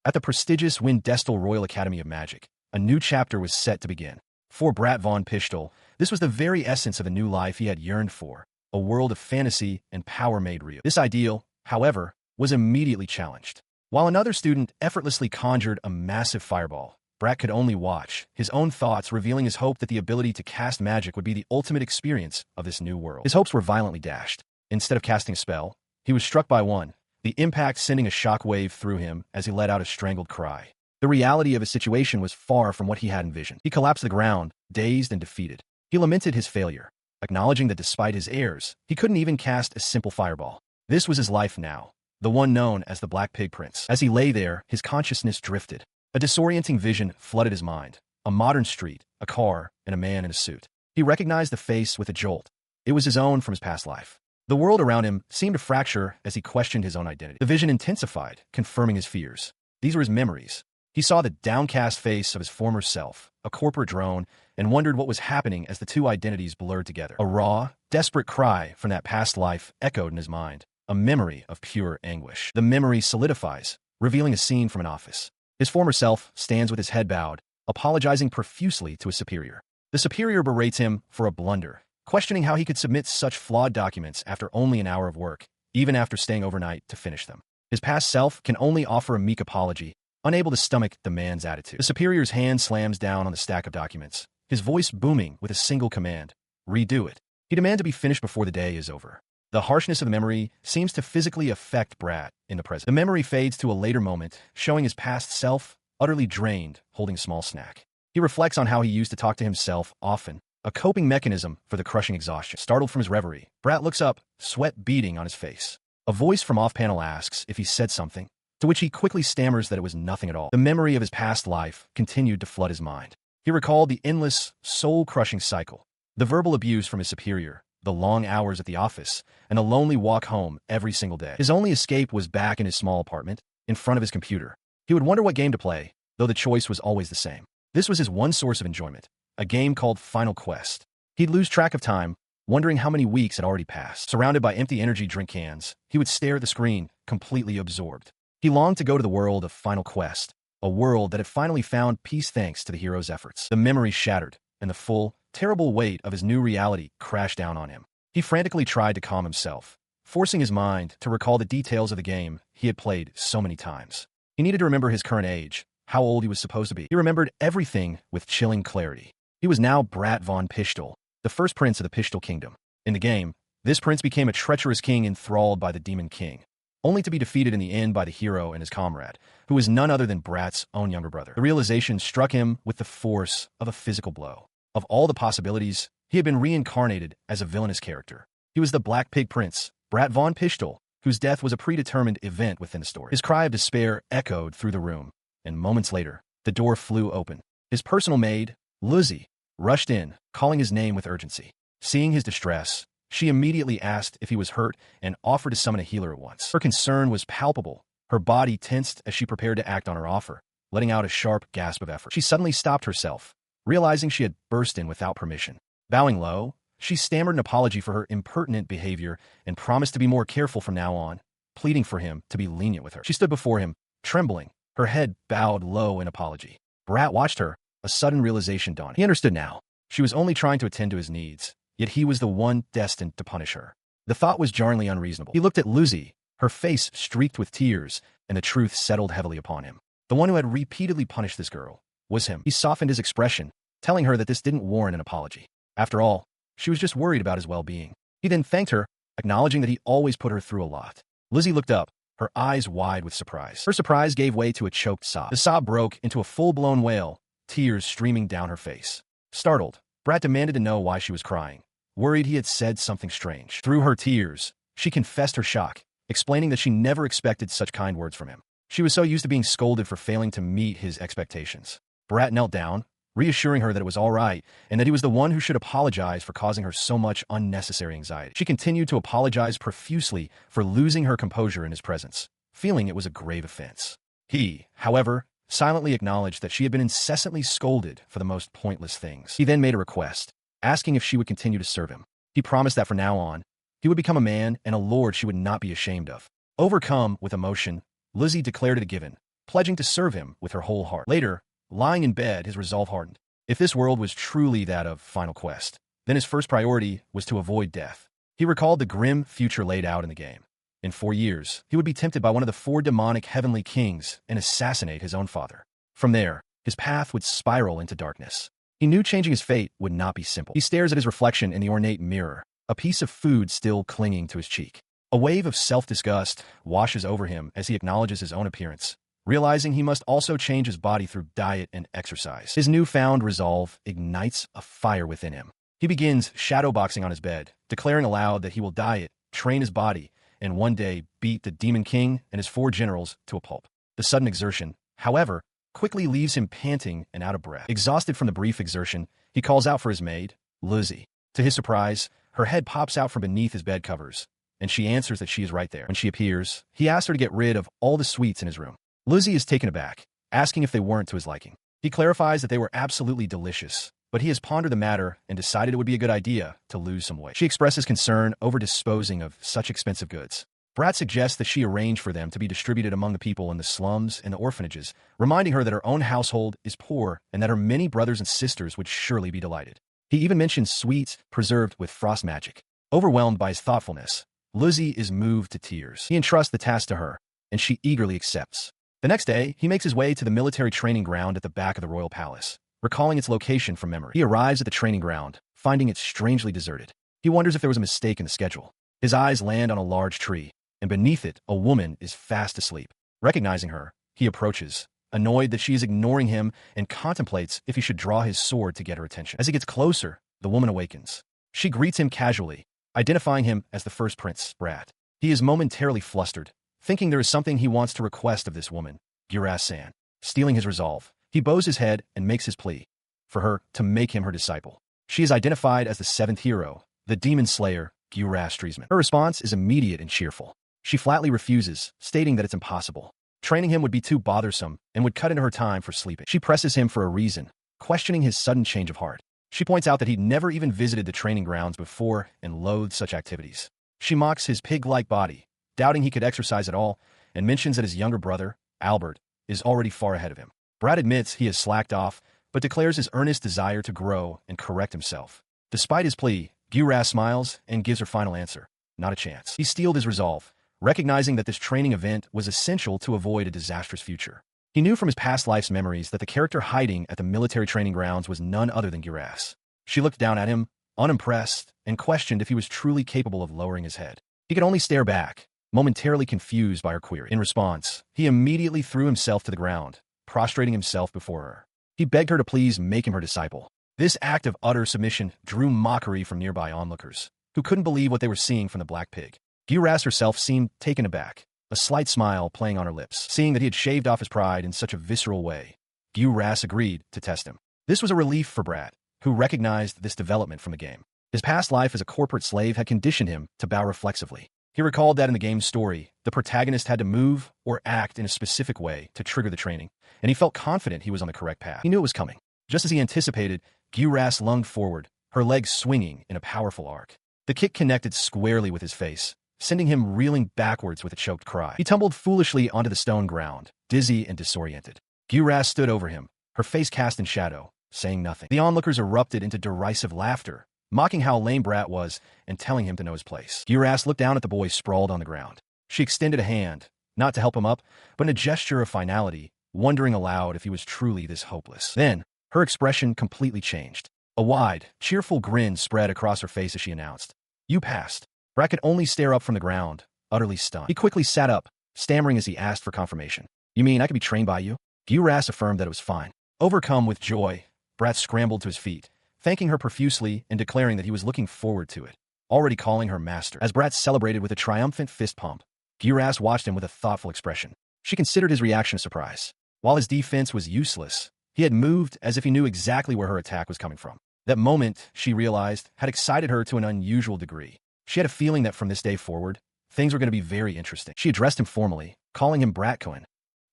At the prestigious Windestal Royal Academy of Magic, a new chapter was set to begin. For Brat von Pistol, this was the very essence of the new life he had yearned for, a world of fantasy and power made real. This ideal, however, was immediately challenged. While another student effortlessly conjured a massive fireball, Brat could only watch, his own thoughts revealing his hope that the ability to cast magic would be the ultimate experience of this new world. His hopes were violently dashed. Instead of casting a spell, he was struck by one, the impact sending a shock wave through him as he let out a strangled cry. The reality of his situation was far from what he had envisioned. He collapsed to the ground, dazed and defeated. He lamented his failure, acknowledging that despite his errors, he couldn't even cast a simple fireball. This was his life now, the one known as the Black Pig Prince. As he lay there, his consciousness drifted. A disorienting vision flooded his mind. A modern street, a car, and a man in a suit. He recognized the face with a jolt. It was his own from his past life. The world around him seemed to fracture as he questioned his own identity. The vision intensified, confirming his fears. These were his memories. He saw the downcast face of his former self, a corporate drone, and wondered what was happening as the two identities blurred together. A raw, desperate cry from that past life echoed in his mind, a memory of pure anguish. The memory solidifies, revealing a scene from an office. His former self stands with his head bowed, apologizing profusely to his superior. The superior berates him for a blunder, questioning how he could submit such flawed documents after only an hour of work, even after staying overnight to finish them. His past self can only offer a meek apology, unable to stomach the man's attitude. The superior's hand slams down on the stack of documents, his voice booming with a single command: redo it. He demands to be finished before the day is over. The harshness of the memory seems to physically affect Brat in the present. The memory fades to a later moment, showing his past self, utterly drained, holding a small snack. He reflects on how he used to talk to himself often, a coping mechanism for the crushing exhaustion. Startled from his reverie, Brat looks up, sweat beading on his face. A voice from off-panel asks if he said something, to which he quickly stammers that it was nothing at all. The memory of his past life continued to flood his mind. He recalled the endless, soul-crushing cycle, the verbal abuse from his superior, the long hours at the office, and a lonely walk home every single day. His only escape was back in his small apartment, in front of his computer. He would wonder what game to play, though the choice was always the same. This was his one source of enjoyment, a game called Final Quest. He'd lose track of time, wondering how many weeks had already passed. Surrounded by empty energy drink cans, he would stare at the screen, completely absorbed. He longed to go to the world of Final Quest, a world that had finally found peace thanks to the hero's efforts. The memory shattered, and the full, terrible weight of his new reality crashed down on him. He frantically tried to calm himself, forcing his mind to recall the details of the game he had played so many times. He needed to remember his current age, how old he was supposed to be. He remembered everything with chilling clarity. He was now Brat von Pistol, the first prince of the Pistol Kingdom. In the game, this prince became a treacherous king enthralled by the Demon King, only to be defeated in the end by the hero and his comrade, who was none other than Brat's own younger brother. The realization struck him with the force of a physical blow. Of all the possibilities, he had been reincarnated as a villainous character. He was the Black Pig Prince, Brat von Pistol, whose death was a predetermined event within the story. His cry of despair echoed through the room, and moments later, the door flew open. His personal maid, Lizzie, rushed in, calling his name with urgency. Seeing his distress, she immediately asked if he was hurt and offered to summon a healer at once. Her concern was palpable. Her body tensed as she prepared to act on her offer, letting out a sharp gasp of effort. She suddenly stopped herself, realizing she had burst in without permission. Bowing low, she stammered an apology for her impertinent behavior and promised to be more careful from now on, pleading for him to be lenient with her. She stood before him, trembling, her head bowed low in apology. Brat watched her, a sudden realization dawned. He understood now. She was only trying to attend to his needs, yet he was the one destined to punish her. The thought was jarringly unreasonable. He looked at Lizzie, her face streaked with tears, and the truth settled heavily upon him. The one who had repeatedly punished this girl was him. He softened his expression, telling her that this didn't warrant an apology. After all, she was just worried about his well-being. He then thanked her, acknowledging that he always put her through a lot. Lizzie looked up, her eyes wide with surprise. Her surprise gave way to a choked sob. The sob broke into a full-blown wail, tears streaming down her face. Startled, Brat demanded to know why she was crying, worried he had said something strange. Through her tears, she confessed her shock, explaining that she never expected such kind words from him. She was so used to being scolded for failing to meet his expectations. Brat knelt down, reassuring her that it was all right and that he was the one who should apologize for causing her so much unnecessary anxiety. She continued to apologize profusely for losing her composure in his presence, feeling it was a grave offense. He, however, silently acknowledged that she had been incessantly scolded for the most pointless things. He then made a request, asking if she would continue to serve him. He promised that from now on, he would become a man and a lord she would not be ashamed of. Overcome with emotion, Lizzie declared it a given, pledging to serve him with her whole heart. Later, lying in bed, his resolve hardened. If this world was truly that of Final Quest, then his first priority was to avoid death. He recalled the grim future laid out in the game. In 4 years, he would be tempted by one of the 4 demonic heavenly kings and assassinate his own father. From there, his path would spiral into darkness. He knew changing his fate would not be simple. He stares at his reflection in the ornate mirror, a piece of food still clinging to his cheek. A wave of self-disgust washes over him as he acknowledges his own appearance, realizing he must also change his body through diet and exercise. His newfound resolve ignites a fire within him. He begins shadowboxing on his bed, declaring aloud that he will diet, train his body, and one day beat the Demon King and his 4 generals to a pulp. The sudden exertion, however, quickly leaves him panting and out of breath. Exhausted from the brief exertion, he calls out for his maid, Lizzie. To his surprise, her head pops out from beneath his bed covers, and she answers that she is right there. When she appears, he asks her to get rid of all the sweets in his room. Lizzie is taken aback, asking if they weren't to his liking. He clarifies that they were absolutely delicious, but he has pondered the matter and decided it would be a good idea to lose some weight. She expresses concern over disposing of such expensive goods. Brat suggests that she arrange for them to be distributed among the people in the slums and the orphanages, reminding her that her own household is poor and that her many brothers and sisters would surely be delighted. He even mentions sweets preserved with frost magic. Overwhelmed by his thoughtfulness, Lizzie is moved to tears. He entrusts the task to her, and she eagerly accepts. The next day, he makes his way to the military training ground at the back of the royal palace, recalling its location from memory. He arrives at the training ground, finding it strangely deserted. He wonders if there was a mistake in the schedule. His eyes land on a large tree, and beneath it, a woman is fast asleep. Recognizing her, he approaches, annoyed that she is ignoring him, and contemplates if he should draw his sword to get her attention. As he gets closer, the woman awakens. She greets him casually, identifying him as the first prince, Brat. He is momentarily flustered, thinking there is something he wants to request of this woman, Giras-san. Stealing his resolve, he bows his head and makes his plea for her to make him her disciple. She is identified as the 7th hero, the demon slayer, Giras Streisman. Her response is immediate and cheerful. She flatly refuses, stating that it's impossible. Training him would be too bothersome and would cut into her time for sleeping. She presses him for a reason, questioning his sudden change of heart. She points out that he'd never even visited the training grounds before and loathed such activities. She mocks his pig-like body, doubting he could exercise at all, and mentions that his younger brother, Albert, is already far ahead of him. Brad admits he has slacked off, but declares his earnest desire to grow and correct himself. Despite his plea, Giras smiles and gives her final answer. Not a chance. He steeled his resolve, recognizing that this training event was essential to avoid a disastrous future. He knew from his past life's memories that the character hiding at the military training grounds was none other than Giras. She looked down at him, unimpressed, and questioned if he was truly capable of lowering his head. He could only stare back, momentarily confused by her query. In response, he immediately threw himself to the ground, prostrating himself before her. He begged her to please make him her disciple. This act of utter submission drew mockery from nearby onlookers, who couldn't believe what they were seeing from the Black Pig. Giras herself seemed taken aback, a slight smile playing on her lips. Seeing that he had shaved off his pride in such a visceral way, Giras agreed to test him. This was a relief for Brat, who recognized this development from the game. His past life as a corporate slave had conditioned him to bow reflexively. He recalled that in the game's story, the protagonist had to move or act in a specific way to trigger the training, and he felt confident he was on the correct path. He knew it was coming. Just as he anticipated, Giras lunged forward, her legs swinging in a powerful arc. The kick connected squarely with his face, sending him reeling backwards with a choked cry. He tumbled foolishly onto the stone ground, dizzy and disoriented. Giras stood over him, her face cast in shadow, saying nothing. The onlookers erupted into derisive laughter, mocking how lame Brat was and telling him to know his place. Giras looked down at the boy sprawled on the ground. She extended a hand, not to help him up, but in a gesture of finality, wondering aloud if he was truly this hopeless. Then, her expression completely changed. A wide, cheerful grin spread across her face as she announced, "You passed." Brat could only stare up from the ground, utterly stunned. He quickly sat up, stammering as he asked for confirmation. "You mean I could be trained by you?" Giras affirmed that it was fine. Overcome with joy, Brat scrambled to his feet, thanking her profusely and declaring that he was looking forward to it, already calling her master. As Brat celebrated with a triumphant fist pump, Giras watched him with a thoughtful expression. She considered his reaction a surprise. While his defense was useless, he had moved as if he knew exactly where her attack was coming from. That moment, she realized, had excited her to an unusual degree. She had a feeling that from this day forward, things were going to be very interesting. She addressed him formally, calling him Bratcoin.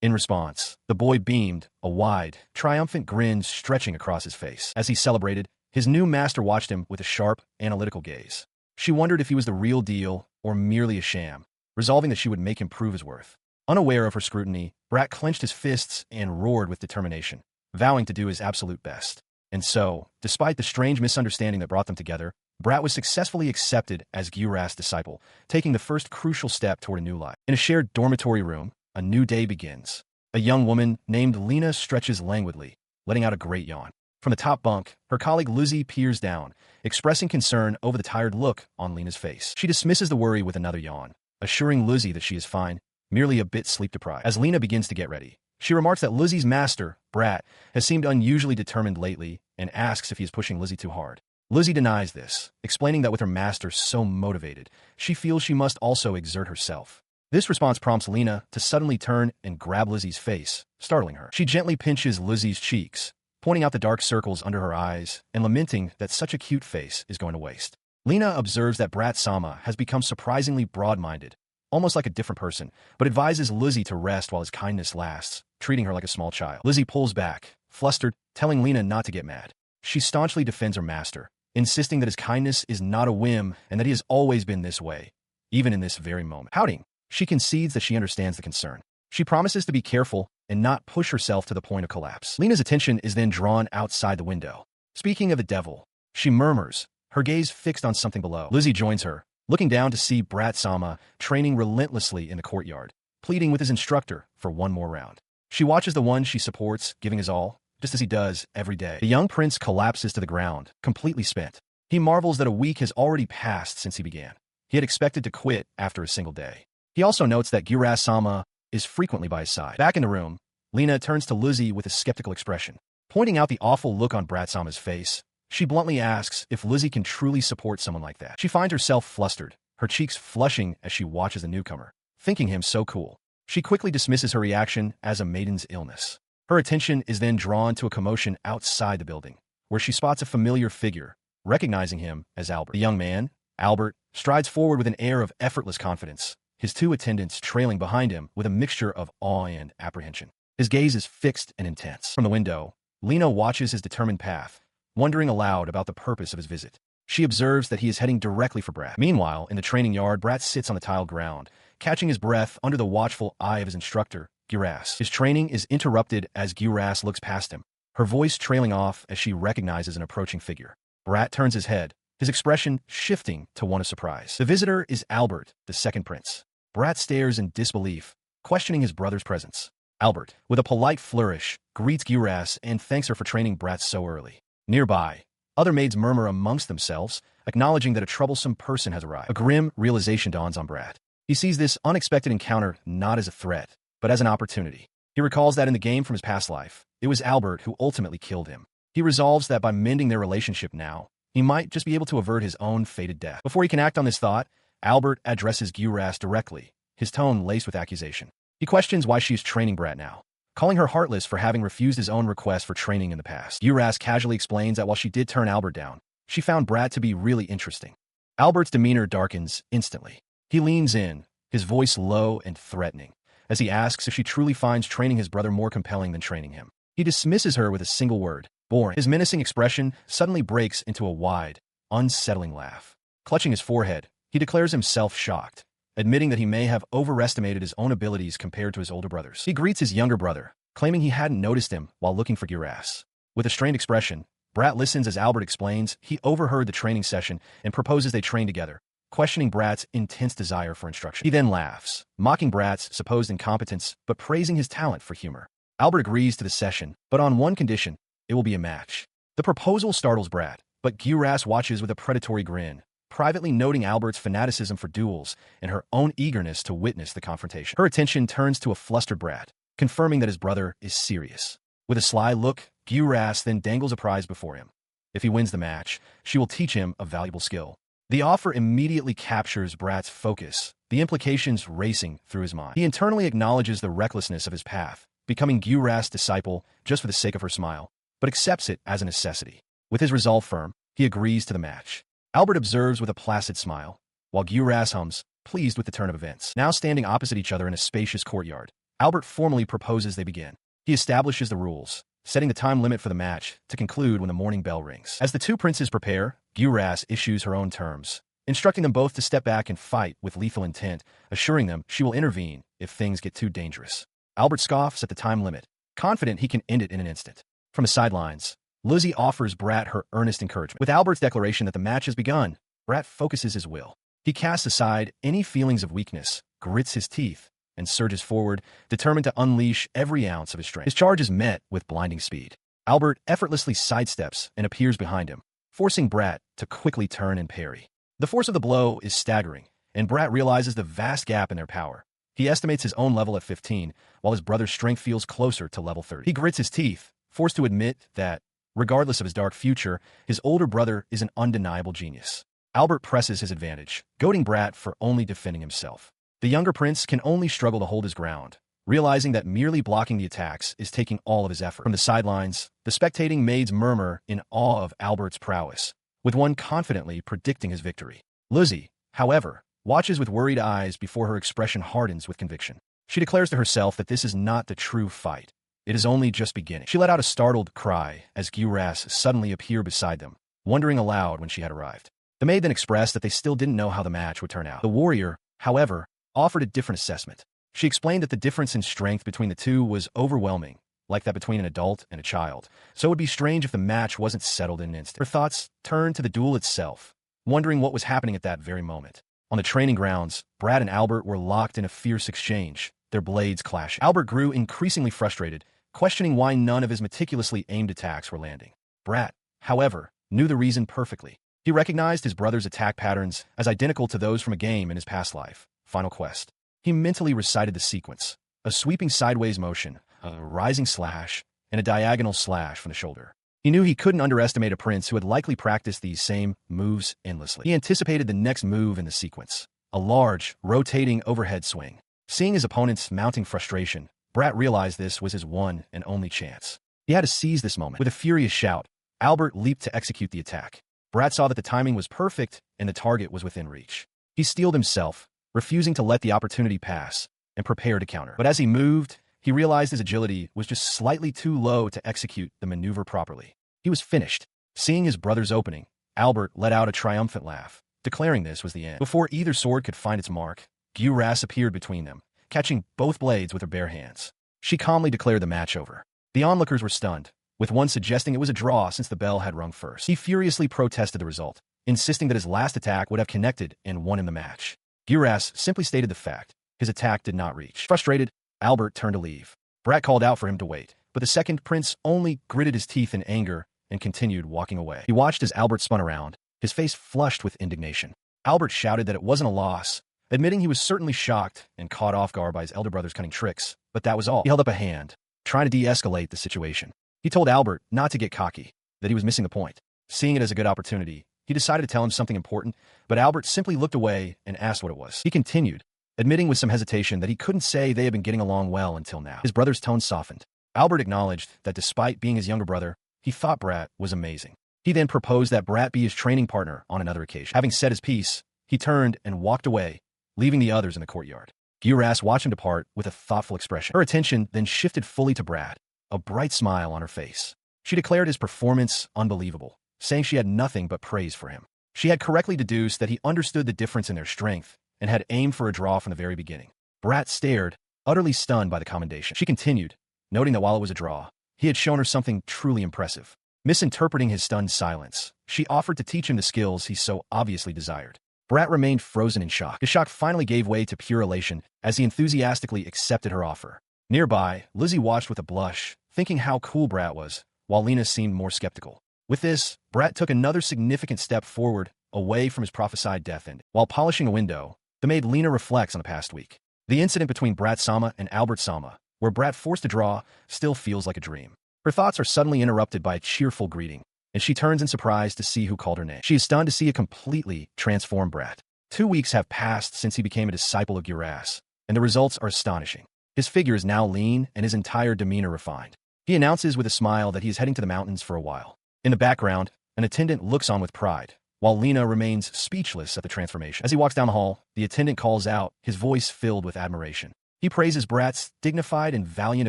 In response, the boy beamed, a wide, triumphant grin stretching across his face. As he celebrated, his new master watched him with a sharp, analytical gaze. She wondered if he was the real deal or merely a sham, resolving that she would make him prove his worth. Unaware of her scrutiny, Brat clenched his fists and roared with determination, vowing to do his absolute best. And so, despite the strange misunderstanding that brought them together, Brat was successfully accepted as Gyura's disciple, taking the first crucial step toward a new life. In a shared dormitory room, a new day begins. A young woman named Lena stretches languidly, letting out a great yawn. From the top bunk, her colleague Lizzie peers down, expressing concern over the tired look on Lena's face. She dismisses the worry with another yawn, assuring Lizzie that she is fine, merely a bit sleep-deprived. As Lena begins to get ready, she remarks that Lizzie's master, Brat, has seemed unusually determined lately and asks if he is pushing Lizzie too hard. Lizzie denies this, explaining that with her master so motivated, she feels she must also exert herself. This response prompts Lena to suddenly turn and grab Lizzie's face, startling her. She gently pinches Lizzie's cheeks, pointing out the dark circles under her eyes and lamenting that such a cute face is going to waste. Lena observes that Brat-sama has become surprisingly broad-minded, almost like a different person, but advises Lizzie to rest while his kindness lasts, treating her like a small child. Lizzie pulls back, flustered, telling Lena not to get mad. She staunchly defends her master, insisting that his kindness is not a whim and that he has always been this way, even in this very moment. Pouting, she concedes that she understands the concern. She promises to be careful and not push herself to the point of collapse. Lena's attention is then drawn outside the window. Speaking of the devil, she murmurs, her gaze fixed on something below. Lizzie joins her, looking down to see Brat-sama training relentlessly in the courtyard, pleading with his instructor for one more round. She watches the one she supports giving his all, just as he does every day. The young prince collapses to the ground, completely spent. He marvels that a week has already passed since he began. He had expected to quit after a single day. He also notes that Gyura-sama is frequently by his side. Back in the room, Lena turns to Lizzie with a skeptical expression. Pointing out the awful look on Brat-sama's face, she bluntly asks if Lizzie can truly support someone like that. She finds herself flustered, her cheeks flushing as she watches the newcomer, thinking him so cool. She quickly dismisses her reaction as a maiden's illness. Her attention is then drawn to a commotion outside the building, where she spots a familiar figure, recognizing him as Albert. The young man, Albert, strides forward with an air of effortless confidence, his two attendants trailing behind him with a mixture of awe and apprehension. His gaze is fixed and intense. From the window, Lena watches his determined path, wondering aloud about the purpose of his visit. She observes that he is heading directly for Brat. Meanwhile, in the training yard, Brat sits on the tiled ground, catching his breath under the watchful eye of his instructor, Gyuras. His training is interrupted as Gyuras looks past him, her voice trailing off as she recognizes an approaching figure. Brat turns his head, his expression shifting to one of surprise. The visitor is Albert, the second prince. Brat stares in disbelief, questioning his brother's presence. Albert, with a polite flourish, greets Gyuras and thanks her for training Brat so early. Nearby, other maids murmur amongst themselves, acknowledging that a troublesome person has arrived. A grim realization dawns on Brat. He sees this unexpected encounter not as a threat, but as an opportunity. He recalls that in the game from his past life, it was Albert who ultimately killed him. He resolves that by mending their relationship now, he might just be able to avert his own fated death. Before he can act on this thought, Albert addresses Gyuras directly, his tone laced with accusation. He questions why she is training Brat now, calling her heartless for having refused his own request for training in the past. Gyuras casually explains that while she did turn Albert down, she found Brat to be really interesting. Albert's demeanor darkens instantly. He leans in, his voice low and threatening, as he asks if she truly finds training his brother more compelling than training him. He dismisses her with a single word, boring. His menacing expression suddenly breaks into a wide, unsettling laugh. Clutching his forehead, he declares himself shocked, admitting that he may have overestimated his own abilities compared to his older brothers. He greets his younger brother, claiming he hadn't noticed him while looking for Gyuras. With a strained expression, Brat listens as Albert explains he overheard the training session and proposes they train together, questioning Brat's intense desire for instruction. He then laughs, mocking Brat's supposed incompetence but praising his talent for humor. Albert agrees to the session, but on one condition: it will be a match. The proposal startles Brat, but Gyuras watches with a predatory grin, privately noting Albert's fanaticism for duels and her own eagerness to witness the confrontation. Her attention turns to a flustered Brat, confirming that his brother is serious. With a sly look, Gyuras then dangles a prize before him. If he wins the match, she will teach him a valuable skill. The offer immediately captures Brat's focus, the implications racing through his mind. He internally acknowledges the recklessness of his path, becoming Gyuras' disciple just for the sake of her smile, but accepts it as a necessity. With his resolve firm, he agrees to the match. Albert observes with a placid smile, while Gyuras hums, pleased with the turn of events. Now standing opposite each other in a spacious courtyard, Albert formally proposes they begin. He establishes the rules, setting the time limit for the match to conclude when the morning bell rings. As the two princes prepare, Gyuras issues her own terms, instructing them both to step back and fight with lethal intent, assuring them she will intervene if things get too dangerous. Albert scoffs at the time limit, confident he can end it in an instant. From the sidelines, Lizzie offers Brat her earnest encouragement. With Albert's declaration that the match has begun, Brat focuses his will. He casts aside any feelings of weakness, grits his teeth, and surges forward, determined to unleash every ounce of his strength. His charge is met with blinding speed. Albert effortlessly sidesteps and appears behind him, forcing Brat to quickly turn and parry. The force of the blow is staggering, and Brat realizes the vast gap in their power. He estimates his own level at 15, while his brother's strength feels closer to level 30. He grits his teeth, forced to admit that, regardless of his dark future, his older brother is an undeniable genius. Albert presses his advantage, goading Brat for only defending himself. The younger prince can only struggle to hold his ground, realizing that merely blocking the attacks is taking all of his effort. From the sidelines, the spectating maids murmur in awe of Albert's prowess, with one confidently predicting his victory. Lizzie, however, watches with worried eyes before her expression hardens with conviction. She declares to herself that this is not the true fight. It is only just beginning. She let out a startled cry as Gyuras suddenly appeared beside them, wondering aloud when she had arrived. The maid then expressed that they still didn't know how the match would turn out. The warrior, however, offered a different assessment. She explained that the difference in strength between the two was overwhelming, like that between an adult and a child, so it would be strange if the match wasn't settled in an instant. Her thoughts turned to the duel itself, wondering what was happening at that very moment. On the training grounds, Brad and Albert were locked in a fierce exchange, their blades clashing. Albert grew increasingly frustrated, questioning why none of his meticulously aimed attacks were landing. Brad, however, knew the reason perfectly. He recognized his brother's attack patterns as identical to those from a game in his past life, Final Quest. He mentally recited the sequence: a sweeping sideways motion, a rising slash, and a diagonal slash from the shoulder. He knew he couldn't underestimate a prince who had likely practiced these same moves endlessly. He anticipated the next move in the sequence: a large, rotating overhead swing. Seeing his opponent's mounting frustration, Brat realized this was his one and only chance. He had to seize this moment. With a furious shout, Albert leaped to execute the attack. Brat saw that the timing was perfect and the target was within reach. He steeled himself, refusing to let the opportunity pass, and prepared to counter. But as he moved, he realized his agility was just slightly too low to execute the maneuver properly. He was finished. Seeing his brother's opening, Albert let out a triumphant laugh, declaring this was the end. Before either sword could find its mark, Gyuras appeared between them, catching both blades with her bare hands. She calmly declared the match over. The onlookers were stunned, with one suggesting it was a draw since the bell had rung first. He furiously protested the result, insisting that his last attack would have connected and won him the match. Gyuras simply stated the fact: his attack did not reach. Frustrated, Albert turned to leave. Brat called out for him to wait, but the second prince only gritted his teeth in anger and continued walking away. He watched as Albert spun around, his face flushed with indignation. Albert shouted that it wasn't a loss, admitting he was certainly shocked and caught off guard by his elder brother's cunning tricks, but that was all. He held up a hand, trying to de-escalate the situation. He told Albert not to get cocky, that he was missing the point. Seeing it as a good opportunity, he decided to tell him something important, but Albert simply looked away and asked what it was. He continued, admitting with some hesitation that he couldn't say they had been getting along well until now. His brother's tone softened. Albert acknowledged that despite being his younger brother, he thought Brat was amazing. He then proposed that Brat be his training partner on another occasion. Having said his piece, he turned and walked away, leaving the others in the courtyard. Gyuras watched him depart with a thoughtful expression. Her attention then shifted fully to Brat, a bright smile on her face. She declared his performance unbelievable, saying she had nothing but praise for him. She had correctly deduced that he understood the difference in their strength and had aimed for a draw from the very beginning. Brat stared, utterly stunned by the commendation. She continued, noting that while it was a draw, he had shown her something truly impressive. Misinterpreting his stunned silence, she offered to teach him the skills he so obviously desired. Brat remained frozen in shock. His shock finally gave way to pure elation as he enthusiastically accepted her offer. Nearby, Lizzie watched with a blush, thinking how cool Brat was, while Lena seemed more skeptical. With this, Brat took another significant step forward, away from his prophesied death end. While polishing a window, the maid Lena reflects on the past week. The incident between Brat Sama and Albert Sama, where Brat forced a draw, still feels like a dream. Her thoughts are suddenly interrupted by a cheerful greeting, and she turns in surprise to see who called her name. She is stunned to see a completely transformed Brat. 2 weeks have passed since he became a disciple of Gyuras, and the results are astonishing. His figure is now lean and his entire demeanor refined. He announces with a smile that he is heading to the mountains for a while. In the background, an attendant looks on with pride, while Lena remains speechless at the transformation. As he walks down the hall, the attendant calls out, his voice filled with admiration. He praises Brat's dignified and valiant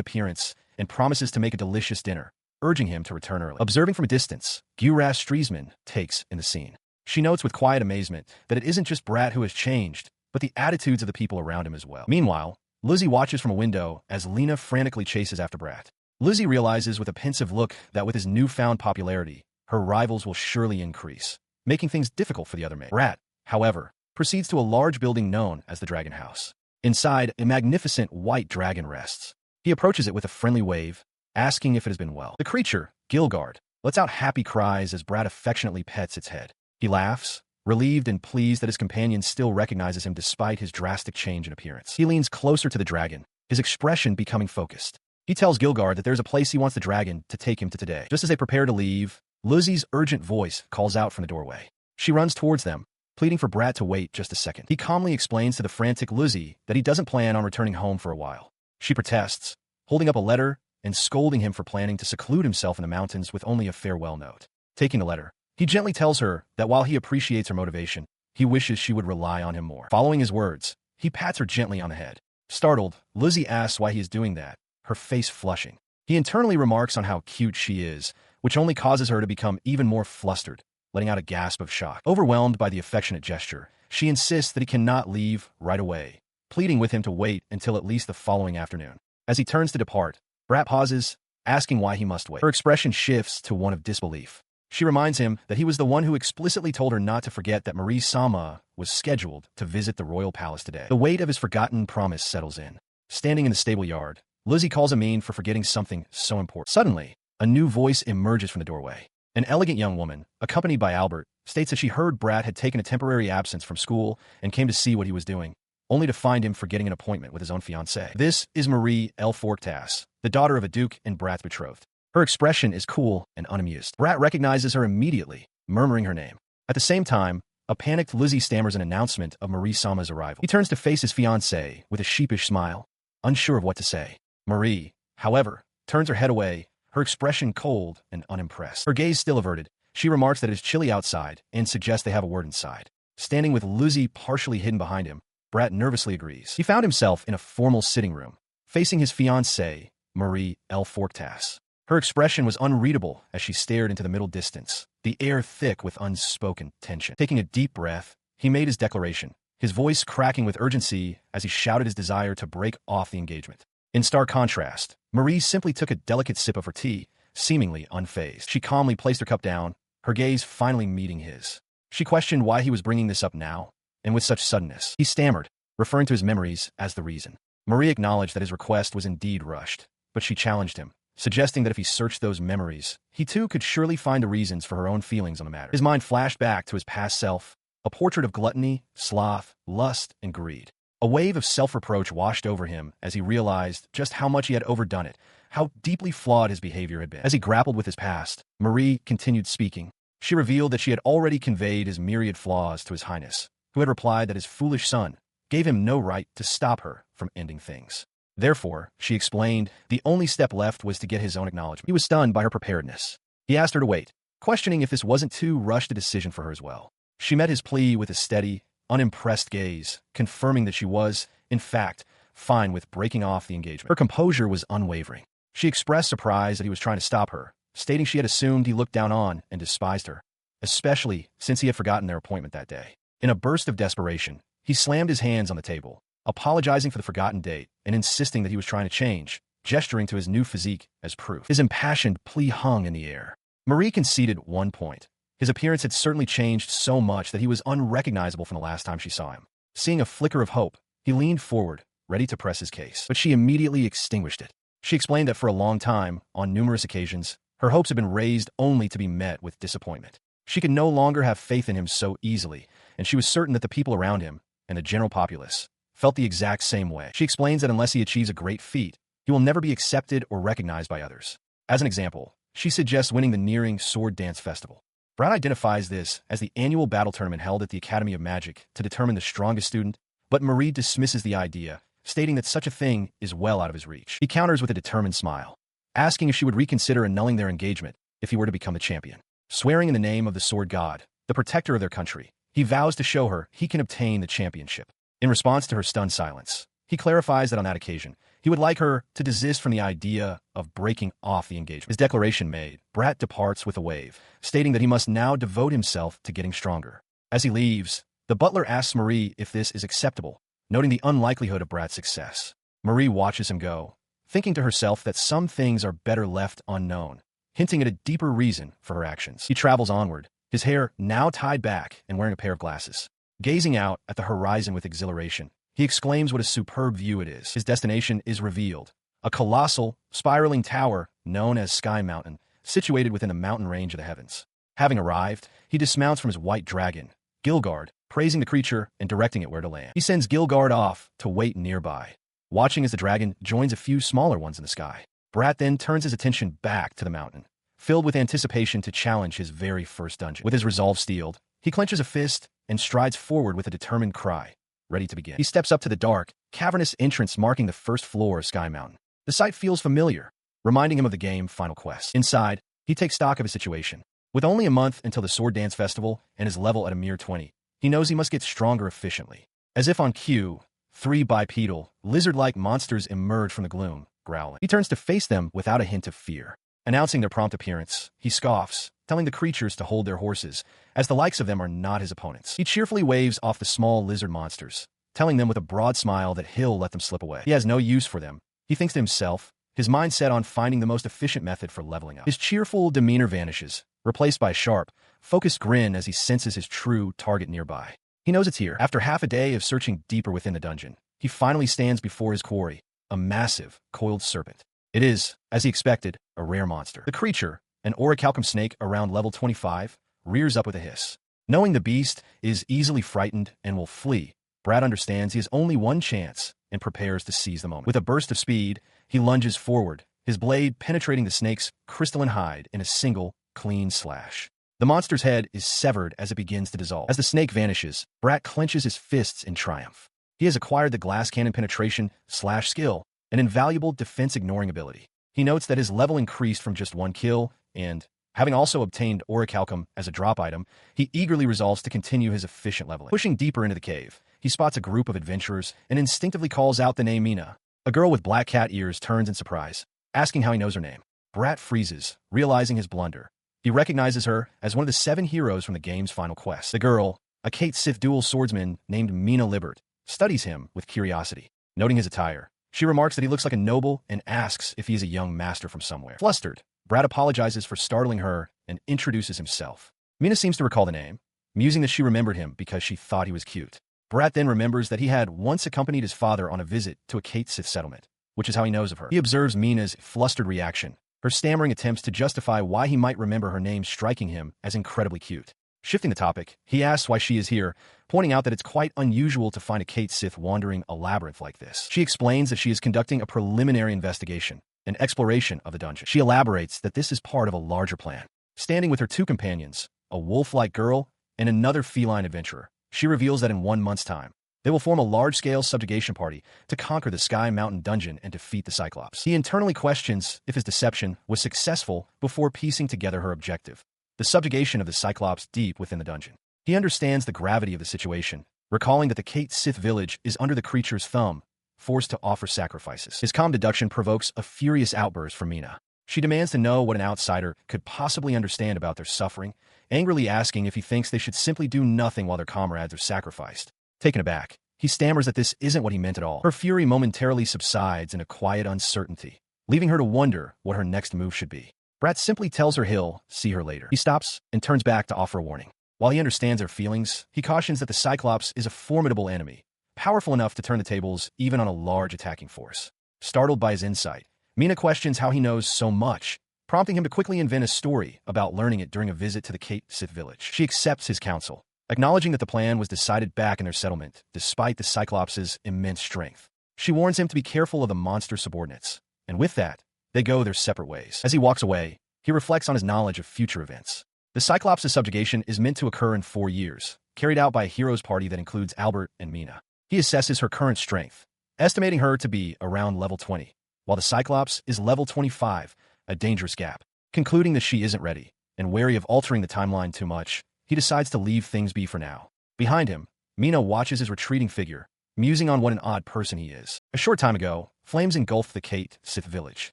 appearance and promises to make a delicious dinner, urging him to return early. Observing from a distance, Gyuras Streisman takes in the scene. She notes with quiet amazement that it isn't just Brat who has changed, but the attitudes of the people around him as well. Meanwhile, Lizzie watches from a window as Lena frantically chases after Brat. Lizzie realizes with a pensive look that with his newfound popularity, her rivals will surely increase, making things difficult for the other maid. Brat, however, proceeds to a large building known as the Dragon House. Inside, a magnificent white dragon rests. He approaches it with a friendly wave, asking if it has been well. The creature, Gilgard, lets out happy cries as Brat affectionately pets its head. He laughs, relieved and pleased that his companion still recognizes him despite his drastic change in appearance. He leans closer to the dragon, his expression becoming focused. He tells Gilgard that there's a place he wants the dragon to take him to today. Just as they prepare to leave, Lizzie's urgent voice calls out from the doorway. She runs towards them, pleading for Brat to wait just a second. He calmly explains to the frantic Lizzie that he doesn't plan on returning home for a while. She protests, holding up a letter and scolding him for planning to seclude himself in the mountains with only a farewell note. Taking the letter, he gently tells her that while he appreciates her motivation, he wishes she would rely on him more. Following his words, he pats her gently on the head. Startled, Lizzie asks why he is doing that, her face flushing. He internally remarks on how cute she is, which only causes her to become even more flustered, letting out a gasp of shock. Overwhelmed by the affectionate gesture, she insists that he cannot leave right away, pleading with him to wait until at least the following afternoon. As he turns to depart, Brat pauses, asking why he must wait. Her expression shifts to one of disbelief. She reminds him that he was the one who explicitly told her not to forget that Marie-sama was scheduled to visit the royal palace today. The weight of his forgotten promise settles in. Standing in the stable yard, Lizzie calls him mean for forgetting something so important. Suddenly, a new voice emerges from the doorway. An elegant young woman, accompanied by Albert, states that she heard Brat had taken a temporary absence from school and came to see what he was doing, only to find him forgetting an appointment with his own fiancée. This is Marie L. Fortas, the daughter of a duke and Brat's betrothed. Her expression is cool and unamused. Brat recognizes her immediately, murmuring her name. At the same time, a panicked Lizzie stammers an announcement of Marie-sama's arrival. He turns to face his fiancée with a sheepish smile, unsure of what to say. Marie, however, turns her head away, her expression cold and unimpressed. Her gaze still averted, she remarks that it is chilly outside and suggests they have a word inside. Standing with Lizzie partially hidden behind him, Brat nervously agrees. He found himself in a formal sitting room, facing his fiancée, Marie L. Fortas. Her expression was unreadable as she stared into the middle distance, the air thick with unspoken tension. Taking a deep breath, he made his declaration, his voice cracking with urgency as he shouted his desire to break off the engagement. In stark contrast, Marie simply took a delicate sip of her tea, seemingly unfazed. She calmly placed her cup down, her gaze finally meeting his. She questioned why he was bringing this up now, and with such suddenness. He stammered, referring to his memories as the reason. Marie acknowledged that his request was indeed rushed, but she challenged him, suggesting that if he searched those memories, he too could surely find the reasons for her own feelings on the matter. His mind flashed back to his past self, a portrait of gluttony, sloth, lust, and greed. A wave of self-reproach washed over him as he realized just how much he had overdone it, how deeply flawed his behavior had been. As he grappled with his past, Marie continued speaking. She revealed that she had already conveyed his myriad flaws to His Highness, who had replied that his foolish son gave him no right to stop her from ending things. Therefore, she explained, the only step left was to get his own acknowledgement. He was stunned by her preparedness. He asked her to wait, questioning if this wasn't too rushed a decision for her as well. She met his plea with a steady, unimpressed gaze, confirming that she was, in fact, fine with breaking off the engagement. Her composure was unwavering. She expressed surprise that he was trying to stop her, stating she had assumed he looked down on and despised her, especially since he had forgotten their appointment that day. In a burst of desperation, he slammed his hands on the table, apologizing for the forgotten date and insisting that he was trying to change, gesturing to his new physique as proof. His impassioned plea hung in the air. Marie conceded one point. His appearance had certainly changed so much that he was unrecognizable from the last time she saw him. Seeing a flicker of hope, he leaned forward, ready to press his case. But she immediately extinguished it. She explained that for a long time, on numerous occasions, her hopes had been raised only to be met with disappointment. She could no longer have faith in him so easily, and she was certain that the people around him, and the general populace, felt the exact same way. She explains that unless he achieves a great feat, he will never be accepted or recognized by others. As an example, she suggests winning the nearing Sword Dance Festival. Brown identifies this as the annual battle tournament held at the Academy of Magic to determine the strongest student, but Marie dismisses the idea, stating that such a thing is well out of his reach. He counters with a determined smile, asking if she would reconsider annulling their engagement if he were to become the champion. Swearing in the name of the Sword God, the protector of their country, he vows to show her he can obtain the championship. In response to her stunned silence, he clarifies that on that occasion, He would like her to desist from the idea of breaking off the engagement. His declaration made, Brat departs with a wave, stating that he must now devote himself to getting stronger. As he leaves, the butler asks Marie if this is acceptable, noting the unlikelihood of Brat's success. Marie watches him go, thinking to herself that some things are better left unknown, hinting at a deeper reason for her actions. He travels onward, his hair now tied back and wearing a pair of glasses. Gazing out at the horizon with exhilaration, he exclaims what a superb view it is. His destination is revealed, a colossal, spiraling tower known as Sky Mountain, situated within the mountain range of the heavens. Having arrived, he dismounts from his white dragon, Gilgard, praising the creature and directing it where to land. He sends Gilgard off to wait nearby, watching as the dragon joins a few smaller ones in the sky. Brat then turns his attention back to the mountain, filled with anticipation to challenge his very first dungeon. With his resolve steeled, he clenches a fist and strides forward with a determined cry, ready to begin. He steps up to the dark, cavernous entrance marking the first floor of Sky Mountain. The sight feels familiar, reminding him of the game Final Quest. Inside, he takes stock of his situation. With only a month until the Sword Dance Festival and his level at a mere 20, he knows he must get stronger efficiently. As if on cue, 3 bipedal, lizard-like monsters emerge from the gloom, growling. He turns to face them without a hint of fear. Announcing their prompt appearance, he scoffs, telling the creatures to hold their horses, as the likes of them are not his opponents. He cheerfully waves off the small lizard monsters, telling them with a broad smile that he'll let them slip away. He has no use for them, he thinks to himself, his mind set on finding the most efficient method for leveling up. His cheerful demeanor vanishes, replaced by a sharp, focused grin as he senses his true target nearby. He knows it's here. After half a day of searching deeper within the dungeon, he finally stands before his quarry, a massive, coiled serpent. It is, as he expected, a rare monster. The creature, an orichalcum snake around level 25, rears up with a hiss. Knowing the beast is easily frightened and will flee, Brat understands he has only one chance and prepares to seize the moment. With a burst of speed, he lunges forward, his blade penetrating the snake's crystalline hide in a single, clean slash. The monster's head is severed as it begins to dissolve. As the snake vanishes, Brat clenches his fists in triumph. He has acquired the glass cannon penetration slash skill, an invaluable defense-ignoring ability. He notes that his level increased from just 1 kill, and, having also obtained orichalcum as a drop item, he eagerly resolves to continue his efficient leveling. Pushing deeper into the cave, he spots a group of adventurers and instinctively calls out the name Mina. A girl with black cat ears turns in surprise, asking how he knows her name. Brat freezes, realizing his blunder. He recognizes her as one of the 7 heroes from the game's Final Quest. The girl, a Kate Sith dual swordsman named Mina Libert, studies him with curiosity. Noting his attire, she remarks that he looks like a noble and asks if he is a young master from somewhere. Flustered, Brat apologizes for startling her and introduces himself. Mina seems to recall the name, musing that she remembered him because she thought he was cute. Brat then remembers that he had once accompanied his father on a visit to a Kate Sith settlement, which is how he knows of her. He observes Mina's flustered reaction, her stammering attempts to justify why he might remember her name striking him as incredibly cute. Shifting the topic, he asks why she is here, pointing out that it's quite unusual to find a Kate Sith wandering a labyrinth like this. She explains that she is conducting a preliminary investigation, an exploration of the dungeon. She elaborates that this is part of a larger plan. Standing with her 2 companions, a wolf-like girl and another feline adventurer, she reveals that in 1 month's time, they will form a large-scale subjugation party to conquer the Sky Mountain dungeon and defeat the Cyclops. He internally questions if his deception was successful before piecing together her objective, the subjugation of the Cyclops deep within the dungeon. He understands the gravity of the situation, recalling that the Kate Sith village is under the creature's thumb, forced to offer sacrifices. His calm deduction provokes a furious outburst from Mina. She demands to know what an outsider could possibly understand about their suffering, angrily asking if he thinks they should simply do nothing while their comrades are sacrificed. Taken aback, he stammers that this isn't what he meant at all. Her fury momentarily subsides in a quiet uncertainty, leaving her to wonder what her next move should be. Brat simply tells her he'll see her later. He stops and turns back to offer a warning. While he understands her feelings, he cautions that the Cyclops is a formidable enemy, powerful enough to turn the tables even on a large attacking force. Startled by his insight, Mina questions how he knows so much, prompting him to quickly invent a story about learning it during a visit to the Kate Sith village. She accepts his counsel, acknowledging that the plan was decided back in their settlement, despite the Cyclops' immense strength. She warns him to be careful of the monster subordinates, and with that, they go their separate ways. As he walks away, he reflects on his knowledge of future events. The Cyclops' subjugation is meant to occur in 4 years, carried out by a heroes party that includes Albert and Mina. He assesses her current strength, estimating her to be around level 20, while the Cyclops is level 25, a dangerous gap. Concluding that she isn't ready, and wary of altering the timeline too much, he decides to leave things be for now. Behind him, Mina watches his retreating figure, musing on what an odd person he is. A short time ago, flames engulfed the Kate Sith village.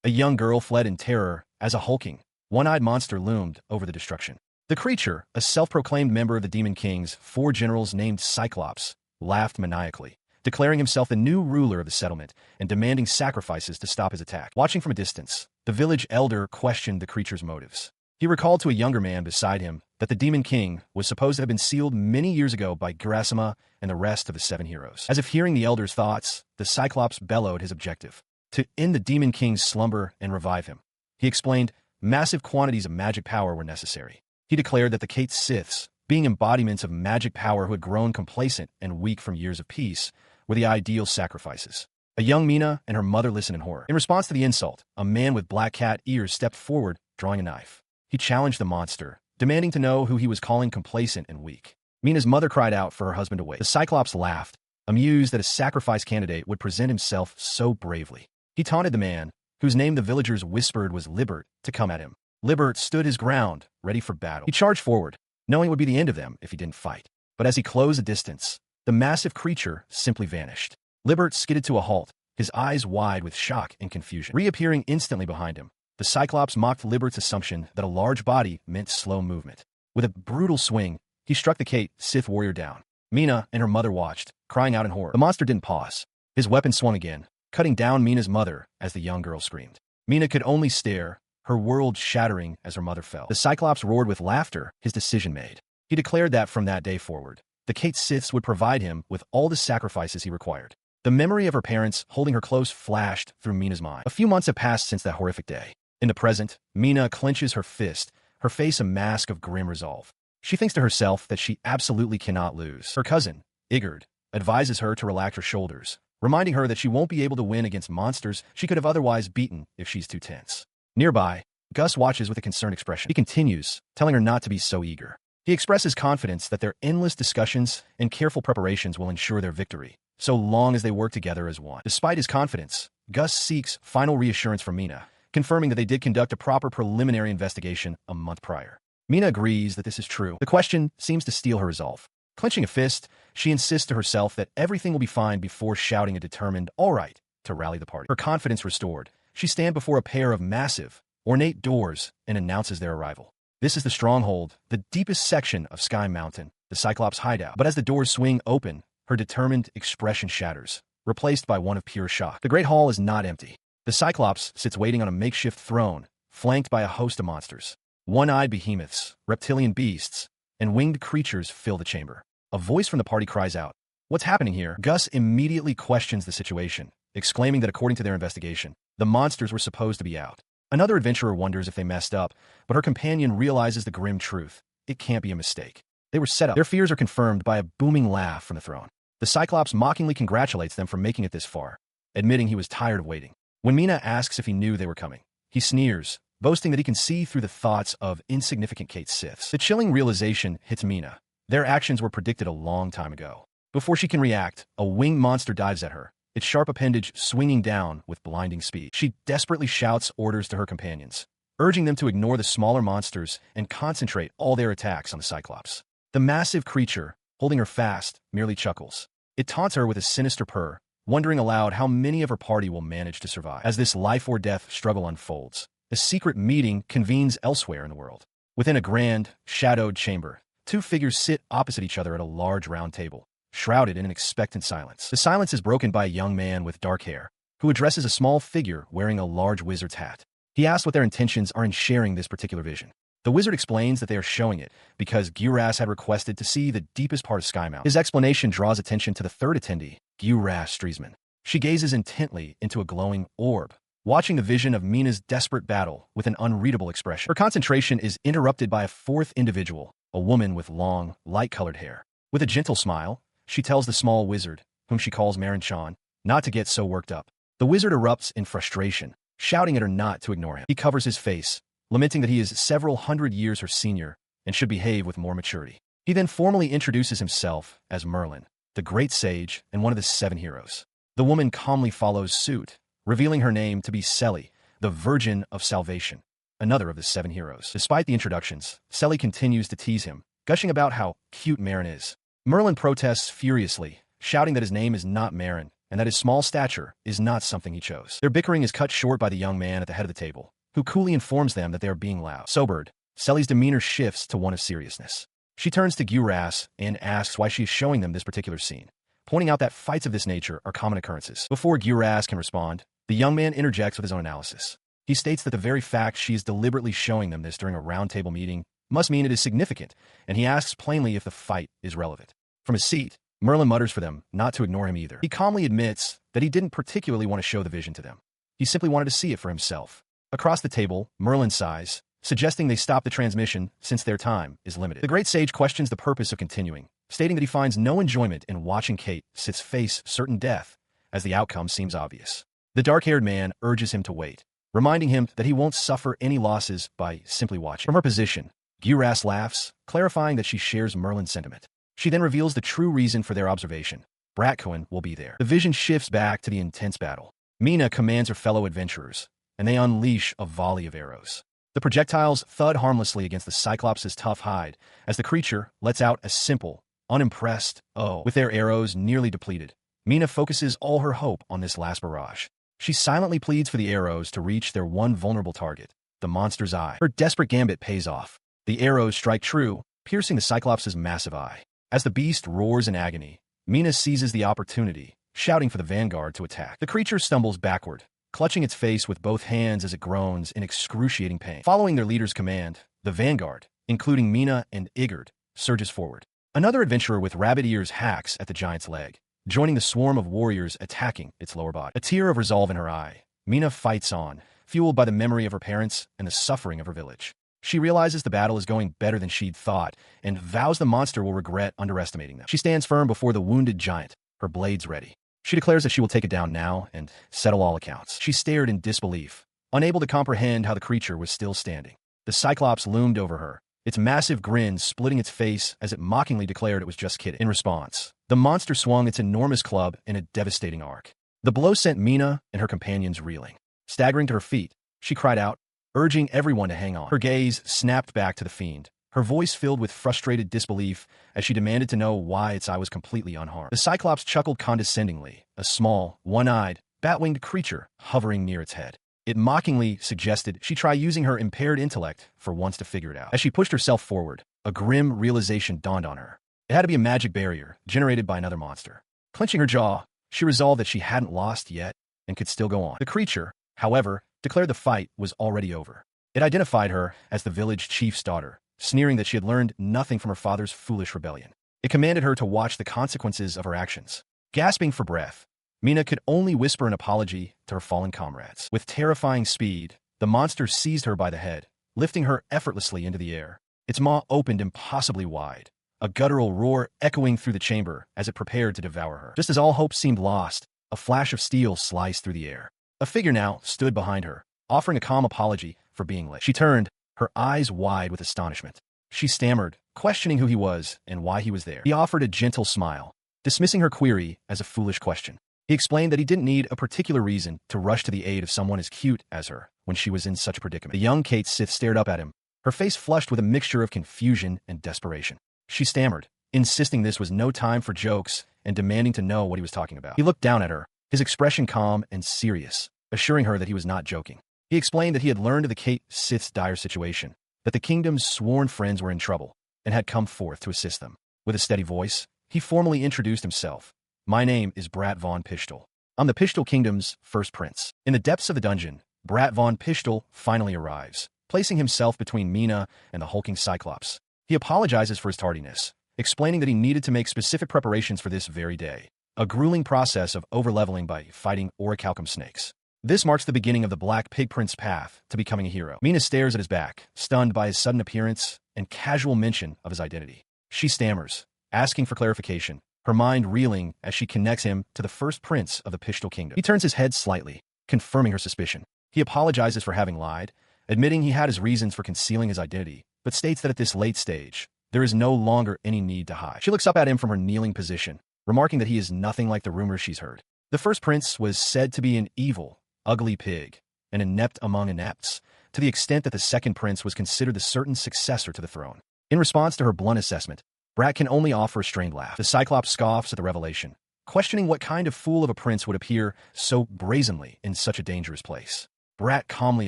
A young girl fled in terror as a hulking, one-eyed monster loomed over the destruction. The creature, a self-proclaimed member of the Demon King's 4 generals named Cyclops, laughed maniacally, declaring himself the new ruler of the settlement and demanding sacrifices to stop his attack. Watching from a distance, the village elder questioned the creature's motives. He recalled to a younger man beside him that the Demon King was supposed to have been sealed many years ago by Gerasimha and the rest of the 7 heroes. As if hearing the elder's thoughts, the Cyclops bellowed his objective: to end the Demon King's slumber and revive him. He explained massive quantities of magic power were necessary. He declared that the Kate Siths, being embodiments of magic power who had grown complacent and weak from years of peace, were the ideal sacrifices. A young Mina and her mother listened in horror. In response to the insult, a man with black cat ears stepped forward, drawing a knife. He challenged the monster, demanding to know who he was calling complacent and weak. Mina's mother cried out for her husband to wait. The Cyclops laughed, amused that a sacrifice candidate would present himself so bravely. He taunted the man, whose name the villagers whispered was Libert, to come at him. Libert stood his ground, ready for battle. He charged forward, knowing it would be the end of them if he didn't fight. But as he closed the distance, the massive creature simply vanished. Libert skidded to a halt, his eyes wide with shock and confusion. Reappearing instantly behind him, the Cyclops mocked Libert's assumption that a large body meant slow movement. With a brutal swing, he struck the Kate Sith warrior down. Mina and her mother watched, crying out in horror. The monster didn't pause. His weapon swung again, cutting down Mina's mother as the young girl screamed. Mina could only stare, her world shattering as her mother fell. The Cyclops roared with laughter, his decision made. He declared that from that day forward, the Kate Siths would provide him with all the sacrifices he required. The memory of her parents holding her close flashed through Mina's mind. A few months have passed since that horrific day. In the present, Mina clenches her fist, her face a mask of grim resolve. She thinks to herself that she absolutely cannot lose. Her cousin, Igard, advises her to relax her shoulders, reminding her that she won't be able to win against monsters she could have otherwise beaten if she's too tense. Nearby, Gus watches with a concerned expression. He continues, telling her not to be so eager. He expresses confidence that their endless discussions and careful preparations will ensure their victory, so long as they work together as one. Despite his confidence, Gus seeks final reassurance from Mina, confirming that they did conduct a proper preliminary investigation a month prior. Mina agrees that this is true. The question seems to steal her resolve. Clenching a fist, she insists to herself that everything will be fine before shouting a determined, "All right," to rally the party. Her confidence restored, she stands before a pair of massive, ornate doors and announces their arrival. This is the stronghold, the deepest section of Sky Mountain, the Cyclops hideout. But as the doors swing open, her determined expression shatters, replaced by one of pure shock. The Great Hall is not empty. The Cyclops sits waiting on a makeshift throne, flanked by a host of monsters. One-eyed behemoths, reptilian beasts, and winged creatures fill the chamber. A voice from the party cries out, "What's happening here?" Gus immediately questions the situation, exclaiming that according to their investigation, the monsters were supposed to be out. Another adventurer wonders if they messed up, but her companion realizes the grim truth. It can't be a mistake. They were set up. Their fears are confirmed by a booming laugh from the throne. The Cyclops mockingly congratulates them for making it this far, admitting he was tired of waiting. When Mina asks if he knew they were coming, he sneers, boasting that he can see through the thoughts of insignificant Kate Siths. The chilling realization hits Mina. Their actions were predicted a long time ago. Before she can react, a winged monster dives at her, its sharp appendage swinging down with blinding speed. She desperately shouts orders to her companions, urging them to ignore the smaller monsters and concentrate all their attacks on the Cyclops. The massive creature, holding her fast, merely chuckles. It taunts her with a sinister purr, wondering aloud how many of her party will manage to survive. As this life-or-death struggle unfolds, a secret meeting convenes elsewhere in the world. Within a grand, shadowed chamber, two figures sit opposite each other at a large round table, shrouded in an expectant silence. The silence is broken by a young man with dark hair, who addresses a small figure wearing a large wizard's hat. He asks what their intentions are in sharing this particular vision. The wizard explains that they are showing it because Gyuras had requested to see the deepest part of Sky Mountain. His explanation draws attention to the third attendee, Gyuras Streisman. She gazes intently into a glowing orb, watching the vision of Mina's desperate battle with an unreadable expression. Her concentration is interrupted by a fourth individual, a woman with long, light-colored hair. With a gentle smile, she tells the small wizard, whom she calls Marin-chan, not to get so worked up. The wizard erupts in frustration, shouting at her not to ignore him. He covers his face, lamenting that he is several hundred years her senior and should behave with more maturity. He then formally introduces himself as Merlin, the great sage and one of the 7 heroes. The woman calmly follows suit, revealing her name to be Selly, the Virgin of Salvation, another of the 7 heroes. Despite the introductions, Selly continues to tease him, gushing about how cute Marin is. Merlin protests furiously, shouting that his name is not Marin, and that his small stature is not something he chose. Their bickering is cut short by the young man at the head of the table, who coolly informs them that they are being loud. Sobered, Selly's demeanor shifts to one of seriousness. She turns to Guras and asks why she is showing them this particular scene, pointing out that fights of this nature are common occurrences. Before Guras can respond, the young man interjects with his own analysis. He states that the very fact she is deliberately showing them this during a roundtable meeting must mean it is significant, and he asks plainly if the fight is relevant. From his seat, Merlin mutters for them not to ignore him either. He calmly admits that he didn't particularly want to show the vision to them. He simply wanted to see it for himself. Across the table, Merlin sighs, suggesting they stop the transmission since their time is limited. The great sage questions the purpose of continuing, stating that he finds no enjoyment in watching Kate Sith's face certain death, as the outcome seems obvious. The dark-haired man urges him to wait, reminding him that he won't suffer any losses by simply watching. From her position, Guras laughs, clarifying that she shares Merlin's sentiment. She then reveals the true reason for their observation. Bratcoin will be there. The vision shifts back to the intense battle. Mina commands her fellow adventurers, and they unleash a volley of arrows. The projectiles thud harmlessly against the Cyclops' tough hide, as the creature lets out a simple, unimpressed, "Oh." With their arrows nearly depleted, Mina focuses all her hope on this last barrage. She silently pleads for the arrows to reach their one vulnerable target, the monster's eye. Her desperate gambit pays off. The arrows strike true, piercing the Cyclops' massive eye. As the beast roars in agony, Mina seizes the opportunity, shouting for the vanguard to attack. The creature stumbles backward, clutching its face with both hands as it groans in excruciating pain. Following their leader's command, the vanguard, including Mina and Igard, surges forward. Another adventurer with rabbit ears hacks at the giant's leg, joining the swarm of warriors attacking its lower body. A tear of resolve in her eye, Mina fights on, fueled by the memory of her parents and the suffering of her village. She realizes the battle is going better than she'd thought, and vows the monster will regret underestimating them. She stands firm before the wounded giant, her blades ready. She declares that she will take it down now and settle all accounts. She stared in disbelief, unable to comprehend how the creature was still standing. The Cyclops loomed over her, its massive grin splitting its face as it mockingly declared it was just kidding. In response, the monster swung its enormous club in a devastating arc. The blow sent Mina and her companions reeling. Staggering to her feet, she cried out, urging everyone to hang on. Her gaze snapped back to the fiend, her voice filled with frustrated disbelief as she demanded to know why its eye was completely unharmed. The Cyclops chuckled condescendingly, a small, one-eyed, bat-winged creature hovering near its head. It mockingly suggested she try using her impaired intellect for once to figure it out. As she pushed herself forward, a grim realization dawned on her. It had to be a magic barrier generated by another monster. Clenching her jaw, she resolved that she hadn't lost yet and could still go on. The creature, however, declared the fight was already over. It identified her as the village chief's daughter, sneering that she had learned nothing from her father's foolish rebellion. It commanded her to watch the consequences of her actions. Gasping for breath, Mina could only whisper an apology to her fallen comrades. With terrifying speed, the monster seized her by the head, lifting her effortlessly into the air. Its maw opened impossibly wide, a guttural roar echoing through the chamber as it prepared to devour her. Just as all hope seemed lost, a flash of steel sliced through the air. A figure now stood behind her, offering a calm apology for being late. She turned, her eyes wide with astonishment. She stammered, questioning who he was and why he was there. He offered a gentle smile, dismissing her query as a foolish question. He explained that he didn't need a particular reason to rush to the aid of someone as cute as her when she was in such a predicament. The young Kate Sith stared up at him, her face flushed with a mixture of confusion and desperation. She stammered, insisting this was no time for jokes and demanding to know what he was talking about. He looked down at her, his expression calm and serious, assuring her that he was not joking. He explained that he had learned of the Kate Sith's dire situation, that the kingdom's sworn friends were in trouble, and had come forth to assist them. With a steady voice, he formally introduced himself. My name is Brat von Pistol. I'm the Pistol Kingdom's first prince. In the depths of the dungeon, Brat von Pistol finally arrives, placing himself between Mina and the hulking Cyclops. He apologizes for his tardiness, explaining that he needed to make specific preparations for this very day, a grueling process of overleveling by fighting orichalcum snakes. This marks the beginning of the Black Pig Prince's path to becoming a hero. Mina stares at his back, stunned by his sudden appearance and casual mention of his identity. She stammers, asking for clarification, her mind reeling as she connects him to the first prince of the Pistol Kingdom. He turns his head slightly, confirming her suspicion. He apologizes for having lied, admitting he had his reasons for concealing his identity, but states that at this late stage, there is no longer any need to hide. She looks up at him from her kneeling position, remarking that he is nothing like the rumors she's heard. The first prince was said to be an evil, ugly pig, an inept among inepts, to the extent that the second prince was considered the certain successor to the throne. In response to her blunt assessment, Brat can only offer a strained laugh. The Cyclops scoffs at the revelation, questioning what kind of fool of a prince would appear so brazenly in such a dangerous place. Brat calmly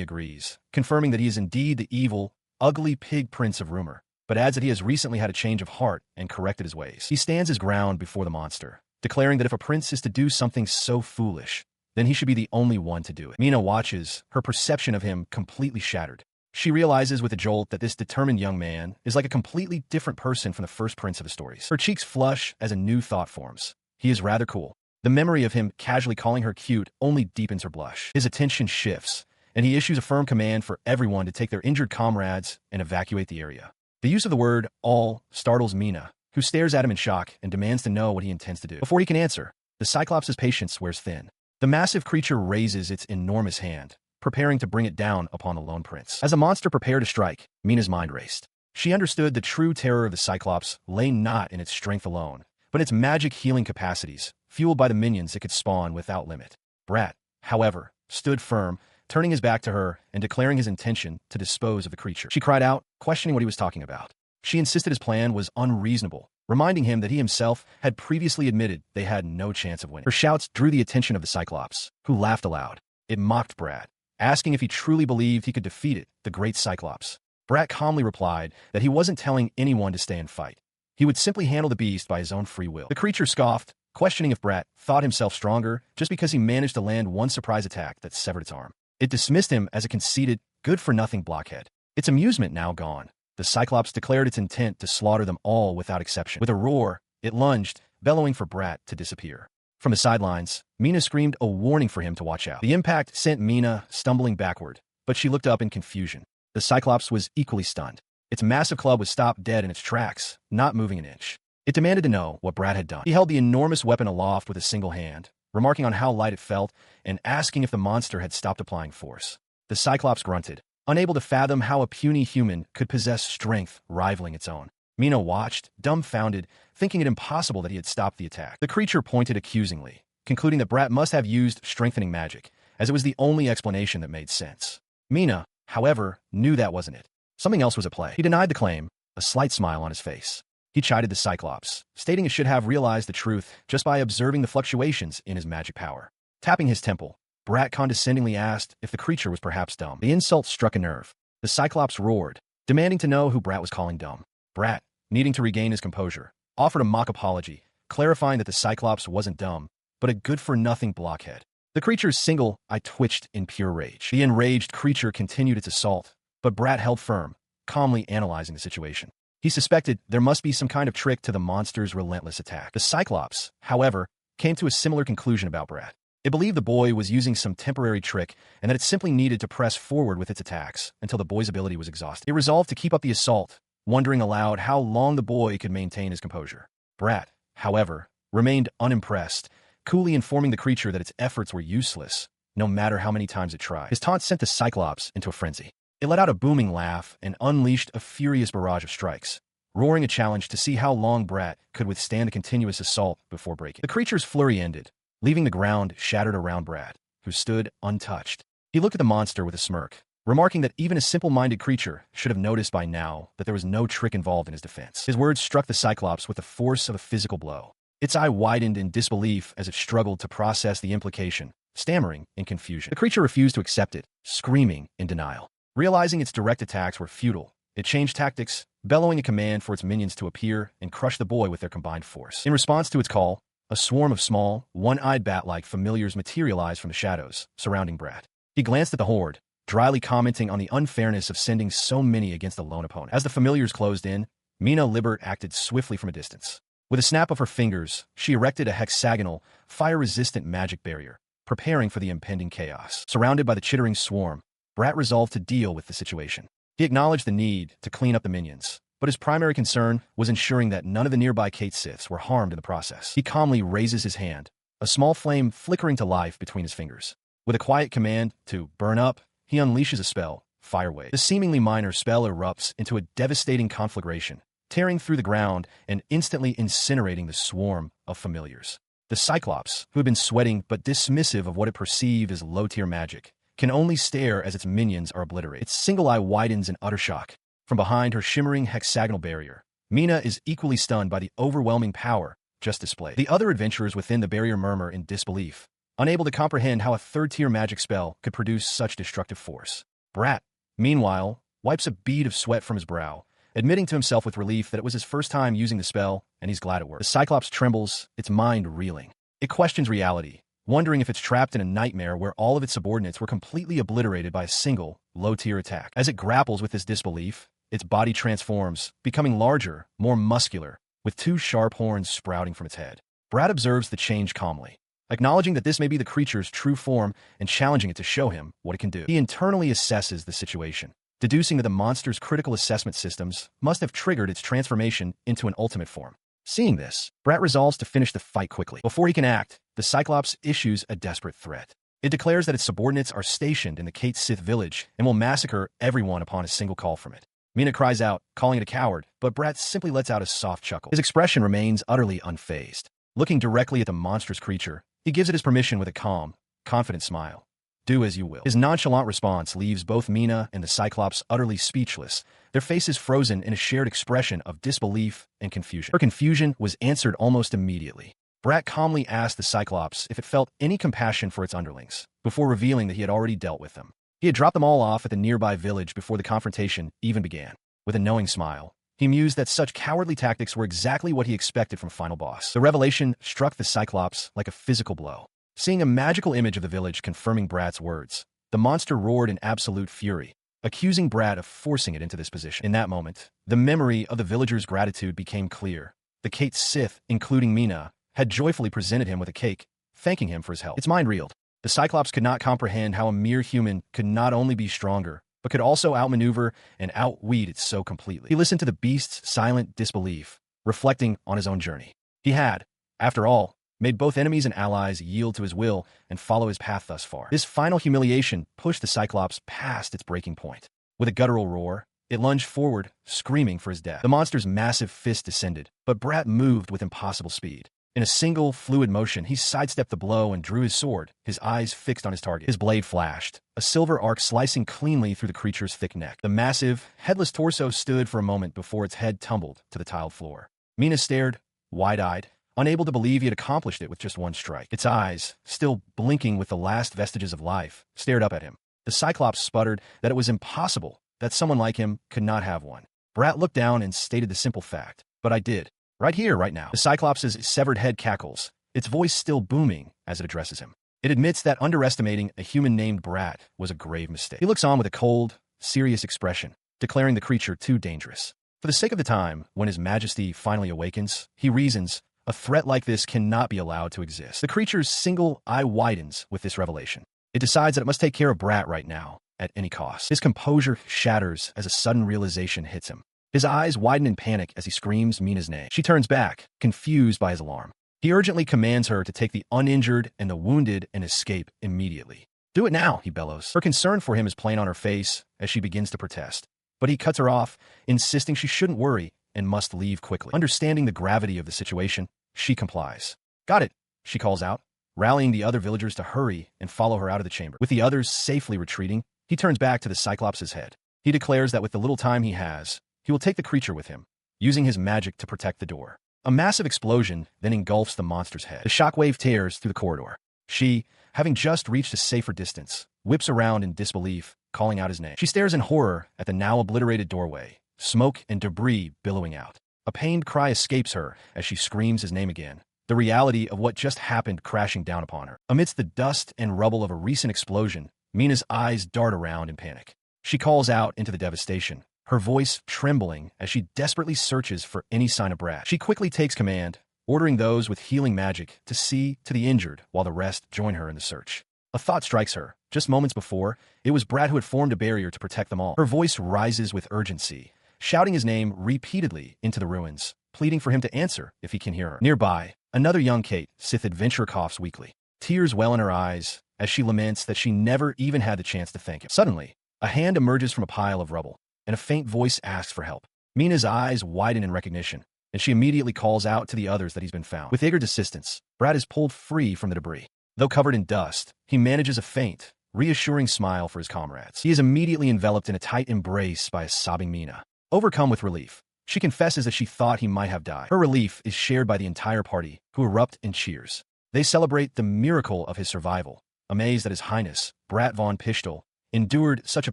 agrees, confirming that he is indeed the evil, ugly pig prince of rumor, but adds that he has recently had a change of heart and corrected his ways. He stands his ground before the monster, declaring that if a prince is to do something so foolish, then he should be the only one to do it. Mina watches, her perception of him completely shattered. She realizes with a jolt that this determined young man is like a completely different person from the first prince of the stories. Her cheeks flush as a new thought forms. He is rather cool. The memory of him casually calling her cute only deepens her blush. His attention shifts, and he issues a firm command for everyone to take their injured comrades and evacuate the area. The use of the word all startles Mina, who stares at him in shock and demands to know what he intends to do. Before he can answer, the Cyclops' patience wears thin. The massive creature raises its enormous hand, preparing to bring it down upon the lone prince. As the monster prepared to strike, Mina's mind raced. She understood the true terror of the Cyclops lay not in its strength alone, but its magic healing capacities, fueled by the minions it could spawn without limit. Brat, however, stood firm, turning his back to her and declaring his intention to dispose of the creature. She cried out, questioning what he was talking about. She insisted his plan was unreasonable, reminding him that he himself had previously admitted they had no chance of winning. Her shouts drew the attention of the Cyclops, who laughed aloud. It mocked Brat, asking if he truly believed he could defeat it, the great Cyclops. Brat calmly replied that he wasn't telling anyone to stay and fight. He would simply handle the beast by his own free will. The creature scoffed, questioning if Brat thought himself stronger just because he managed to land one surprise attack that severed its arm. It dismissed him as a conceited, good-for-nothing blockhead. Its amusement now gone, the Cyclops declared its intent to slaughter them all without exception. With a roar, it lunged, bellowing for Brat to disappear. From the sidelines, Mina screamed a warning for him to watch out. The impact sent Mina stumbling backward, but she looked up in confusion. The Cyclops was equally stunned. Its massive club was stopped dead in its tracks, not moving an inch. It demanded to know what Brat had done. He held the enormous weapon aloft with a single hand, remarking on how light it felt and asking if the monster had stopped applying force. The Cyclops grunted, unable to fathom how a puny human could possess strength rivaling its own. Mina watched, dumbfounded, thinking it impossible that he had stopped the attack. The creature pointed accusingly, concluding that Brat must have used strengthening magic, as it was the only explanation that made sense. Mina, however, knew that wasn't it. Something else was at play. He denied the claim, a slight smile on his face. He chided the Cyclops, stating it should have realized the truth just by observing the fluctuations in his magic power. Tapping his temple, Brat condescendingly asked if the creature was perhaps dumb. The insult struck a nerve. The Cyclops roared, demanding to know who Brat was calling dumb. Brat, needing to regain his composure, offered a mock apology, clarifying that the Cyclops wasn't dumb, but a good-for-nothing blockhead. The creature's single eye twitched in pure rage. The enraged creature continued its assault, but Brat held firm, calmly analyzing the situation. He suspected there must be some kind of trick to the monster's relentless attack. The Cyclops, however, came to a similar conclusion about Brat. It believed the boy was using some temporary trick and that it simply needed to press forward with its attacks until the boy's ability was exhausted. It resolved to keep up the assault, wondering aloud how long the boy could maintain his composure. Brat, however, remained unimpressed, coolly informing the creature that its efforts were useless, no matter how many times it tried. His taunt sent the Cyclops into a frenzy. It let out a booming laugh and unleashed a furious barrage of strikes, roaring a challenge to see how long Brat could withstand the continuous assault before breaking. The creature's flurry ended, leaving the ground shattered around Brat, who stood untouched. He looked at the monster with a smirk, remarking that even a simple-minded creature should have noticed by now that there was no trick involved in his defense. His words struck the Cyclops with the force of a physical blow. Its eye widened in disbelief as it struggled to process the implication, stammering in confusion. The creature refused to accept it, screaming in denial. Realizing its direct attacks were futile, it changed tactics, bellowing a command for its minions to appear and crush the boy with their combined force. In response to its call, a swarm of small, one-eyed bat-like familiars materialized from the shadows, surrounding Brat. He glanced at the horde, dryly commenting on the unfairness of sending so many against a lone opponent. As the familiars closed in, Mina Libert acted swiftly from a distance. With a snap of her fingers, she erected a hexagonal, fire-resistant magic barrier, preparing for the impending chaos. Surrounded by the chittering swarm, Brat resolved to deal with the situation. He acknowledged the need to clean up the minions, but his primary concern was ensuring that none of the nearby Kate Siths were harmed in the process. He calmly raises his hand, a small flame flickering to life between his fingers. With a quiet command to burn up, he unleashes a spell, Fire Wave. The seemingly minor spell erupts into a devastating conflagration, tearing through the ground and instantly incinerating the swarm of familiars. The Cyclops, who had been sweating but dismissive of what it perceived as low-tier magic, can only stare as its minions are obliterated. Its single eye widens in utter shock. From behind her shimmering hexagonal barrier, Mina is equally stunned by the overwhelming power just displayed. The other adventurers within the barrier murmur in disbelief, unable to comprehend how a third-tier magic spell could produce such destructive force. Brat, meanwhile, wipes a bead of sweat from his brow, admitting to himself with relief that it was his first time using the spell, and he's glad it worked. The Cyclops trembles, its mind reeling. It questions reality, wondering if it's trapped in a nightmare where all of its subordinates were completely obliterated by a single, low-tier attack. As it grapples with this disbelief, its body transforms, becoming larger, more muscular, with two sharp horns sprouting from its head. Brat observes the change calmly, acknowledging that this may be the creature's true form and challenging it to show him what it can do. He internally assesses the situation, deducing that the monster's critical assessment systems must have triggered its transformation into an ultimate form. Seeing this, Brat resolves to finish the fight quickly. Before he can act, the Cyclops issues a desperate threat. It declares that its subordinates are stationed in the Kate Sith village and will massacre everyone upon a single call from it. Mina cries out, calling it a coward, but Brat simply lets out a soft chuckle. His expression remains utterly unfazed. Looking directly at the monstrous creature, he gives it his permission with a calm, confident smile. Do as you will. His nonchalant response leaves both Mina and the Cyclops utterly speechless, their faces frozen in a shared expression of disbelief and confusion. Her confusion was answered almost immediately. Brat calmly asked the Cyclops if it felt any compassion for its underlings, before revealing that he had already dealt with them. He had dropped them all off at the nearby village before the confrontation even began. With a knowing smile, he mused that such cowardly tactics were exactly what he expected from Final Boss. The revelation struck the Cyclops like a physical blow. Seeing a magical image of the village confirming Brat's words, the monster roared in absolute fury, accusing Brat of forcing it into this position. In that moment, the memory of the villagers' gratitude became clear. The Kate Sith, including Mina, had joyfully presented him with a cake, thanking him for his help. Its mind reeled. The Cyclops could not comprehend how a mere human could not only be stronger, but could also outmaneuver and outweed it so completely. He listened to the beast's silent disbelief, reflecting on his own journey. He had, after all, made both enemies and allies yield to his will and follow his path thus far. This final humiliation pushed the Cyclops past its breaking point. With a guttural roar, it lunged forward, screaming for his death. The monster's massive fist descended, but Brat moved with impossible speed. In a single, fluid motion, he sidestepped the blow and drew his sword, his eyes fixed on his target. His blade flashed, a silver arc slicing cleanly through the creature's thick neck. The massive, headless torso stood for a moment before its head tumbled to the tiled floor. Mina stared, wide-eyed, unable to believe he had accomplished it with just one strike. Its eyes, still blinking with the last vestiges of life, stared up at him. The Cyclops sputtered that it was impossible that someone like him could not have one. Brat looked down and stated the simple fact, "But I did. Right here, right now." The Cyclops' severed head cackles, its voice still booming as it addresses him. It admits that underestimating a human named Brat was a grave mistake. He looks on with a cold, serious expression, declaring the creature too dangerous. For the sake of the time, when his majesty finally awakens, he reasons, a threat like this cannot be allowed to exist. The creature's single eye widens with this revelation. It decides that it must take care of Brat right now, at any cost. His composure shatters as a sudden realization hits him. His eyes widen in panic as he screams Mina's name. She turns back, confused by his alarm. He urgently commands her to take the uninjured and the wounded and escape immediately. "Do it now," he bellows. Her concern for him is plain on her face as she begins to protest. But he cuts her off, insisting she shouldn't worry and must leave quickly. Understanding the gravity of the situation, she complies. "Got it," she calls out, rallying the other villagers to hurry and follow her out of the chamber. With the others safely retreating, he turns back to the Cyclops' head. He declares that with the little time he has, he will take the creature with him, using his magic to protect the door. A massive explosion then engulfs the monster's head. The shockwave tears through the corridor. She, having just reached a safer distance, whips around in disbelief, calling out his name. She stares in horror at the now obliterated doorway, smoke and debris billowing out. A pained cry escapes her as she screams his name again, the reality of what just happened crashing down upon her. Amidst the dust and rubble of a recent explosion, Mina's eyes dart around in panic. She calls out into the devastation, her voice trembling as she desperately searches for any sign of Brat. She quickly takes command, ordering those with healing magic to see to the injured while the rest join her in the search. A thought strikes her. Just moments before, it was Brat who had formed a barrier to protect them all. Her voice rises with urgency, shouting his name repeatedly into the ruins, pleading for him to answer if he can hear her. Nearby, another young Kate Sith adventurer coughs weakly. Tears well in her eyes as she laments that she never even had the chance to thank him. Suddenly, a hand emerges from a pile of rubble, and a faint voice asks for help. Mina's eyes widen in recognition, and she immediately calls out to the others that he's been found. With eager assistance, Brat is pulled free from the debris. Though covered in dust, he manages a faint, reassuring smile for his comrades. He is immediately enveloped in a tight embrace by a sobbing Mina. Overcome with relief, She confesses that she thought he might have died. Her relief is shared by the entire party, who erupt in cheers. They celebrate the miracle of his survival, amazed that His Highness, Brat von Pistol, endured such a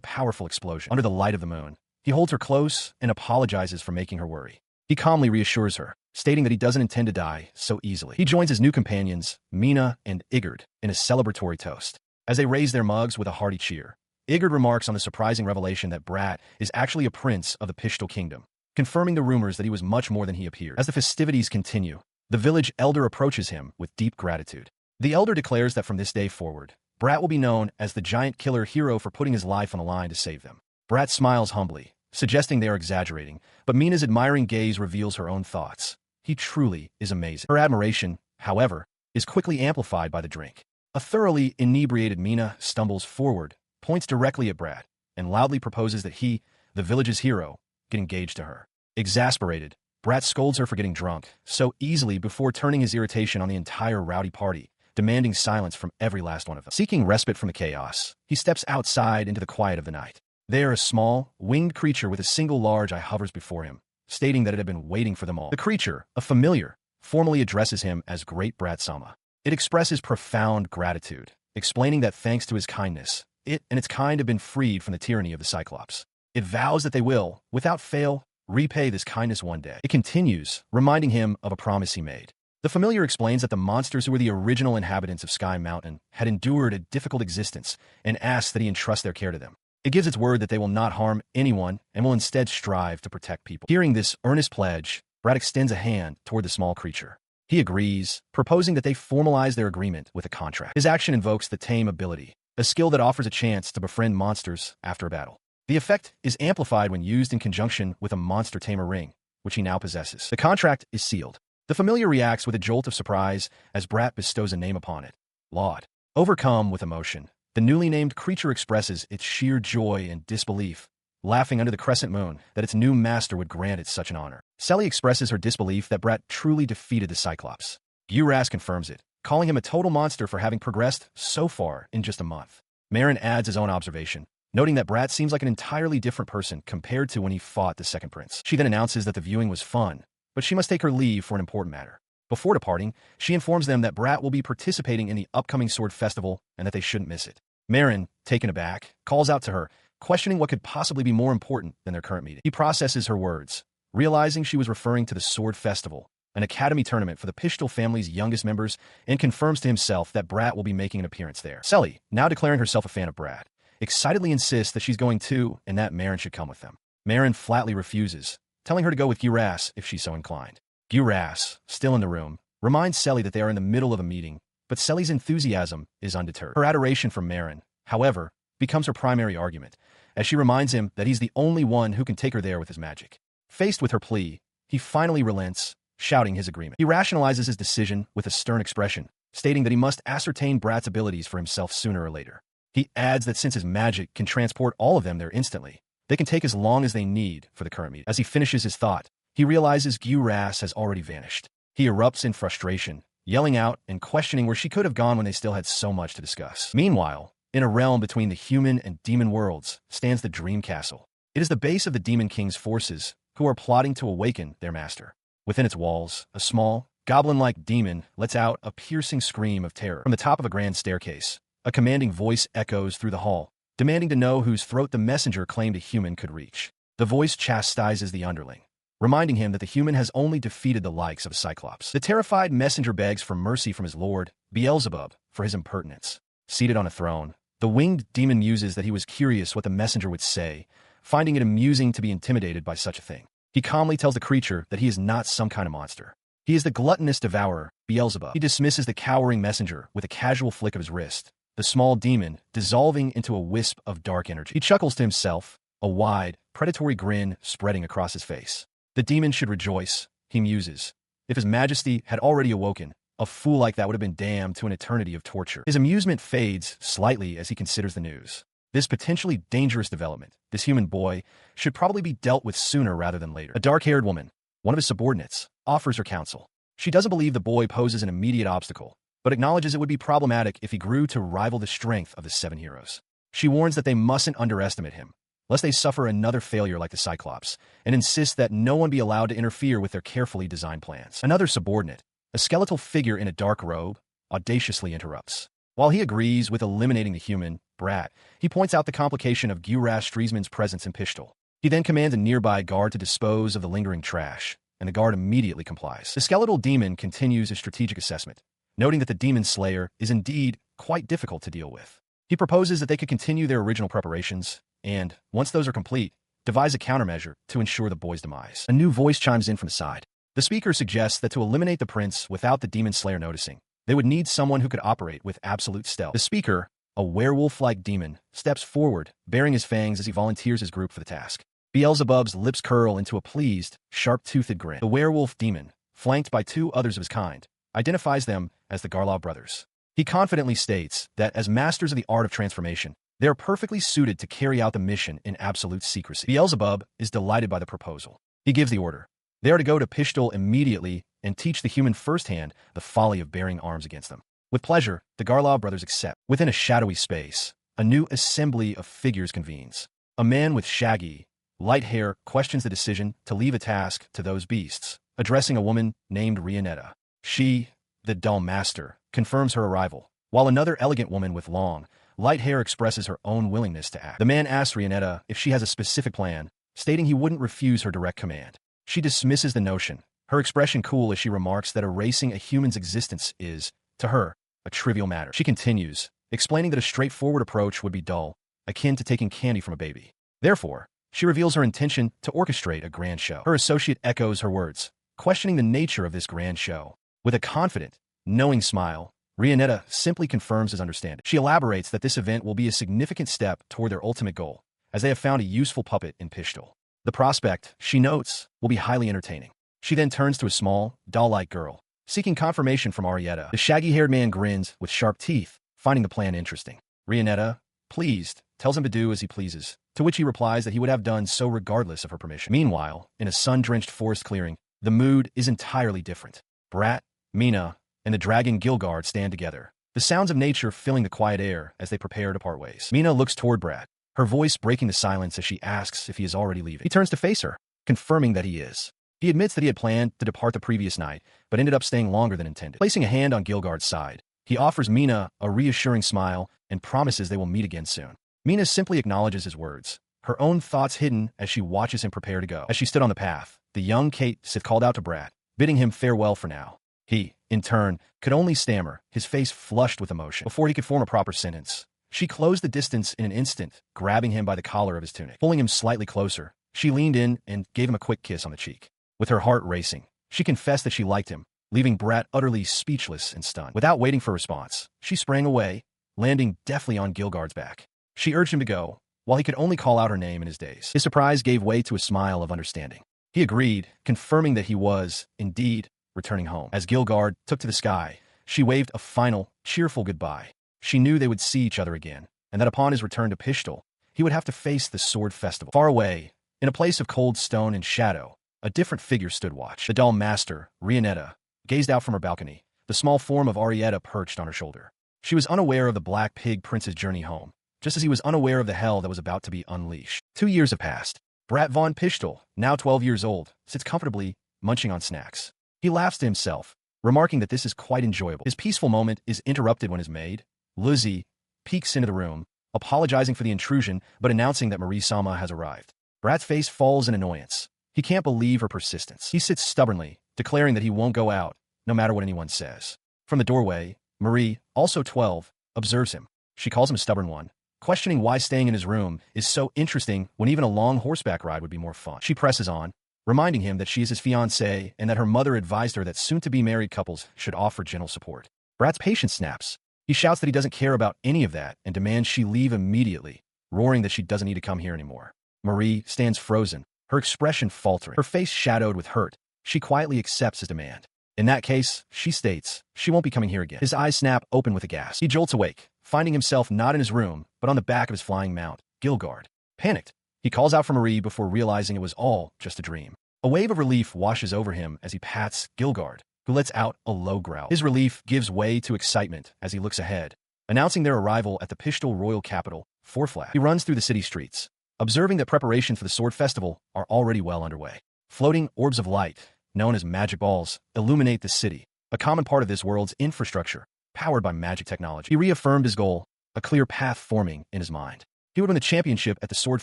powerful explosion. Under the light of the moon, he holds her close and apologizes for making her worry. He calmly reassures her, stating that he doesn't intend to die so easily. He joins his new companions, Mina and Igard, in a celebratory toast. As they raise their mugs with a hearty cheer, Igard remarks on the surprising revelation that Brat is actually a prince of the Pistol Kingdom, confirming the rumors that he was much more than he appeared. As the festivities continue, the village elder approaches him with deep gratitude. The elder declares that from this day forward, Brat will be known as the giant killer hero for putting his life on the line to save them. Brat smiles humbly, suggesting they are exaggerating, but Mina's admiring gaze reveals her own thoughts. He truly is amazing. Her admiration, however, is quickly amplified by the drink. A thoroughly inebriated Mina stumbles forward, points directly at Brat, and loudly proposes that he, the village's hero, get engaged to her. Exasperated, Brat scolds her for getting drunk so easily before turning his irritation on the entire rowdy party, demanding silence from every last one of them. Seeking respite from the chaos, he steps outside into the quiet of the night. There, a small, winged creature with a single large eye hovers before him, stating that it had been waiting for them all. The creature, a familiar, formally addresses him as Great Brat Sama. It expresses profound gratitude, explaining that thanks to his kindness, it and its kind have been freed from the tyranny of the Cyclops. It vows that they will, without fail, repay this kindness one day. It continues, reminding him of a promise he made. The familiar explains that the monsters who were the original inhabitants of Sky Mountain had endured a difficult existence and asks that he entrust their care to them. It gives its word that they will not harm anyone and will instead strive to protect people. Hearing this earnest pledge, Brat extends a hand toward the small creature. He agrees, proposing that they formalize their agreement with a contract. His action invokes the Tame ability, a skill that offers a chance to befriend monsters after a battle. The effect is amplified when used in conjunction with a monster tamer ring, which he now possesses. The contract is sealed. The familiar reacts with a jolt of surprise as Brat bestows a name upon it, Laud. Overcome with emotion, the newly named creature expresses its sheer joy and disbelief, laughing under the crescent moon that its new master would grant it such an honor. Selly expresses her disbelief that Brat truly defeated the Cyclops. Guras confirms it, calling him a total monster for having progressed so far in just a month. Marin adds his own observation, noting that Brat seems like an entirely different person compared to when he fought the second prince. She then announces that the viewing was fun, but she must take her leave for an important matter. Before departing, she informs them that Brat will be participating in the upcoming Sword Festival and that they shouldn't miss it. Marin, taken aback, calls out to her, questioning what could possibly be more important than their current meeting. He processes her words, realizing she was referring to the Sword Festival, an academy tournament for the Pistol family's youngest members, and confirms to himself that Brat will be making an appearance there. Selly, now declaring herself a fan of Brat, excitedly insists that she's going too and that Marin should come with them. Marin flatly refuses, telling her to go with Guras if she's so inclined. Guras, still in the room, reminds Selly that they are in the middle of a meeting, but Selly's enthusiasm is undeterred. Her adoration for Marin, however, becomes her primary argument, as she reminds him that he's the only one who can take her there with his magic. Faced with her plea, he finally relents, shouting his agreement. He rationalizes his decision with a stern expression, stating that he must ascertain Brat's abilities for himself sooner or later. He adds that since his magic can transport all of them there instantly, they can take as long as they need for the current meeting. As he finishes his thought, he realizes Guras has already vanished. He erupts in frustration, yelling out and questioning where she could have gone when they still had so much to discuss. Meanwhile, in a realm between the human and demon worlds stands the Dream Castle. It is the base of the Demon King's forces, who are plotting to awaken their master. Within its walls, a small, goblin-like demon lets out a piercing scream of terror. From the top of a grand staircase, a commanding voice echoes through the hall, demanding to know whose throat the messenger claimed a human could reach. The voice chastises the underling, reminding him that the human has only defeated the likes of a Cyclops. The terrified messenger begs for mercy from his lord, Beelzebub, for his impertinence. Seated on a throne, the winged demon muses that he was curious what the messenger would say, finding it amusing to be intimidated by such a thing. He calmly tells the creature that he is not some kind of monster. He is the gluttonous devourer, Beelzebub. He dismisses the cowering messenger with a casual flick of his wrist, the small demon dissolving into a wisp of dark energy. He chuckles to himself, a wide, predatory grin spreading across his face. The demon should rejoice, he muses. If his majesty had already awoken, a fool like that would have been damned to an eternity of torture. His amusement fades slightly as he considers the news. This potentially dangerous development, this human boy, should probably be dealt with sooner rather than later. A dark-haired woman, one of his subordinates, offers her counsel. She doesn't believe the boy poses an immediate obstacle, but acknowledges it would be problematic if he grew to rival the strength of the seven heroes. She warns that they mustn't underestimate him, lest they suffer another failure like the Cyclops, and insists that no one be allowed to interfere with their carefully designed plans. Another subordinate, a skeletal figure in a dark robe, audaciously interrupts. While he agrees with eliminating the human, Brat, he points out the complication of Gurash Streisman's presence in Pishtal. He then commands a nearby guard to dispose of the lingering trash, and the guard immediately complies. The skeletal demon continues his strategic assessment, noting that the demon slayer is indeed quite difficult to deal with. He proposes that they could continue their original preparations, and, once those are complete, devise a countermeasure to ensure the boy's demise. A new voice chimes in from the side. The speaker suggests that to eliminate the prince without the demon slayer noticing, they would need someone who could operate with absolute stealth. The speaker, a werewolf-like demon, steps forward, baring his fangs as he volunteers his group for the task. Beelzebub's lips curl into a pleased, sharp-toothed grin. The werewolf demon, flanked by two others of his kind, identifies them as the Garlov brothers. He confidently states that as masters of the art of transformation, they are perfectly suited to carry out the mission in absolute secrecy. Beelzebub is delighted by the proposal. He gives the order. They are to go to Pishtal immediately and teach the human firsthand the folly of bearing arms against them. With pleasure, the Garlov brothers accept. Within a shadowy space, a new assembly of figures convenes. A man with shaggy, light hair questions the decision to leave a task to those beasts, addressing a woman named Rionetta. She, the dull master, confirms her arrival, while another elegant woman with long, light hair expresses her own willingness to act. The man asks Rionetta if she has a specific plan, stating he wouldn't refuse her direct command. She dismisses the notion, her expression cool as she remarks that erasing a human's existence is, to her, a trivial matter. She continues, explaining that a straightforward approach would be dull, akin to taking candy from a baby. Therefore, she reveals her intention to orchestrate a grand show. Her associate echoes her words, questioning the nature of this grand show. With a confident, knowing smile, Rionetta simply confirms his understanding. She elaborates that this event will be a significant step toward their ultimate goal, as they have found a useful puppet in Pishtal. The prospect, she notes, will be highly entertaining. She then turns to a small, doll-like girl, seeking confirmation from Arietta. The shaggy-haired man grins with sharp teeth, finding the plan interesting. Rionetta, pleased, tells him to do as he pleases, to which he replies that he would have done so regardless of her permission. Meanwhile, in a sun-drenched forest clearing, the mood is entirely different. Brat, Mina, and the dragon Gilgard stand together, the sounds of nature filling the quiet air as they prepare to part ways. Mina looks toward Brat, her voice breaking the silence as she asks if he is already leaving. He turns to face her, confirming that he is. He admits that he had planned to depart the previous night, but ended up staying longer than intended. Placing a hand on Gilgard's side, he offers Mina a reassuring smile and promises they will meet again soon. Mina simply acknowledges his words, her own thoughts hidden as she watches him prepare to go. As she stood on the path, the young Kate Sith called out to Brat, bidding him farewell for now. He, in turn, could only stammer, his face flushed with emotion. Before he could form a proper sentence, she closed the distance in an instant, grabbing him by the collar of his tunic. Pulling him slightly closer, she leaned in and gave him a quick kiss on the cheek. With her heart racing, she confessed that she liked him, leaving Brat utterly speechless and stunned. Without waiting for a response, she sprang away, landing deftly on Gilgard's back. She urged him to go, while he could only call out her name in his daze. His surprise gave way to a smile of understanding. He agreed, confirming that he was, indeed, returning home. As Gilgard took to the sky, she waved a final, cheerful goodbye. She knew they would see each other again, and that upon his return to Pishtal, he would have to face the Sword Festival. Far away, in a place of cold stone and shadow, a different figure stood watch. The dull master, Rionetta, gazed out from her balcony, the small form of Arietta perched on her shoulder. She was unaware of the Black Pig Prince's journey home, just as he was unaware of the hell that was about to be unleashed. 2 years have passed. Brat von Pishtal, now 12 years old, sits comfortably, munching on snacks. He laughs to himself, remarking that this is quite enjoyable. His peaceful moment is interrupted when his maid, Lizzie, peeks into the room, apologizing for the intrusion but announcing that Marie Sama has arrived. Brat's face falls in annoyance. He can't believe her persistence. He sits stubbornly, declaring that he won't go out, no matter what anyone says. From the doorway, Marie, also 12, observes him. She calls him a stubborn one, questioning why staying in his room is so interesting when even a long horseback ride would be more fun. She presses on, reminding him that she is his fiancée and that her mother advised her that soon-to-be married couples should offer gentle support. Brat's patience snaps. He shouts that he doesn't care about any of that and demands she leave immediately, roaring that she doesn't need to come here anymore. Marie stands frozen, her expression faltering, her face shadowed with hurt. She quietly accepts his demand. In that case, she states, she won't be coming here again. His eyes snap open with a gasp. He jolts awake, finding himself not in his room, but on the back of his flying mount, Gilgard. Panicked, he calls out for Marie before realizing it was all just a dream. A wave of relief washes over him as he pats Gilgard, who lets out a low growl. His relief gives way to excitement as he looks ahead, announcing their arrival at the Pishtal royal capital, Forflash. He runs through the city streets, observing that preparations for the sword festival are already well underway. Floating orbs of light, known as magic balls, illuminate the city, a common part of this world's infrastructure, powered by magic technology. He reaffirmed his goal, a clear path forming in his mind. He would win the championship at the sword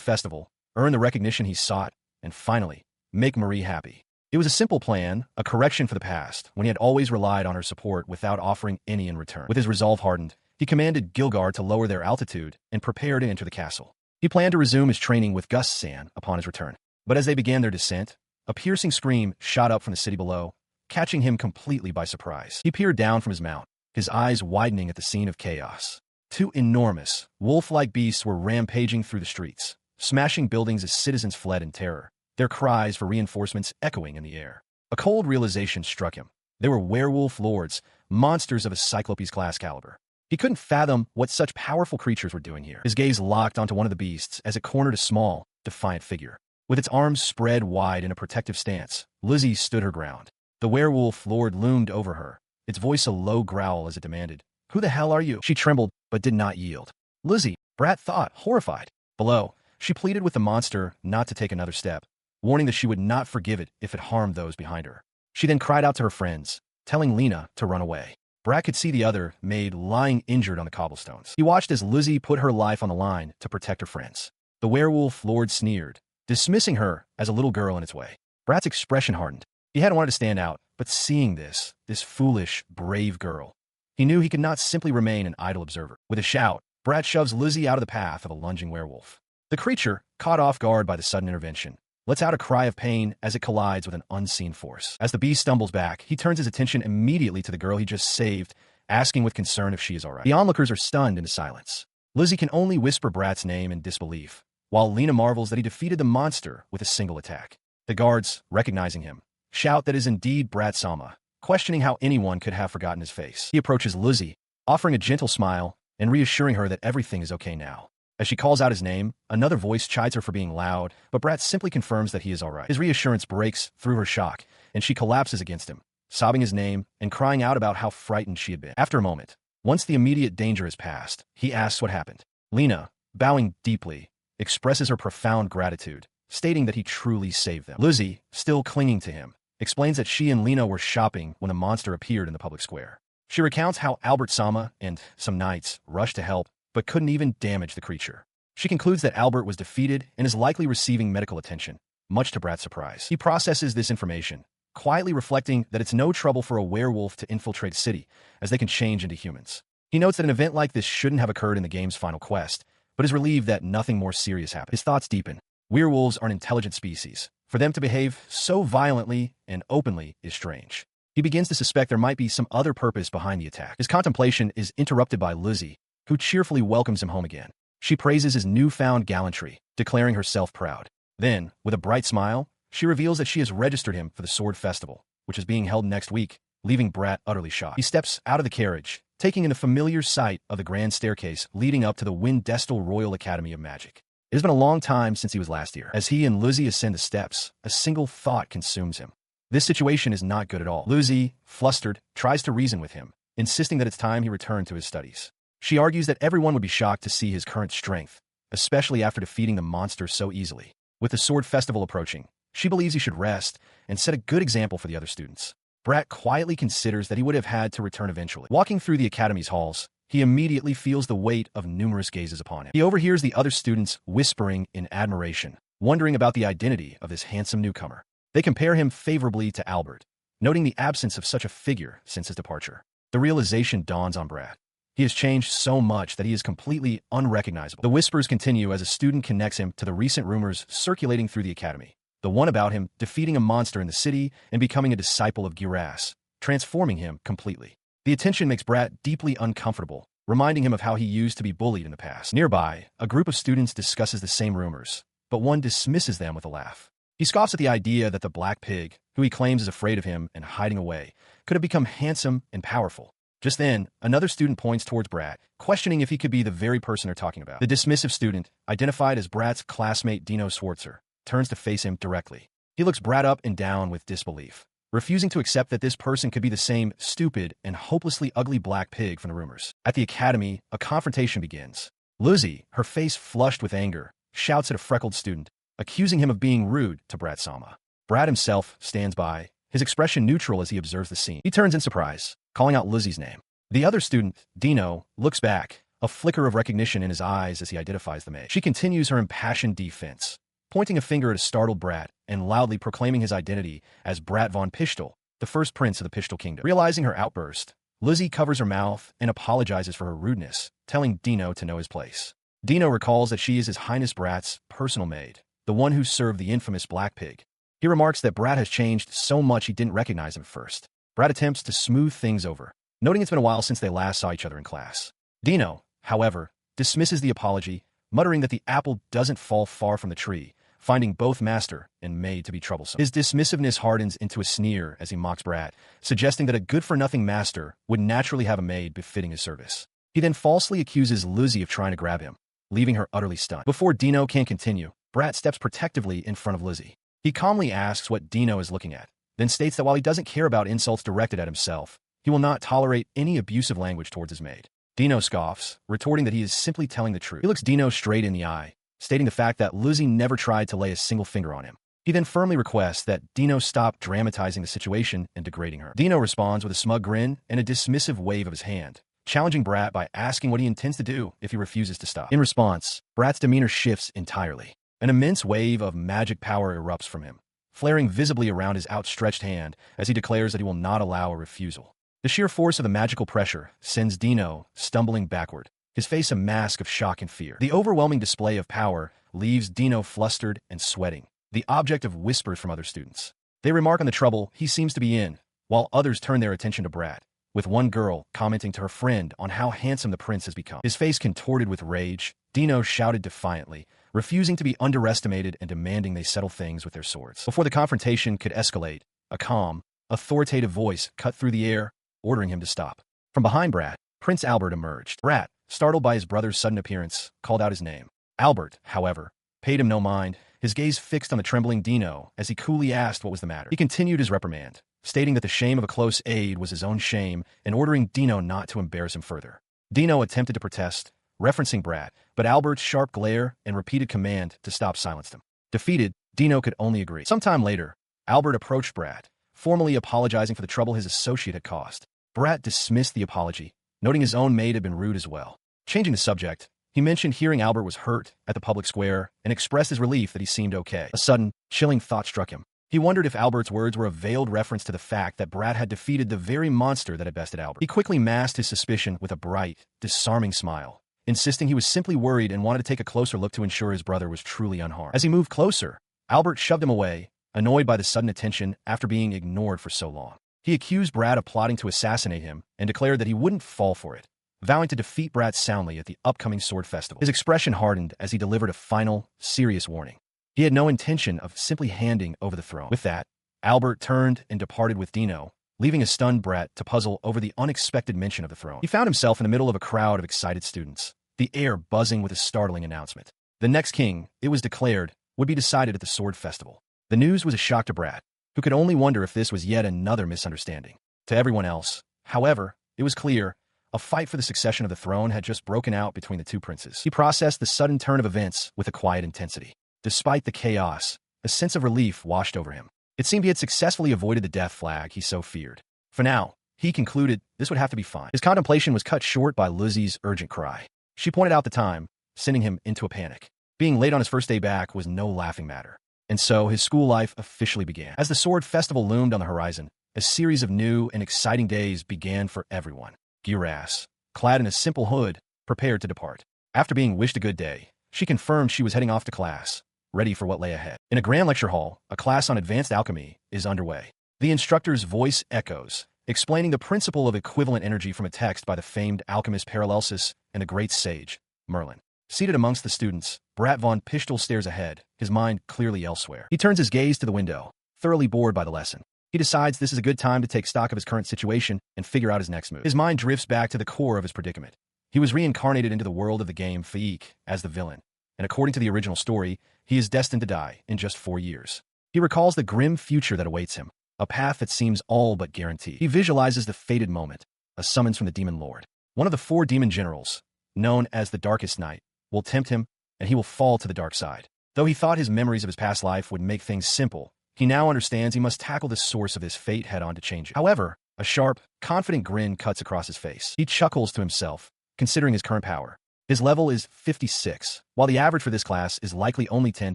festival, earn the recognition he sought, and finally, make Marie happy. It was a simple plan, a correction for the past, when he had always relied on her support without offering any in return. With his resolve hardened, he commanded Gilgard to lower their altitude and prepare to enter the castle. He planned to resume his training with Gus-san upon his return. But as they began their descent, a piercing scream shot up from the city below, catching him completely by surprise. He peered down from his mount, his eyes widening at the scene of chaos. Two enormous, wolf-like beasts were rampaging through the streets, smashing buildings as citizens fled in terror, their cries for reinforcements echoing in the air. A cold realization struck him. They were werewolf lords, monsters of a Cyclopes-class caliber. He couldn't fathom what such powerful creatures were doing here. His gaze locked onto one of the beasts as it cornered a small, defiant figure. With its arms spread wide in a protective stance, Lizzie stood her ground. The werewolf lord loomed over her, its voice a low growl as it demanded, "Who the hell are you?" She trembled, but did not yield. "Lizzie," Brat thought, horrified. Below, she pleaded with the monster not to take another step, warning that she would not forgive it if it harmed those behind her. She then cried out to her friends, telling Lena to run away. Brat could see the other maid lying injured on the cobblestones. He watched as Lizzie put her life on the line to protect her friends. The werewolf lord sneered, dismissing her as a little girl in its way. Brat's expression hardened. He hadn't wanted to stand out, but seeing this foolish, brave girl, he knew he could not simply remain an idle observer. With a shout, Brat shoves Lizzie out of the path of a lunging werewolf. The creature, caught off guard by the sudden intervention, lets out a cry of pain as it collides with an unseen force. As the beast stumbles back, he turns his attention immediately to the girl he just saved, asking with concern if she is all right. The onlookers are stunned into silence. Lizzie can only whisper Brat's name in disbelief, while Lena marvels that he defeated the monster with a single attack. The guards, recognizing him, shout that it is indeed Brat Sama, questioning how anyone could have forgotten his face. He approaches Lizzie, offering a gentle smile and reassuring her that everything is okay now. As she calls out his name, another voice chides her for being loud, but Brat simply confirms that he is all right. His reassurance breaks through her shock, and she collapses against him, sobbing his name and crying out about how frightened she had been. After a moment, once the immediate danger has passed, he asks what happened. Lena, bowing deeply, expresses her profound gratitude, stating that he truly saved them. Lizzie, still clinging to him, explains that she and Lena were shopping when the monster appeared in the public square. She recounts how Albert Sama and some knights rushed to help, but couldn't even damage the creature. She concludes that Albert was defeated and is likely receiving medical attention, much to Brat's surprise. He processes this information, quietly reflecting that it's no trouble for a werewolf to infiltrate a city, as they can change into humans. He notes that an event like this shouldn't have occurred in the game's final quest, but is relieved that nothing more serious happened. His thoughts deepen. Werewolves are an intelligent species. For them to behave so violently and openly is strange. He begins to suspect there might be some other purpose behind the attack. His contemplation is interrupted by Lizzie, who cheerfully welcomes him home again. She praises his newfound gallantry, declaring herself proud. Then, with a bright smile, she reveals that she has registered him for the Sword Festival, which is being held next week, leaving Brat utterly shocked. He steps out of the carriage, taking in a familiar sight of the grand staircase leading up to the Windestal Royal Academy of Magic. It has been a long time since he was last here. As he and Lizzie ascend the steps, a single thought consumes him. This situation is not good at all. Lizzie, flustered, tries to reason with him, insisting that it's time he returned to his studies. She argues that everyone would be shocked to see his current strength, especially after defeating the monster so easily. With the Sword Festival approaching, she believes he should rest and set a good example for the other students. Brat quietly considers that he would have had to return eventually. Walking through the academy's halls, he immediately feels the weight of numerous gazes upon him. He overhears the other students whispering in admiration, wondering about the identity of this handsome newcomer. They compare him favorably to Albert, noting the absence of such a figure since his departure. The realization dawns on Brat. He has changed so much that he is completely unrecognizable. The whispers continue as a student connects him to the recent rumors circulating through the academy. The one about him defeating a monster in the city and becoming a disciple of Giras, transforming him completely. The attention makes Brat deeply uncomfortable, reminding him of how he used to be bullied in the past. Nearby, a group of students discusses the same rumors, but one dismisses them with a laugh. He scoffs at the idea that the black pig, who he claims is afraid of him and hiding away, could have become handsome and powerful. Just then, another student points towards Brat, questioning if he could be the very person they're talking about. The dismissive student, identified as Brat's classmate Dino Schwarzer, turns to face him directly. He looks Brat up and down with disbelief, refusing to accept that this person could be the same stupid and hopelessly ugly black pig from the rumors. At the academy, a confrontation begins. Lizzie, her face flushed with anger, shouts at a freckled student, accusing him of being rude to Brat-sama. Brat himself stands by, his expression neutral as he observes the scene. He turns in surprise, calling out Lizzie's name. The other student, Dino, looks back, a flicker of recognition in his eyes as he identifies the maid. She continues her impassioned defense, pointing a finger at a startled Brat and loudly proclaiming his identity as Brat von Pistol, the first prince of the Pistol Kingdom. Realizing her outburst, Lizzie covers her mouth and apologizes for her rudeness, telling Dino to know his place. Dino recalls that she is His Highness Brat's personal maid, the one who served the infamous Black Pig. He remarks that Brat has changed so much he didn't recognize him at first. Brat attempts to smooth things over, noting it's been a while since they last saw each other in class. Dino, however, dismisses the apology, muttering that the apple doesn't fall far from the tree, finding both master and maid to be troublesome. His dismissiveness hardens into a sneer as he mocks Brat, suggesting that a good-for-nothing master would naturally have a maid befitting his service. He then falsely accuses Lizzie of trying to grab him, leaving her utterly stunned. Before Dino can continue, Brat steps protectively in front of Lizzie. He calmly asks what Dino is looking at, then states that while he doesn't care about insults directed at himself, he will not tolerate any abusive language towards his maid. Dino scoffs, retorting that he is simply telling the truth. He looks Dino straight in the eye, stating the fact that Lizzie never tried to lay a single finger on him. He then firmly requests that Dino stop dramatizing the situation and degrading her. Dino responds with a smug grin and a dismissive wave of his hand, challenging Brat by asking what he intends to do if he refuses to stop. In response, Brat's demeanor shifts entirely. An immense wave of magic power erupts from him, flaring visibly around his outstretched hand as he declares that he will not allow a refusal. The sheer force of the magical pressure sends Dino stumbling backward, his face a mask of shock and fear. The overwhelming display of power leaves Dino flustered and sweating, the object of whispers from other students. They remark on the trouble he seems to be in, while others turn their attention to Brat, with one girl commenting to her friend on how handsome the prince has become. His face contorted with rage, Dino shouted defiantly, refusing to be underestimated and demanding they settle things with their swords. Before the confrontation could escalate, a calm, authoritative voice cut through the air, ordering him to stop. From behind Brat, Prince Albert emerged. Brat, startled by his brother's sudden appearance, called out his name. Albert, however, paid him no mind, his gaze fixed on the trembling Dino as he coolly asked what was the matter. He continued his reprimand, stating that the shame of a close aid was his own shame and ordering Dino not to embarrass him further. Dino attempted to protest, referencing Brat, but Albert's sharp glare and repeated command to stop silenced him. Defeated, Dino could only agree. Sometime later, Albert approached Brat, formally apologizing for the trouble his associate had caused. Brat dismissed the apology, noting his own maid had been rude as well. Changing the subject, he mentioned hearing Albert was hurt at the public square and expressed his relief that he seemed okay. A sudden, chilling thought struck him. He wondered if Albert's words were a veiled reference to the fact that Brat had defeated the very monster that had bested Albert. He quickly masked his suspicion with a bright, disarming smile, insisting he was simply worried and wanted to take a closer look to ensure his brother was truly unharmed. As he moved closer, Albert shoved him away, annoyed by the sudden attention after being ignored for so long. He accused Brat of plotting to assassinate him and declared that he wouldn't fall for it, vowing to defeat Brat soundly at the upcoming sword festival. His expression hardened as he delivered a final, serious warning. He had no intention of simply handing over the throne. With that, Albert turned and departed with Dino, leaving a stunned Brat to puzzle over the unexpected mention of the throne. He found himself in the middle of a crowd of excited students, the air buzzing with a startling announcement. The next king, it was declared, would be decided at the sword festival. The news was a shock to Brat, who could only wonder if this was yet another misunderstanding. To everyone else, however, it was clear a fight for the succession of the throne had just broken out between the two princes. He processed the sudden turn of events with a quiet intensity. Despite the chaos, a sense of relief washed over him. It seemed he had successfully avoided the death flag he so feared. For now, he concluded this would have to be fine. His contemplation was cut short by Lizzie's urgent cry. She pointed out the time, sending him into a panic. Being late on his first day back was no laughing matter. And so his school life officially began. As the sword festival loomed on the horizon, a series of new and exciting days began for everyone. Giras, clad in a simple hood, prepared to depart. After being wished a good day, she confirmed she was heading off to class, ready for what lay ahead. In a grand lecture hall, a class on advanced alchemy is underway. The instructor's voice echoes, explaining the principle of equivalent energy from a text by the famed alchemist Paracelsus and the great sage, Merlin. Seated amongst the students, Brat von Pistol stares ahead, his mind clearly elsewhere. He turns his gaze to the window, thoroughly bored by the lesson. He decides this is a good time to take stock of his current situation and figure out his next move. His mind drifts back to the core of his predicament. He was reincarnated into the world of the game Faik as the villain, and according to the original story, he is destined to die in just 4 years. He recalls the grim future that awaits him, a path that seems all but guaranteed. He visualizes the fated moment, a summons from the Demon Lord. One of the 4 demon generals, known as the Darkest Night, will tempt him and he will fall to the dark side. Though he thought his memories of his past life would make things simple, he now understands he must tackle the source of his fate head-on to change it. However, a sharp, confident grin cuts across his face. He chuckles to himself, considering his current power. His level is 56, while the average for this class is likely only 10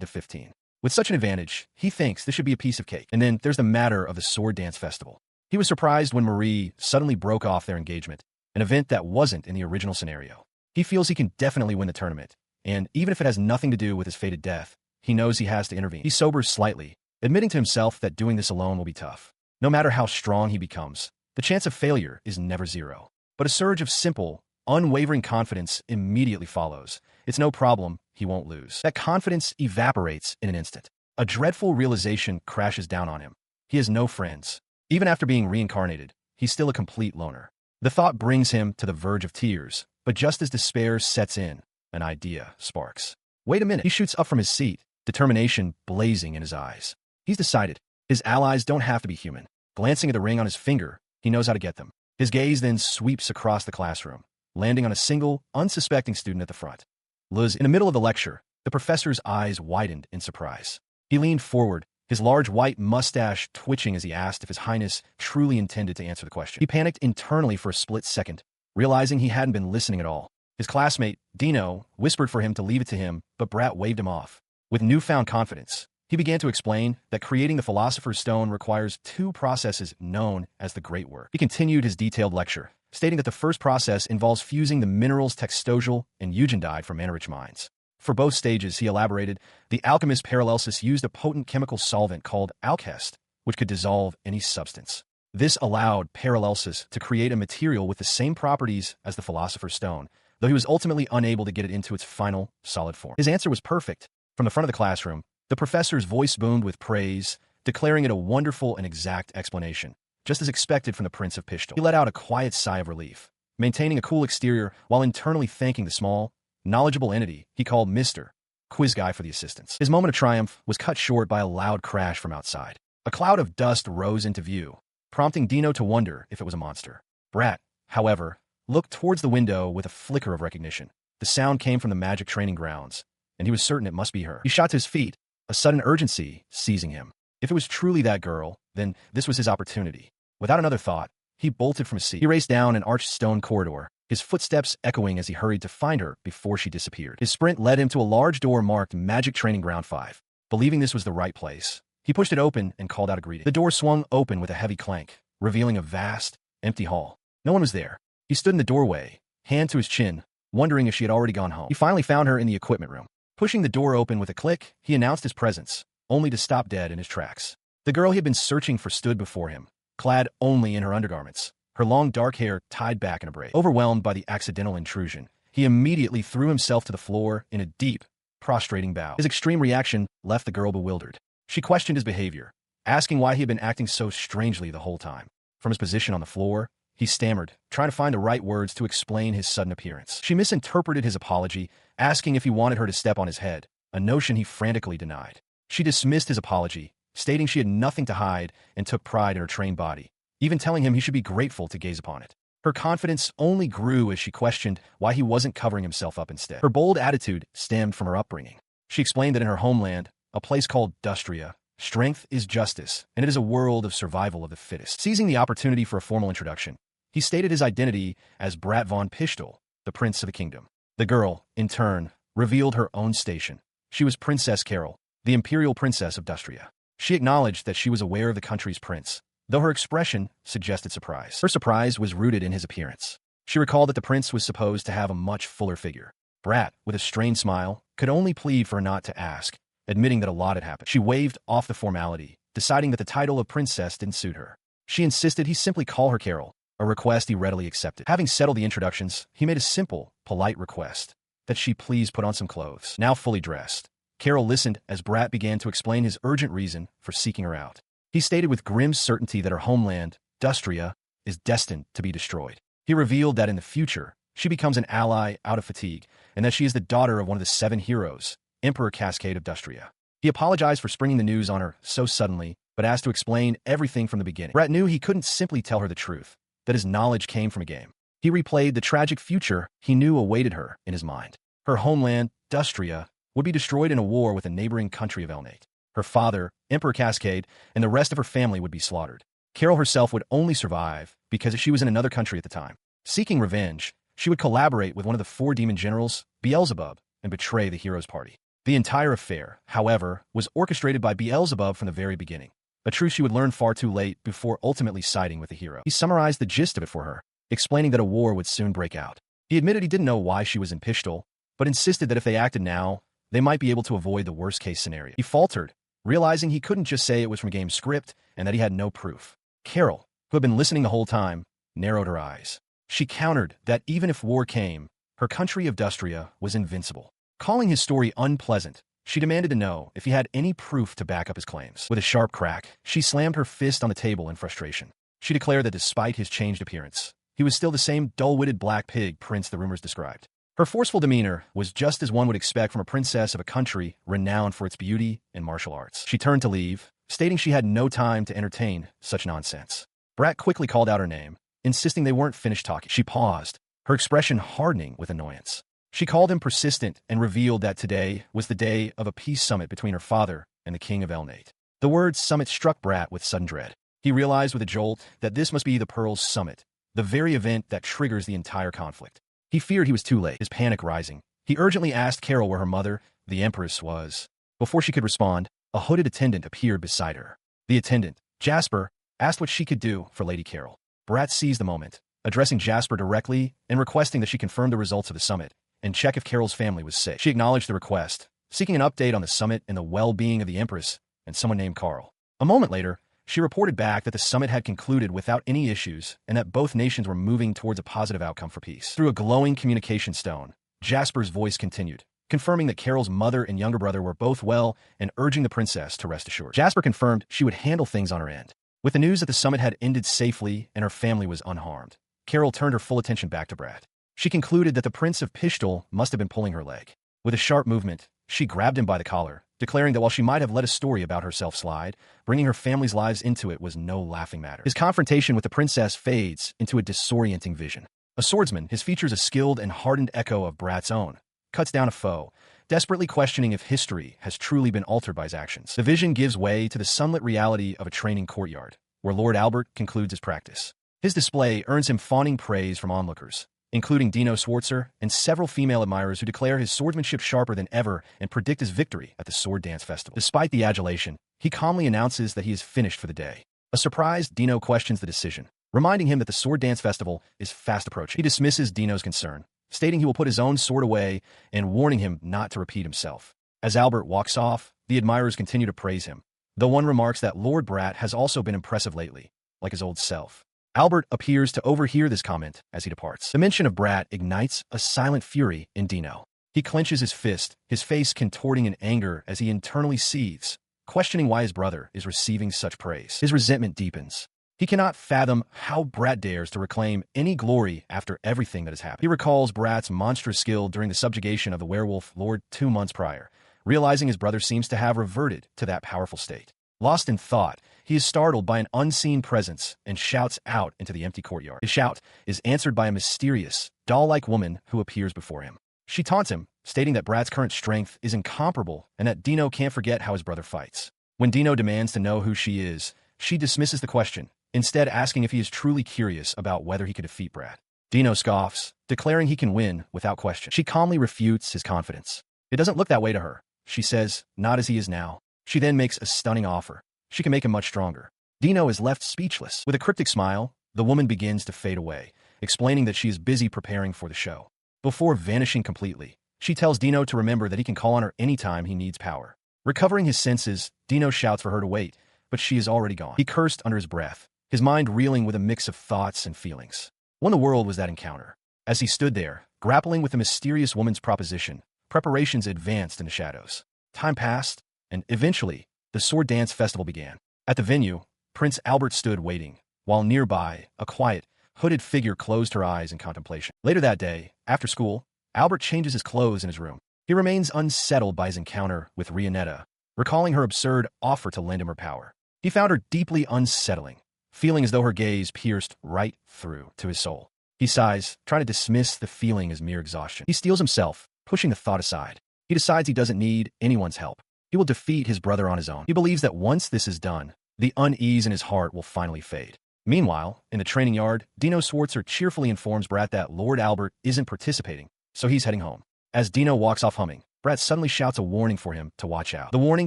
to 15. With such an advantage, he thinks this should be a piece of cake. And then there's the matter of the Sword Dance Festival. He was surprised when Marie suddenly broke off their engagement, an event that wasn't in the original scenario. He feels he can definitely win the tournament, and even if it has nothing to do with his fated death, he knows he has to intervene. He sobers slightly, admitting to himself that doing this alone will be tough. No matter how strong he becomes, the chance of failure is never zero. But a surge of simple, unwavering confidence immediately follows. It's no problem, he won't lose. That confidence evaporates in an instant. A dreadful realization crashes down on him. He has no friends. Even after being reincarnated, he's still a complete loner. The thought brings him to the verge of tears, but just as despair sets in, an idea sparks. Wait a minute. He shoots up from his seat, determination blazing in his eyes. He's decided. His allies don't have to be human. Glancing at the ring on his finger, he knows how to get them. His gaze then sweeps across the classroom, landing on a single, unsuspecting student at the front. Luz, in the middle of the lecture, the professor's eyes widened in surprise. He leaned forward, his large white mustache twitching as he asked if His Highness truly intended to answer the question. He panicked internally for a split second, realizing he hadn't been listening at all. His classmate, Dino, whispered for him to leave it to him, but Brat waved him off. With newfound confidence, he began to explain that creating the Philosopher's Stone requires two processes known as the Great Work. He continued his detailed lecture, stating that the first process involves fusing the minerals textosol and eugenidide from mana-rich mines. For both stages, he elaborated, the alchemist Paracelsus used a potent chemical solvent called alkest, which could dissolve any substance. This allowed Paracelsus to create a material with the same properties as the Philosopher's Stone, though he was ultimately unable to get it into its final, solid form. His answer was perfect. From the front of the classroom, the professor's voice boomed with praise, declaring it a wonderful and exact explanation, just as expected from the Prince of Pishtal. He let out a quiet sigh of relief, maintaining a cool exterior while internally thanking the small, knowledgeable entity he called Mr. Quiz Guy for the assistance. His moment of triumph was cut short by a loud crash from outside. A cloud of dust rose into view, prompting Dino to wonder if it was a monster. Brat, however, looked towards the window with a flicker of recognition. The sound came from the magic training grounds, and he was certain it must be her. He shot to his feet, a sudden urgency seizing him. If it was truly that girl, then this was his opportunity. Without another thought, he bolted from his seat. He raced down an arched stone corridor, his footsteps echoing as he hurried to find her before she disappeared. His sprint led him to a large door marked Magic Training Ground 5. Believing this was the right place, he pushed it open and called out a greeting. The door swung open with a heavy clank, revealing a vast, empty hall. No one was there. He stood in the doorway, hand to his chin, wondering if she had already gone home. He finally found her in the equipment room. Pushing the door open with a click, he announced his presence, only to stop dead in his tracks. The girl he had been searching for stood before him, clad only in her undergarments, her long dark hair tied back in a braid. Overwhelmed by the accidental intrusion, he immediately threw himself to the floor in a deep, prostrating bow. His extreme reaction left the girl bewildered. She questioned his behavior, asking why he had been acting so strangely the whole time. From his position on the floor, he stammered, trying to find the right words to explain his sudden appearance. She misinterpreted his apology, asking if he wanted her to step on his head, a notion he frantically denied. She dismissed his apology, stating she had nothing to hide and took pride in her trained body, even telling him he should be grateful to gaze upon it. Her confidence only grew as she questioned why he wasn't covering himself up instead. Her bold attitude stemmed from her upbringing. She explained that in her homeland, a place called Dustria, strength is justice, and it is a world of survival of the fittest. Seizing the opportunity for a formal introduction, he stated his identity as Brat von Pishtal, the Prince of the Kingdom. The girl, in turn, revealed her own station. She was Princess Carol, the Imperial Princess of Dustria. She acknowledged that she was aware of the country's prince, though her expression suggested surprise. Her surprise was rooted in his appearance. She recalled that the prince was supposed to have a much fuller figure. Brat, with a strained smile, could only plead for her not to ask, admitting that a lot had happened. She waved off the formality, deciding that the title of princess didn't suit her. She insisted he simply call her Carol, a request he readily accepted. Having settled the introductions, he made a simple, polite request, that she please put on some clothes. Now fully dressed, Carol listened as Brat began to explain his urgent reason for seeking her out. He stated with grim certainty that her homeland, Dustria, is destined to be destroyed. He revealed that in the future, she becomes an ally out of fatigue, and that she is the daughter of one of the 7 heroes, Emperor Cascade of Dustria. He apologized for springing the news on her so suddenly, but asked to explain everything from the beginning. Brat knew he couldn't simply tell her the truth, that his knowledge came from a game. He replayed the tragic future he knew awaited her in his mind. Her homeland, Dustria, would be destroyed in a war with a neighboring country of Elnate. Her father, Emperor Cascade, and the rest of her family would be slaughtered. Carol herself would only survive because she was in another country at the time. Seeking revenge, she would collaborate with one of the 4 demon generals, Beelzebub, and betray the hero's party. The entire affair, however, was orchestrated by Beelzebub from the very beginning, a truth she would learn far too late before ultimately siding with the hero. He summarized the gist of it for her, explaining that a war would soon break out. He admitted he didn't know why she was in Pishtal, but insisted that if they acted now, they might be able to avoid the worst-case scenario. He faltered, realizing he couldn't just say it was from game script and that he had no proof. Carol, who had been listening the whole time, narrowed her eyes. She countered that even if war came, her country of Dustria was invincible. Calling his story unpleasant, she demanded to know if he had any proof to back up his claims. With a sharp crack, she slammed her fist on the table in frustration. She declared that despite his changed appearance, he was still the same dull-witted black pig prince the rumors described. Her forceful demeanor was just as one would expect from a princess of a country renowned for its beauty and martial arts. She turned to leave, stating she had no time to entertain such nonsense. Brat quickly called out her name, insisting they weren't finished talking. She paused, her expression hardening with annoyance. She called him persistent and revealed that today was the day of a peace summit between her father and the king of Elnate. The word summit struck Brat with sudden dread. He realized with a jolt that this must be the Pearl's summit, the very event that triggers the entire conflict. He feared he was too late, his panic rising. He urgently asked Carol where her mother, the Empress, was. Before she could respond, a hooded attendant appeared beside her. The attendant, Jasper, asked what she could do for Lady Carol. Brat seized the moment, addressing Jasper directly and requesting that she confirm the results of the summit and check if Carol's family was safe. She acknowledged the request, seeking an update on the summit and the well-being of the Empress and someone named Carl. A moment later, she reported back that the summit had concluded without any issues and that both nations were moving towards a positive outcome for peace. Through a glowing communication stone, Jasper's voice continued, confirming that Carol's mother and younger brother were both well and urging the princess to rest assured. Jasper confirmed she would handle things on her end. With the news that the summit had ended safely and her family was unharmed, Carol turned her full attention back to Brat. She concluded that the Prince of Pishtal must have been pulling her leg. With a sharp movement, she grabbed him by the collar, declaring that while she might have let a story about herself slide, bringing her family's lives into it was no laughing matter. His confrontation with the princess fades into a disorienting vision. A swordsman, his features a skilled and hardened echo of Brat's own, cuts down a foe, desperately questioning if history has truly been altered by his actions. The vision gives way to the sunlit reality of a training courtyard, where Lord Albert concludes his practice. His display earns him fawning praise from onlookers, including Dino Swartzer and several female admirers who declare his swordsmanship sharper than ever and predict his victory at the Sword Dance Festival. Despite the adulation, he calmly announces that he is finished for the day. A surprised Dino questions the decision, reminding him that the Sword Dance Festival is fast approaching. He dismisses Dino's concern, stating he will put his own sword away and warning him not to repeat himself. As Albert walks off, the admirers continue to praise him, though one remarks that Lord Brat has also been impressive lately, like his old self. Albert appears to overhear this comment as he departs. The mention of Brat ignites a silent fury in Dino. He clenches his fist, his face contorting in anger as he internally seethes, questioning why his brother is receiving such praise. His resentment deepens. He cannot fathom how Brat dares to reclaim any glory after everything that has happened. He recalls Brat's monstrous skill during the subjugation of the werewolf lord 2 months prior, realizing his brother seems to have reverted to that powerful state. Lost in thought, he is startled by an unseen presence and shouts out into the empty courtyard. His shout is answered by a mysterious, doll-like woman who appears before him. She taunts him, stating that Brat's current strength is incomparable and that Dino can't forget how his brother fights. When Dino demands to know who she is, she dismisses the question, instead asking if he is truly curious about whether he could defeat Brat. Dino scoffs, declaring he can win without question. She calmly refutes his confidence. It doesn't look that way to her. She says, not as he is now. She then makes a stunning offer. She can make him much stronger. Dino is left speechless. With a cryptic smile, the woman begins to fade away, explaining that she is busy preparing for the show. Before vanishing completely, she tells Dino to remember that he can call on her anytime he needs power. Recovering his senses, Dino shouts for her to wait, but she is already gone. He cursed under his breath, his mind reeling with a mix of thoughts and feelings. What in the world was that encounter? As he stood there, grappling with the mysterious woman's proposition, preparations advanced in the shadows. Time passed, and eventually, the Sword Dance Festival began. At the venue, Prince Albert stood waiting, while nearby, a quiet, hooded figure closed her eyes in contemplation. Later that day, after school, Albert changes his clothes in his room. He remains unsettled by his encounter with Rionetta, recalling her absurd offer to lend him her power. He found her deeply unsettling, feeling as though her gaze pierced right through to his soul. He sighs, trying to dismiss the feeling as mere exhaustion. He steels himself, pushing the thought aside. He decides he doesn't need anyone's help. He will defeat his brother on his own. He believes that once this is done, the unease in his heart will finally fade. Meanwhile, in the training yard, Dino Schwarzer cheerfully informs Brat that Lord Albert isn't participating, so he's heading home. As Dino walks off humming, Brat suddenly shouts a warning for him to watch out. The warning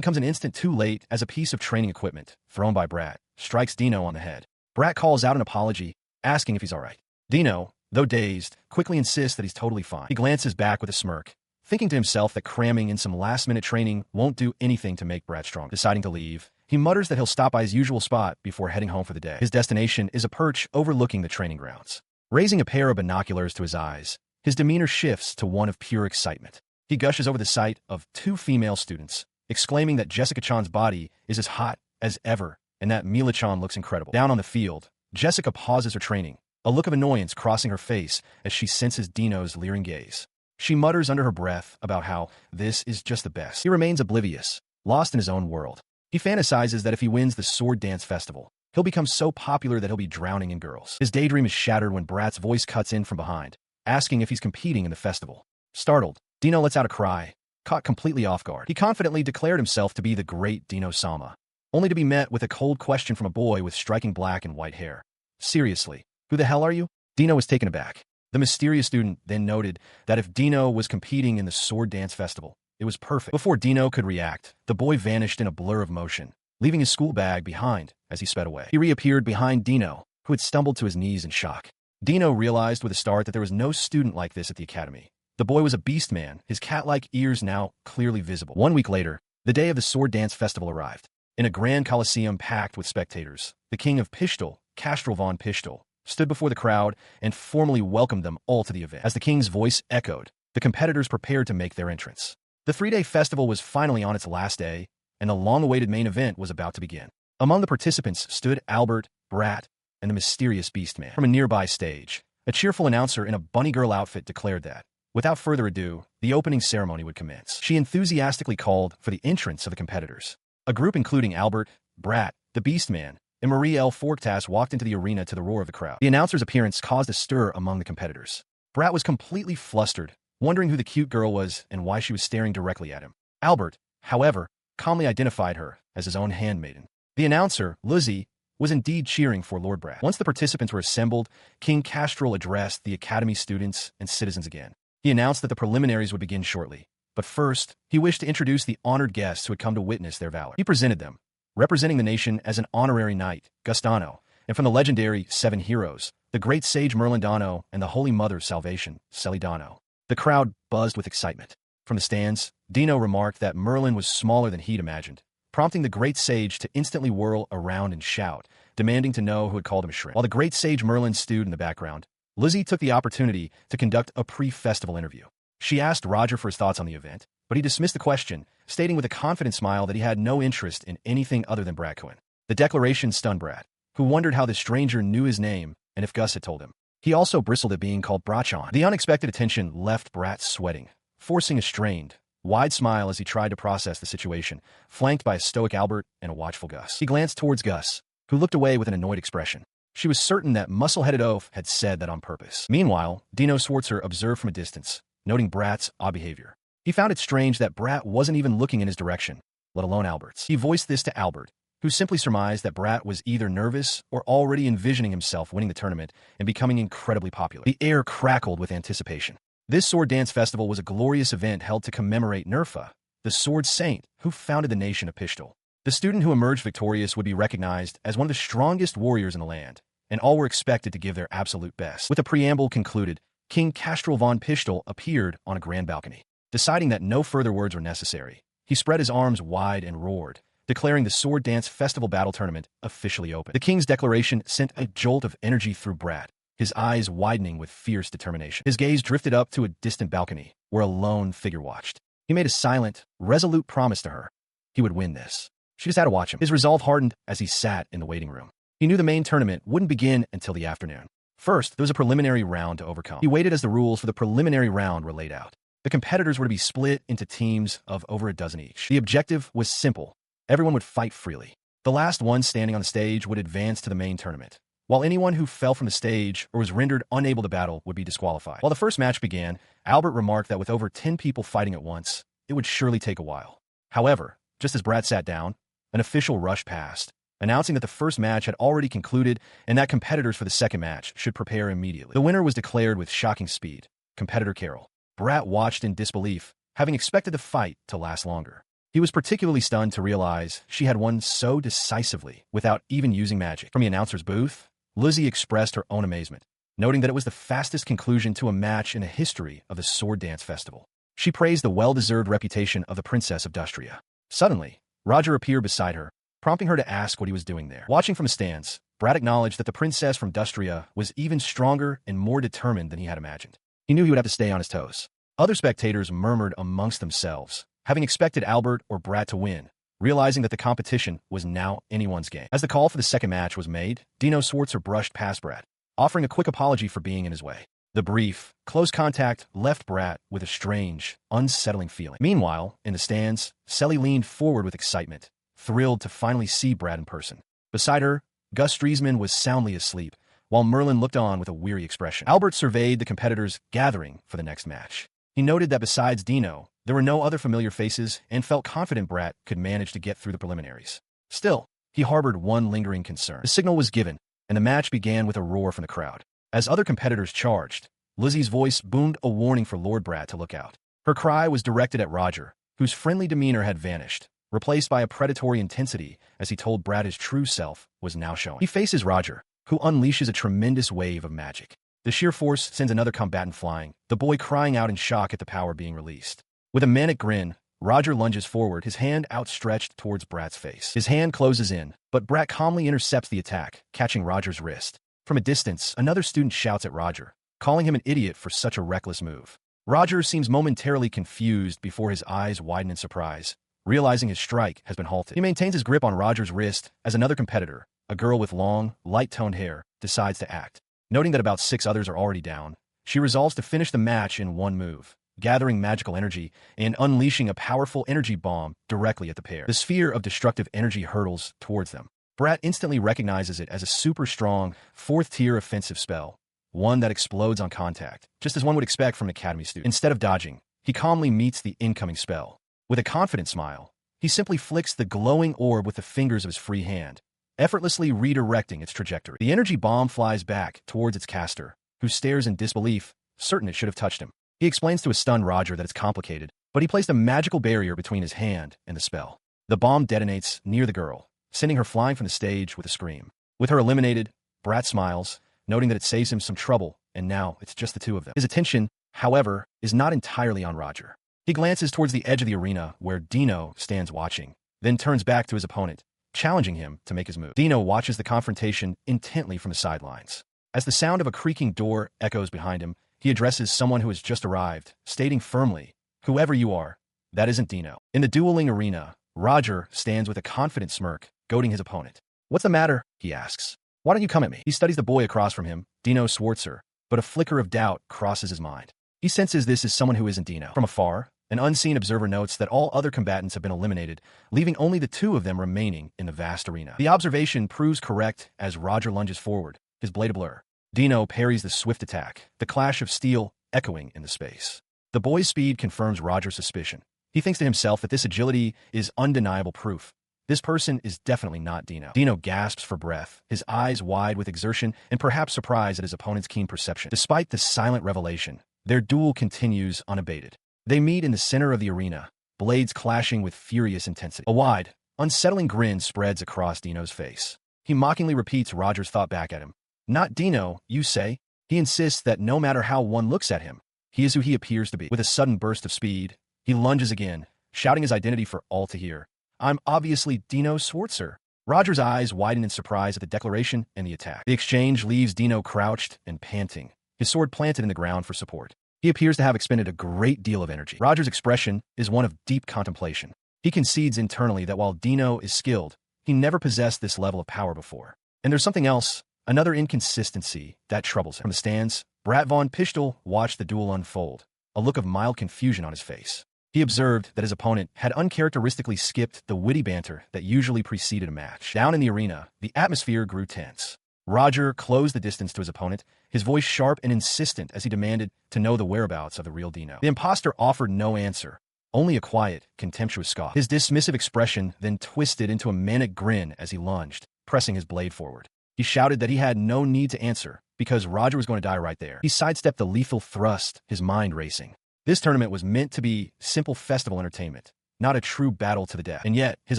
comes an instant too late as a piece of training equipment, thrown by Brat, strikes Dino on the head. Brat calls out an apology, asking if he's alright. Dino, though dazed, quickly insists that he's totally fine. He glances back with a smirk, thinking to himself that cramming in some last-minute training won't do anything to make Brat strong. Deciding to leave, he mutters that he'll stop by his usual spot before heading home for the day. His destination is a perch overlooking the training grounds. Raising a pair of binoculars to his eyes, his demeanor shifts to one of pure excitement. He gushes over the sight of 2 female students, exclaiming that Jessica-chan's body is as hot as ever and that Mila-chan looks incredible. Down on the field, Jessica pauses her training, a look of annoyance crossing her face as she senses Dino's leering gaze. She mutters under her breath about how this is just the best. He remains oblivious, lost in his own world. He fantasizes that if he wins the Sword Dance Festival, he'll become so popular that he'll be drowning in girls. His daydream is shattered when Brat's voice cuts in from behind, asking if he's competing in the festival. Startled, Dino lets out a cry, caught completely off guard. He confidently declared himself to be the great Dino-sama, only to be met with a cold question from a boy with striking black and white hair. Seriously, who the hell are you? Dino was taken aback. The mysterious student then noted that if Dino was competing in the Sword Dance Festival, it was perfect. Before Dino could react, the boy vanished in a blur of motion, leaving his school bag behind as he sped away. He reappeared behind Dino, who had stumbled to his knees in shock. Dino realized with a start that there was no student like this at the academy. The boy was a beast man, his cat-like ears now clearly visible. 1 week later, the day of the Sword Dance Festival arrived. In a grand coliseum packed with spectators, the king of Pishtel, Castrol von Pishtel, stood before the crowd and formally welcomed them all to the event. As the king's voice echoed, the competitors prepared to make their entrance. The 3-day festival was finally on its last day, and the long-awaited main event was about to begin. Among the participants stood Albert, Brat, and the mysterious Beastman. From a nearby stage, a cheerful announcer in a bunny girl outfit declared that, without further ado, the opening ceremony would commence. She enthusiastically called for the entrance of the competitors. A group including Albert, Brat, the Beastman, and Marie L. Forktas walked into the arena to the roar of the crowd. The announcer's appearance caused a stir among the competitors. Brat was completely flustered, wondering who the cute girl was and why she was staring directly at him. Albert, however, calmly identified her as his own handmaiden. The announcer, Lizzie, was indeed cheering for Lord Brat. Once the participants were assembled, King Castrol addressed the academy students and citizens again. He announced that the preliminaries would begin shortly, but first, he wished to introduce the honored guests who had come to witness their valor. He presented them, representing the nation as an honorary knight, Gustano, and from the legendary 7 heroes, the great sage Merlin Dano and the Holy Mother of Salvation, Celidano. The crowd buzzed with excitement. From the stands, Dino remarked that Merlin was smaller than he'd imagined, prompting the great sage to instantly whirl around and shout, demanding to know who had called him a shrimp. While the great sage Merlin stewed in the background, Lizzie took the opportunity to conduct a pre-festival interview. She asked Roger for his thoughts on the event, but he dismissed the question, stating with a confident smile that he had no interest in anything other than Brat Cohen. The declaration stunned Brat, who wondered how the stranger knew his name and if Gus had told him. He also bristled at being called Brachon. The unexpected attention left Brat sweating, forcing a strained, wide smile as he tried to process the situation, flanked by a stoic Albert and a watchful Gus. He glanced towards Gus, who looked away with an annoyed expression. She was certain that muscle-headed oaf had said that on purpose. Meanwhile, Dino Schwarzer observed from a distance, noting Brat's odd behavior. He found it strange that Brat wasn't even looking in his direction, let alone Albert's. He voiced this to Albert, who simply surmised that Brat was either nervous or already envisioning himself winning the tournament and becoming incredibly popular. The air crackled with anticipation. This Sword Dance Festival was a glorious event held to commemorate Nerfa, the Sword Saint who founded the nation of Pishtel. The student who emerged victorious would be recognized as one of the strongest warriors in the land, and all were expected to give their absolute best. With the preamble concluded, King Castrol von Pishtel appeared on a grand balcony. Deciding that no further words were necessary, he spread his arms wide and roared, declaring the Sword Dance Festival Battle Tournament officially open. The king's declaration sent a jolt of energy through Brat, his eyes widening with fierce determination. His gaze drifted up to a distant balcony, where a lone figure watched. He made a silent, resolute promise to her. He would win this. She just had to watch him. His resolve hardened as he sat in the waiting room. He knew the main tournament wouldn't begin until the afternoon. First, there was a preliminary round to overcome. He waited as the rules for the preliminary round were laid out. The competitors were to be split into teams of over a dozen each. The objective was simple. Everyone would fight freely. The last one standing on the stage would advance to the main tournament, while anyone who fell from the stage or was rendered unable to battle would be disqualified. While the first match began, Albert remarked that with over 10 people fighting at once, it would surely take a while. However, just as Brat sat down, an official rushed past, announcing that the first match had already concluded and that competitors for the second match should prepare immediately. The winner was declared with shocking speed, competitor Carol. Brat watched in disbelief, having expected the fight to last longer. He was particularly stunned to realize she had won so decisively without even using magic. From the announcer's booth, Lizzie expressed her own amazement, noting that it was the fastest conclusion to a match in the history of the Sword Dance Festival. She praised the well-deserved reputation of the Princess of Dustria. Suddenly, Roger appeared beside her, prompting her to ask what he was doing there. Watching from a stance, Brat acknowledged that the princess from Dustria was even stronger and more determined than he had imagined. He knew he would have to stay on his toes. Other spectators murmured amongst themselves, having expected Albert or Brat to win, realizing that the competition was now anyone's game. As the call for the second match was made, Dino Schwarzer brushed past Brat, offering a quick apology for being in his way. The brief, close contact left Brat with a strange, unsettling feeling. Meanwhile, in the stands, Selly leaned forward with excitement, thrilled to finally see Brat in person. Beside her, Gus Striesman was soundly asleep, while Merlin looked on with a weary expression. Albert surveyed the competitors gathering for the next match. He noted that besides Dino, there were no other familiar faces and felt confident Brat could manage to get through the preliminaries. Still, he harbored one lingering concern. The signal was given, and the match began with a roar from the crowd. As other competitors charged, Lizzie's voice boomed a warning for Lord Brat to look out. Her cry was directed at Roger, whose friendly demeanor had vanished, replaced by a predatory intensity as he told Brat his true self was now showing. He faces Roger, who unleashes a tremendous wave of magic. The sheer force sends another combatant flying, the boy crying out in shock at the power being released. With a manic grin, Roger lunges forward, his hand outstretched towards Brat's face. His hand closes in, but Brat calmly intercepts the attack, catching Roger's wrist. From a distance, another student shouts at Roger, calling him an idiot for such a reckless move. Roger seems momentarily confused before his eyes widen in surprise, realizing his strike has been halted. He maintains his grip on Roger's wrist as another competitor, a girl with long, light-toned hair, decides to act. Noting that about 6 others are already down, she resolves to finish the match in one move, gathering magical energy and unleashing a powerful energy bomb directly at the pair. The sphere of destructive energy hurtles towards them. Brat instantly recognizes it as a super strong, 4th-tier offensive spell, one that explodes on contact, just as one would expect from an academy student. Instead of dodging, he calmly meets the incoming spell. With a confident smile, he simply flicks the glowing orb with the fingers of his free hand, effortlessly redirecting its trajectory. The energy bomb flies back towards its caster, who stares in disbelief, certain it should have touched him. He explains to a stunned Roger that it's complicated, but he placed a magical barrier between his hand and the spell. The bomb detonates near the girl, sending her flying from the stage with a scream. With her eliminated, Brat smiles, noting that it saves him some trouble, and now it's just the two of them. His attention, however, is not entirely on Roger. He glances towards the edge of the arena where Dino stands watching, then turns back to his opponent, challenging him to make his move. Dino watches the confrontation intently from the sidelines. As the sound of a creaking door echoes behind him, he addresses someone who has just arrived, stating firmly, "Whoever you are, that isn't Dino." In the dueling arena, Roger stands with a confident smirk, goading his opponent. "What's the matter?" he asks. "Why don't you come at me?" He studies the boy across from him, Dino Schwarzer, but a flicker of doubt crosses his mind. He senses this is someone who isn't Dino. From afar, an unseen observer notes that all other combatants have been eliminated, leaving only the 2 of them remaining in the vast arena. The observation proves correct as Roger lunges forward, his blade a blur. Dino parries the swift attack, the clash of steel echoing in the space. The boy's speed confirms Roger's suspicion. He thinks to himself that this agility is undeniable proof. This person is definitely not Dino. Dino gasps for breath, his eyes wide with exertion and perhaps surprise at his opponent's keen perception. Despite this silent revelation, their duel continues unabated. They meet in the center of the arena, blades clashing with furious intensity. A wide, unsettling grin spreads across Dino's face. He mockingly repeats Roger's thought back at him. "Not Dino, you say?" He insists that no matter how one looks at him, he is who he appears to be. With a sudden burst of speed, he lunges again, shouting his identity for all to hear. "I'm obviously Dino Schwarzer." Roger's eyes widen in surprise at the declaration and the attack. The exchange leaves Dino crouched and panting, his sword planted in the ground for support. He appears to have expended a great deal of energy. Roger's expression is one of deep contemplation. He concedes internally that while Dino is skilled, he never possessed this level of power before. And there's something else, another inconsistency, that troubles him. From the stands, Brat von Pistol watched the duel unfold, a look of mild confusion on his face. He observed that his opponent had uncharacteristically skipped the witty banter that usually preceded a match. Down in the arena, the atmosphere grew tense. Roger closed the distance to his opponent, his voice sharp and insistent as he demanded to know the whereabouts of the real Dino. The imposter offered no answer, only a quiet, contemptuous scoff. His dismissive expression then twisted into a manic grin as he lunged, pressing his blade forward. He shouted that he had no need to answer, because Roger was going to die right there. He sidestepped the lethal thrust, his mind racing. This tournament was meant to be simple festival entertainment, not a true battle to the death. And yet, his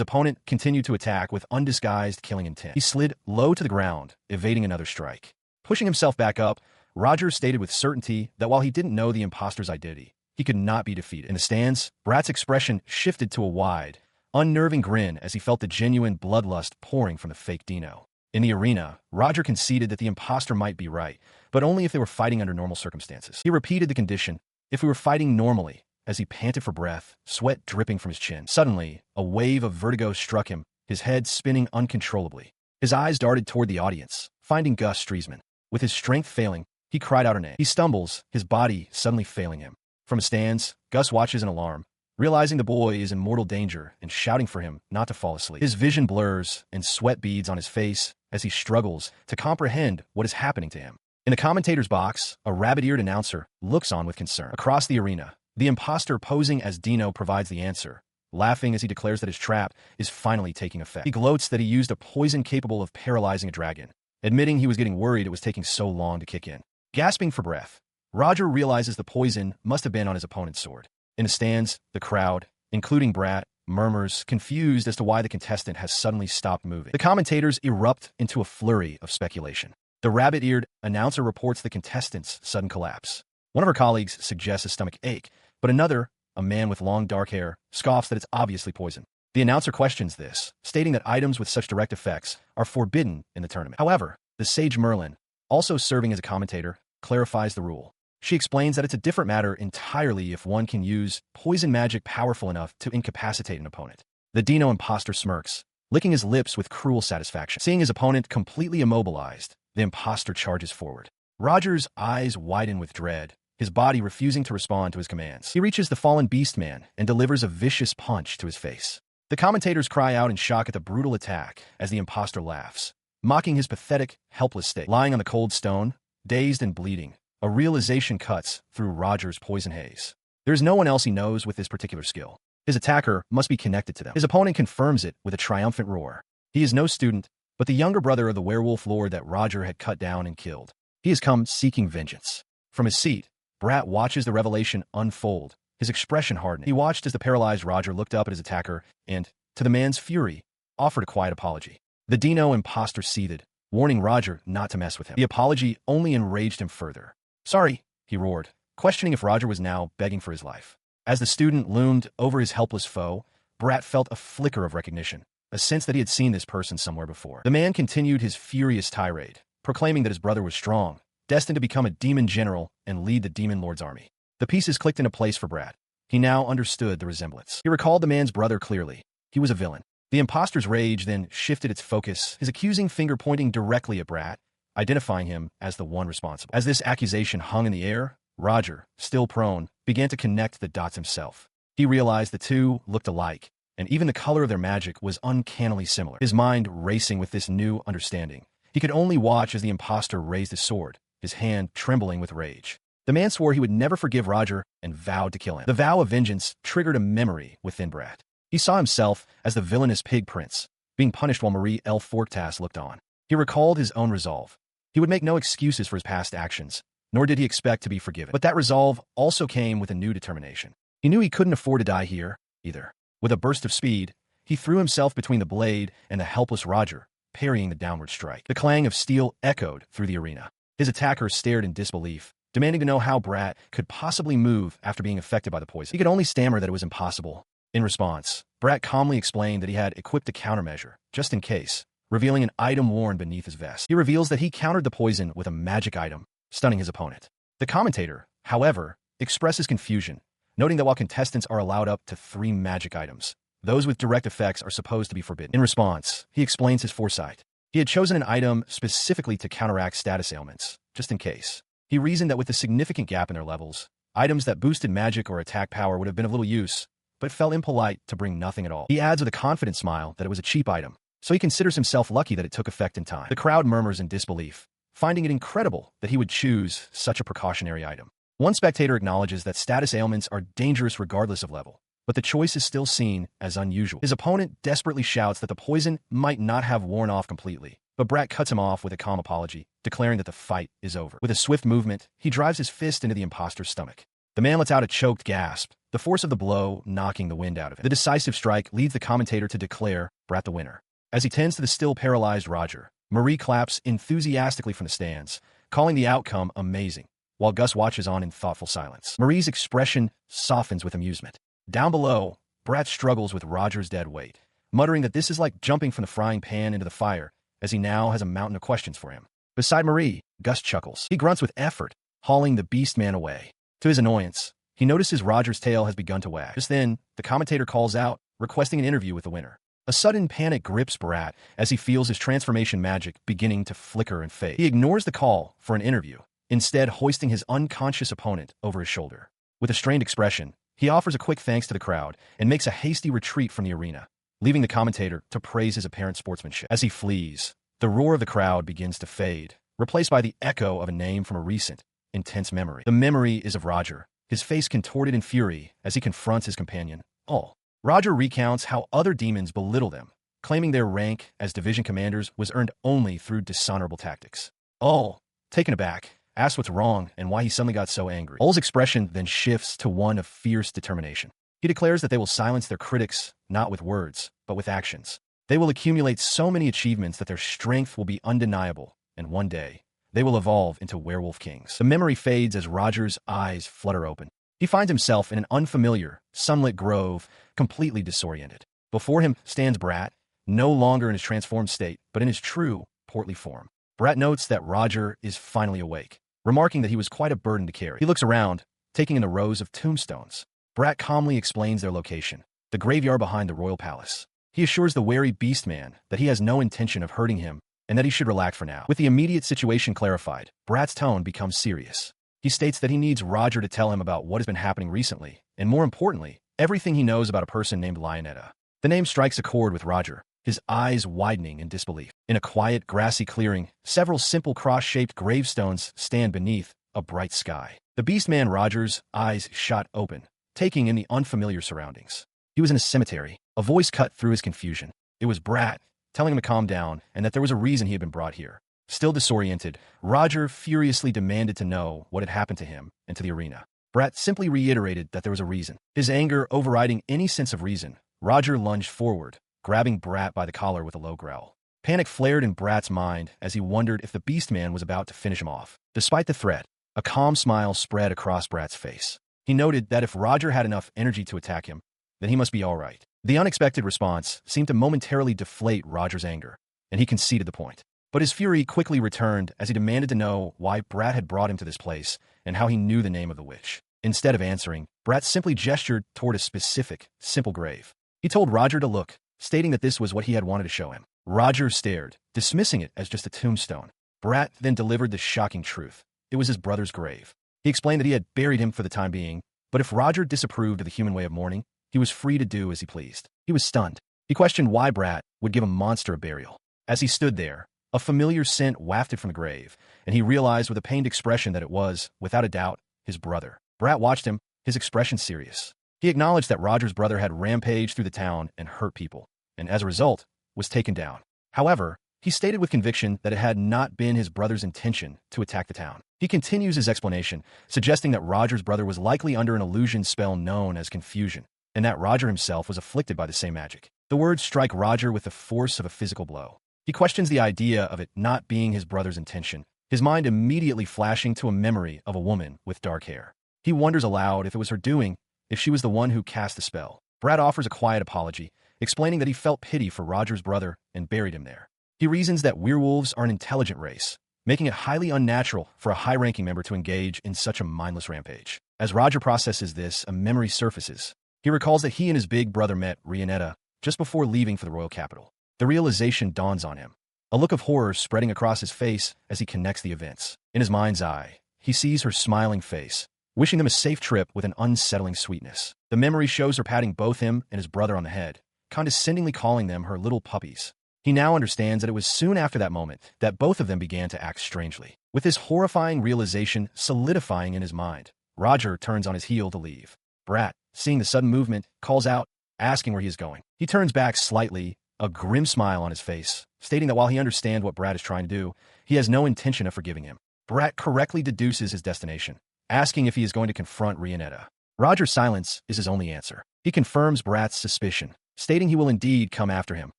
opponent continued to attack with undisguised killing intent. He slid low to the ground, evading another strike. Pushing himself back up, Roger stated with certainty that while he didn't know the imposter's identity, he could not be defeated. In the stands, Brat's expression shifted to a wide, unnerving grin as he felt the genuine bloodlust pouring from the fake Dino. In the arena, Roger conceded that the imposter might be right, but only if they were fighting under normal circumstances. He repeated the condition, if we were fighting normally, as he panted for breath, sweat dripping from his chin. Suddenly, a wave of vertigo struck him, his head spinning uncontrollably. His eyes darted toward the audience, finding Gus Streisman. With his strength failing, he cried out her name. He stumbles, his body suddenly failing him. From his stands, Gus watches in alarm, realizing the boy is in mortal danger and shouting for him not to fall asleep. His vision blurs and sweat beads on his face as he struggles to comprehend what is happening to him. In the commentator's box, a rabbit-eared announcer looks on with concern. Across the arena, the imposter posing as Dino provides the answer, laughing as he declares that his trap is finally taking effect. He gloats that he used a poison capable of paralyzing a dragon, admitting he was getting worried it was taking so long to kick in. Gasping for breath, Roger realizes the poison must have been on his opponent's sword. In the stands, the crowd, including Brat, murmurs, confused as to why the contestant has suddenly stopped moving. The commentators erupt into a flurry of speculation. The rabbit-eared announcer reports the contestant's sudden collapse. One of her colleagues suggests a stomach ache, but another, a man with long dark hair, scoffs that it's obviously poison. The announcer questions this, stating that items with such direct effects are forbidden in the tournament. However, the sage Merlin, also serving as a commentator, clarifies the rule. She explains that it's a different matter entirely if one can use poison magic powerful enough to incapacitate an opponent. The Dino imposter smirks, licking his lips with cruel satisfaction. Seeing his opponent completely immobilized, the imposter charges forward. Roger's eyes widen with dread, his body refusing to respond to his commands. He reaches the fallen beast man and delivers a vicious punch to his face. The commentators cry out in shock at the brutal attack as the imposter laughs, mocking his pathetic, helpless state. Lying on the cold stone, dazed and bleeding, a realization cuts through Roger's poison haze. There's no one else he knows with this particular skill. His attacker must be connected to them. His opponent confirms it with a triumphant roar. He is no student, but the younger brother of the werewolf lord that Roger had cut down and killed. He has come seeking vengeance. From his seat, Brat watches the revelation unfold, his expression hardening. He watched as the paralyzed Roger looked up at his attacker and, to the man's fury, offered a quiet apology. The Dino imposter seethed, warning Roger not to mess with him. The apology only enraged him further. "Sorry," he roared, questioning if Roger was now begging for his life. As the student loomed over his helpless foe, Brat felt a flicker of recognition, a sense that he had seen this person somewhere before. The man continued his furious tirade, proclaiming that his brother was strong, destined to become a demon general and lead the demon lord's army. The pieces clicked into place for Brat. He now understood the resemblance. He recalled the man's brother clearly. He was a villain. The imposter's rage then shifted its focus, his accusing finger pointing directly at Brat, identifying him as the one responsible. As this accusation hung in the air, Roger, still prone, began to connect the dots himself. He realized the two looked alike, and even the color of their magic was uncannily similar. His mind racing with this new understanding, he could only watch as the imposter raised his sword, his hand trembling with rage. The man swore he would never forgive Roger and vowed to kill him. The vow of vengeance triggered a memory within Brat. He saw himself as the villainous pig prince, being punished while Marie L. Forktas looked on. He recalled his own resolve. He would make no excuses for his past actions, nor did he expect to be forgiven. But that resolve also came with a new determination. He knew he couldn't afford to die here, either. With a burst of speed, he threw himself between the blade and the helpless Roger, parrying the downward strike. The clang of steel echoed through the arena. His attacker stared in disbelief, demanding to know how Brat could possibly move after being affected by the poison. He could only stammer that it was impossible. In response, Brat calmly explained that he had equipped a countermeasure, just in case, revealing an item worn beneath his vest. He reveals that he countered the poison with a magic item, stunning his opponent. The commentator, however, expresses confusion, noting that while contestants are allowed up to 3 magic items, those with direct effects are supposed to be forbidden. In response, he explains his foresight. He had chosen an item specifically to counteract status ailments, just in case. He reasoned that with the significant gap in their levels, items that boosted magic or attack power would have been of little use, but felt impolite to bring nothing at all. He adds with a confident smile that it was a cheap item, so he considers himself lucky that it took effect in time. The crowd murmurs in disbelief, finding it incredible that he would choose such a precautionary item. One spectator acknowledges that status ailments are dangerous regardless of level, but the choice is still seen as unusual. His opponent desperately shouts that the poison might not have worn off completely, but Brat cuts him off with a calm apology, declaring that the fight is over. With a swift movement, he drives his fist into the imposter's stomach. The man lets out a choked gasp, the force of the blow knocking the wind out of him. The decisive strike leads the commentator to declare Brat the winner. As he tends to the still paralyzed Roger, Marie claps enthusiastically from the stands, calling the outcome amazing, while Gus watches on in thoughtful silence. Marie's expression softens with amusement. Down below, Brat struggles with Roger's dead weight, muttering that this is like jumping from the frying pan into the fire, as he now has a mountain of questions for him. Beside Marie, Gus chuckles. He grunts with effort, hauling the beast man away. To his annoyance, he notices Roger's tail has begun to wag. Just then, the commentator calls out, requesting an interview with the winner. A sudden panic grips Brat as he feels his transformation magic beginning to flicker and fade. He ignores the call for an interview, instead hoisting his unconscious opponent over his shoulder. With a strained expression, he offers a quick thanks to the crowd and makes a hasty retreat from the arena, leaving the commentator to praise his apparent sportsmanship. As he flees, the roar of the crowd begins to fade, replaced by the echo of a name from a recent, intense memory. The memory is of Roger, his face contorted in fury as he confronts his companion, All. Roger recounts how other demons belittle them, claiming their rank as division commanders was earned only through dishonorable tactics. All, taken aback, asks what's wrong and why he suddenly got so angry. All's expression then shifts to one of fierce determination. He declares that they will silence their critics, not with words, but with actions. They will accumulate so many achievements that their strength will be undeniable, and one day, they will evolve into werewolf kings. The memory fades as Roger's eyes flutter open. He finds himself in an unfamiliar, sunlit grove, completely disoriented. Before him stands Brat, no longer in his transformed state, but in his true, portly form. Brat notes that Roger is finally awake, remarking that he was quite a burden to carry. He looks around, taking in the rows of tombstones. Brat calmly explains their location, the graveyard behind the royal palace. He assures the wary beastman that he has no intention of hurting him and that he should relax for now. With the immediate situation clarified, Brat's tone becomes serious. He states that he needs Roger to tell him about what has been happening recently, and more importantly, everything he knows about a person named Lionetta. The name strikes a chord with Roger, his eyes widening in disbelief. In a quiet, grassy clearing, several simple cross-shaped gravestones stand beneath a bright sky. The beastman Roger's eyes shot open, taking in the unfamiliar surroundings. He was in a cemetery. A voice cut through his confusion. It was Brat, telling him to calm down and that there was a reason he had been brought here. Still disoriented, Roger furiously demanded to know what had happened to him and to the arena. Brat simply reiterated that there was a reason. His anger overriding any sense of reason, Roger lunged forward, grabbing Brat by the collar with a low growl. Panic flared in Brat's mind as he wondered if the beastman was about to finish him off. Despite the threat, a calm smile spread across Brat's face. He noted that if Roger had enough energy to attack him, then he must be all right. The unexpected response seemed to momentarily deflate Roger's anger, and he conceded the point. But his fury quickly returned as he demanded to know why Brat had brought him to this place and how he knew the name of the witch. Instead of answering, Brat simply gestured toward a specific, simple grave. He told Roger to look, stating that this was what he had wanted to show him. Roger stared, dismissing it as just a tombstone. Brat then delivered the shocking truth. It was his brother's grave. He explained that he had buried him for the time being, but if Roger disapproved of the human way of mourning, he was free to do as he pleased. He was stunned. He questioned why Brat would give a monster a burial. As he stood there, a familiar scent wafted from the grave, and he realized with a pained expression that it was, without a doubt, his brother. Brat watched him, his expression serious. He acknowledged that Roger's brother had rampaged through the town and hurt people, and as a result, was taken down. However, he stated with conviction that it had not been his brother's intention to attack the town. He continues his explanation, suggesting that Roger's brother was likely under an illusion spell known as confusion, and that Roger himself was afflicted by the same magic. The words strike Roger with the force of a physical blow. He questions the idea of it not being his brother's intention, his mind immediately flashing to a memory of a woman with dark hair. He wonders aloud if it was her doing, if she was the one who cast the spell. Brat offers a quiet apology, explaining that he felt pity for Roger's brother and buried him there. He reasons that werewolves are an intelligent race, making it highly unnatural for a high-ranking member to engage in such a mindless rampage. As Roger processes this, a memory surfaces. He recalls that he and his big brother met Lionetta just before leaving for the royal capital. The realization dawns on him, a look of horror spreading across his face as he connects the events. In his mind's eye, he sees her smiling face, wishing them a safe trip with an unsettling sweetness. The memory shows her patting both him and his brother on the head, condescendingly calling them her little puppies. He now understands that it was soon after that moment that both of them began to act strangely. With this horrifying realization solidifying in his mind, Roger turns on his heel to leave. Brat, seeing the sudden movement, calls out, asking where he is going. He turns back slightly, a grim smile on his face, stating that while he understands what Brat is trying to do, he has no intention of forgiving him. Brat correctly deduces his destination, asking if he is going to confront Rionetta. Roger's silence is his only answer. He confirms Brat's suspicion, stating he will indeed come after him,